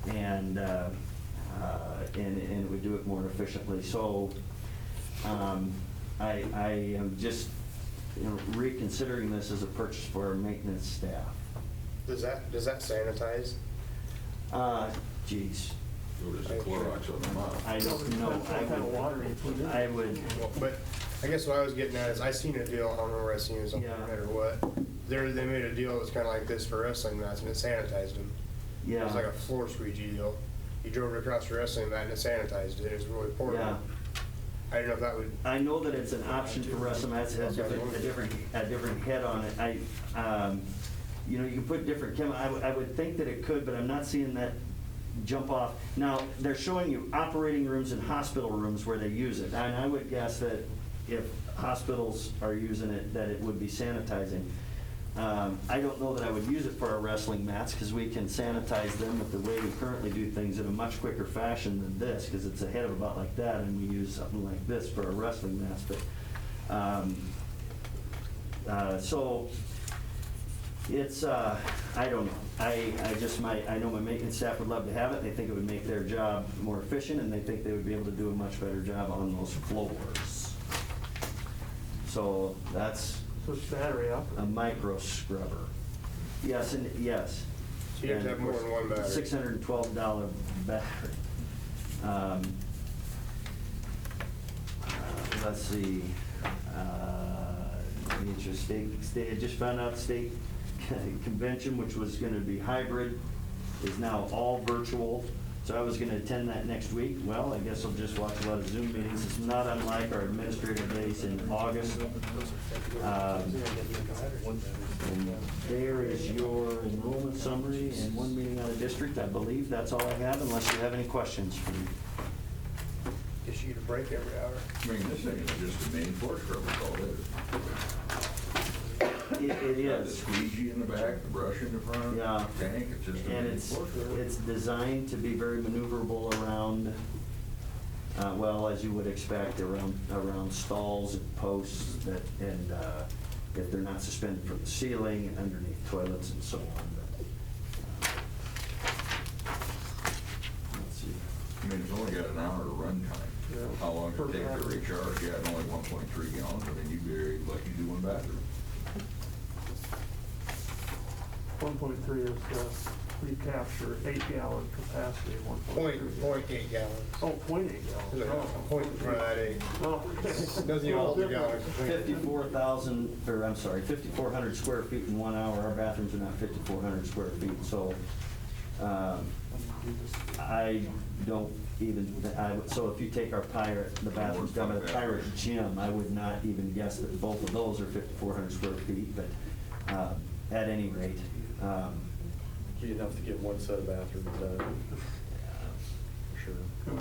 and it would do it more efficiently. So I am just, you know, reconsidering this as a purchase for our maintenance staff. Does that sanitize? Geez. So does the Clorox on the mop? I don't know. What kind of water you put in it. I would. But I guess what I was getting at is I seen a deal, I don't know where I seen it on the Yeah. internet or what. They made a deal that was kind of like this for wrestling mats, and it sanitized them. Yeah. It was like a floor squeegee deal. You drove it across the wrestling mat and it sanitized it. It was really portable. Yeah. I didn't know if that would. I know that it's an option for wrestling mats. It has a different head on it. You know, you can put different I would think that it could, but I'm not seeing that jump off. Now, they're showing you operating rooms and hospital rooms where they use it. And I would guess that if hospitals are using it, that it would be sanitizing. I don't know that I would use it for our wrestling mats, because we can sanitize them with the way we currently do things in a much quicker fashion than this, because it's a head of about like that, and we use something like this for our wrestling mats. But so it's I don't know. I know my maintenance staff would love to have it. They think it would make their job more efficient, and they think they would be able to do a much better job on those floors. So that's So it's battery up. a micro scrubber. Yes, and yes. So you have to have more than one battery. $612 battery. Let's see. I just found out state convention, which was going to be hybrid, is now all virtual. So I was going to attend that next week. Well, I guess I'll just watch a lot of Zoom meetings. It's not unlike our administrative days in August. And there is your enrollment summary and one meeting out of district. I believe that's all I have, unless you have any questions for me. Guess you get a break every hour. I mean, this thing is just a main floor scrubber, all it is. It Got the is. squeegee in the back, the brush in the front. Yeah. Tank, it's just a And main floor scrubber. it's designed to be very maneuverable around, well, as you would expect, around stalls and posts that, and if they're not suspended from the ceiling, and underneath toilets and so on. But, let's see. I mean, it's only got an hour of run time. Yeah. How long does it take to recharge? Yeah, it's only 1.3 gallons. I mean, you'd be very lucky to do one bathroom. 1.3 is recapture 8-gallon capacity. 0.8 gallons. Oh, 0.8 There's gallons. a point in front of that 8. Oh. Doesn't even hold the gallons. 5,400 square feet in 1 hour. Our bathrooms are not 5,400 square feet, so I don't even, so if you take our pirate, the bathrooms down at the pirate gym, I would not even guess that both of those are 5,400 square feet, but at any rate. Be enough to get one set of bathrooms done. For sure.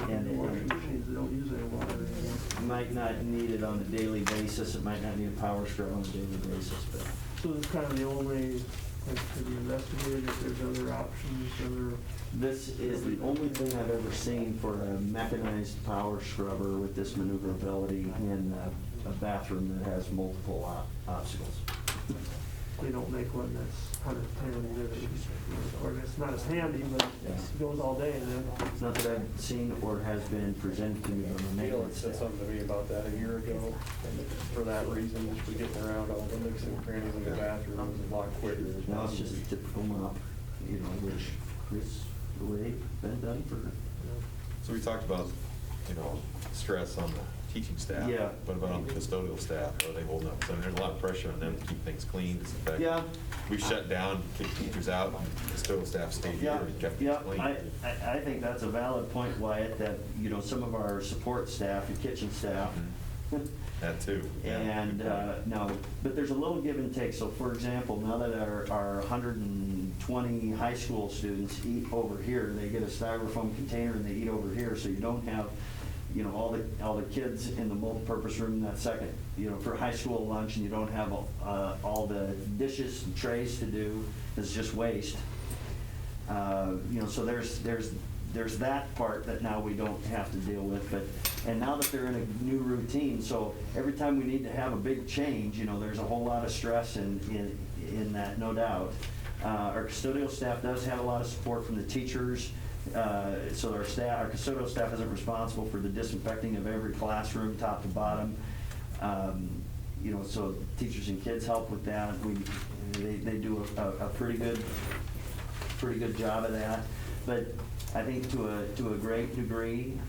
And Washing machines, they don't use any water anymore. might not need it on a daily basis, it might not need a power scrub on a daily basis, but. So this is kind of the only, like, to be investigated, if there's other options, other. This is the only thing I've ever seen for a mechanized power scrubber with this maneuverability in a bathroom that has multiple obstacles. They don't make one that's 110, do they? Or it's not as handy, but it goes all day then. Not that I've seen or has been presented to me on the Neil had maintenance said staff. something to me about that a year ago, and for that reason, just for getting around all the nooks and crannies in the bathroom is a lot quicker. Now it's just a typical mop, you know, which is the way it's been done for. So we talked about, stress on the teaching staff. Yeah. What about on the custodial staff? Are they holding up? So there's a lot of pressure on them to keep things clean, disinfect. Yeah. We shut down, kicked teachers out, and custodial staff stayed here and kept things Yeah, clean. I think that's a valid point, Wyatt, that, some of our support staff, your kitchen staff, That too. Yeah. and, no, but there's a little give and take. So for example, now that our 120 high school students eat over here, they get a styrofoam container and they eat over here, so you don't have, all the kids in the multipurpose room in that second, for high school lunch, and you don't have all the dishes and trays to do. It's just waste. So there's that part that now we don't have to deal with, and now that they're in a new routine, so every time we need to have a big change, there's a whole lot of stress in that, no doubt. Our custodial staff does have a lot of support from the teachers, so our custodial staff isn't responsible for the disinfecting of every classroom, top to bottom. So teachers and kids help with that. They do a pretty good job of that. But I think to a great degree,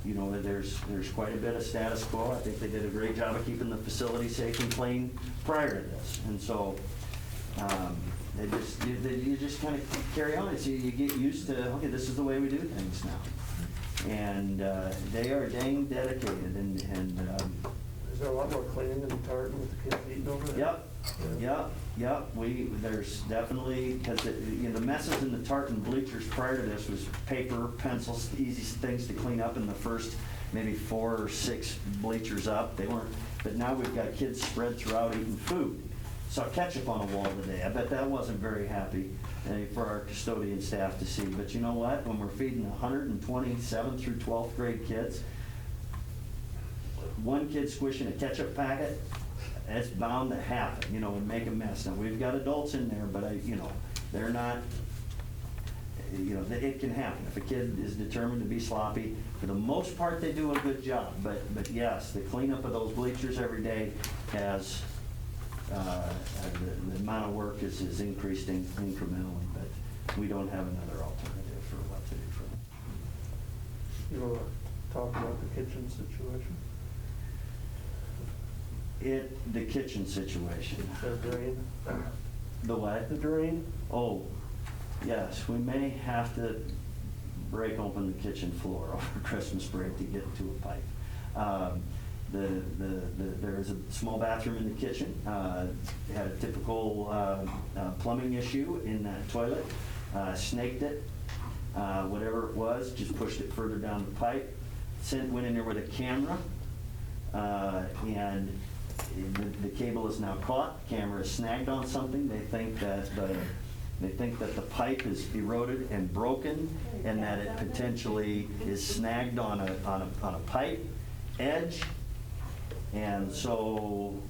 there's quite a bit of status quo. I think they did a great job of keeping the facility safe and clean prior to this, and so you just kind of carry on. So you get used to, okay, this is the way we do things now, and they are dang dedicated, and Is there a lot more cleaning in Tartan with the kids eating over there? Yep. There's definitely, because the messes in the tartan bleachers prior to this was paper, pencils, easy things to clean up in the first maybe 4 or 6 bleachers up. They weren't, but now we've got kids spread throughout eating food. Saw ketchup on a wall today. I bet that wasn't very happy for our custodian staff to see. But you know what? When we're feeding 127 through 12th grade kids, one kid squishing a ketchup packet, it's bound to happen, and make a mess. Now, we've got adults in there, but they're not, it can happen. If a kid is determined to be sloppy, for the most part, they do a good job. But yes, the cleanup of those bleachers every day has, the amount of work is increasing incrementally, but we don't have another alternative for what to do for them. You want to talk about the kitchen situation? The kitchen situation. The drain? The what? The drain? Oh, yes, we may have to break open the kitchen floor over Christmas break to get to a pipe. There is a small bathroom in the kitchen. Had a typical plumbing issue in that toilet. Snaked it, whatever it was, just pushed it further down the pipe. Went in there with a camera, and the cable is now caught. Camera is snagged on something. They think that the pipe is eroded and broken, and that it potentially is snagged on a pipe edge. And so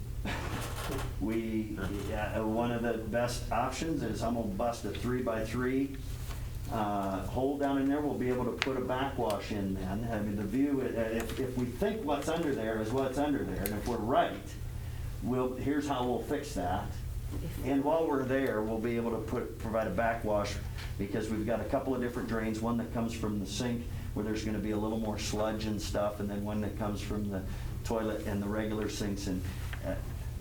one of the best options is I'm gonna bust a 3x3 hole down in there. We'll be able to put a backwash in then. I mean, the view, if we think what's under there is what's under there, and if we're right, here's how we'll fix that. And while we're there, we'll be able to provide a backwash, because we've got a couple of different drains, one that comes from the sink where there's gonna be a little more sludge and stuff, and then one that comes from the toilet and the regular sinks. And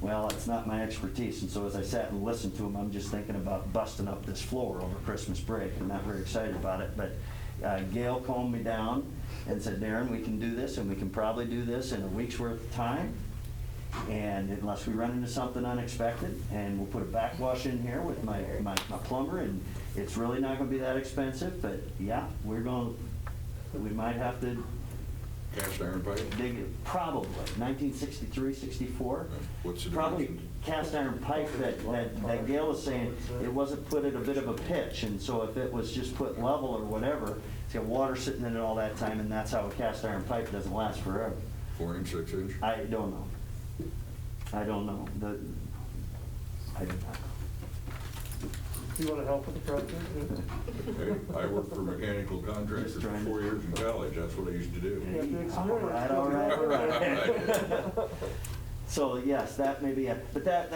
Well, it's not my expertise, and so as I sat and listened to him, I'm just thinking about busting up this floor over Christmas break. I'm not very excited about it, but Gail calmed me down and said, Darren, we can do this, and we can probably do this in a week's worth of time, and unless we run into something unexpected, and we'll put a backwash in here with my plumber, and it's really not gonna be that expensive, but yeah, we might have to Cast iron pipe? dig it, probably, 1963, 64. What's the Probably dimensions? cast iron pipe that Gail was saying, it wasn't put at a bit of a pitch, and so if it was just put level or whatever, it's got water sitting in it all that time, and that's how a cast iron pipe doesn't last forever. 4 inch, 6 inch? I don't know. I don't know. I don't know. You want to help with the project? Hey, I worked for mechanical contractors for 4 years in college, that's what I used to do. You got the experience. All right. So yes, that may be but that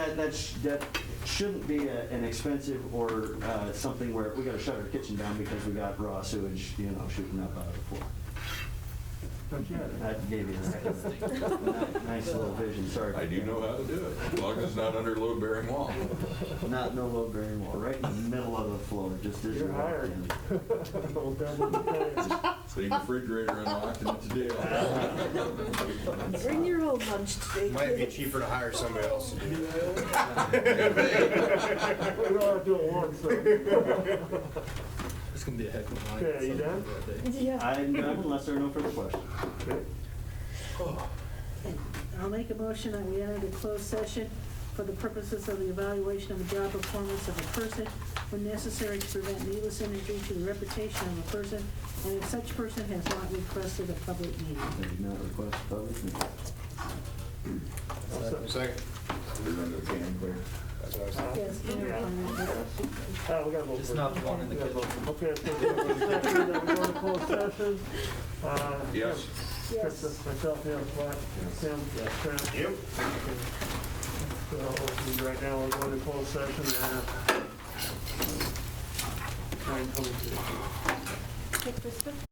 shouldn't be an expensive or something where we got to shut our kitchen down because we got raw sewage, shooting up out of the floor. Don't you have it? That gave you a nice little vision. Sorry. I do know how to do it, as long as it's not under load-bearing wall. Not no load bearing wall, right in the middle of the floor, just as You're you walk hired. in. We'll double the pay. Leave the refrigerator unlocked and it's a deal. Bring your own lunch today. Might be kids. cheaper to hire somebody else to do it. We don't have to do it once, so. It's gonna be a heck of a night. Okay, you done? Yeah. I'm done unless there are no further questions. Okay. I'll make a motion that we enter into closed session for the purposes of the evaluation of the job performance of a person when necessary to prevent needless injury to the reputation of a person, and if such person has not requested a public meeting. I did not request a public meeting. Second. We're under the can clear. That's what I was thinking. Yes, We got a little. It's not the one in the We got a little- kitchen. Okay, so we're going to second, then we go into closed session. Yes. Chris, myself, yes, Black, Tim, Trent. Yep. So right now, we're going to closed session at 9:22.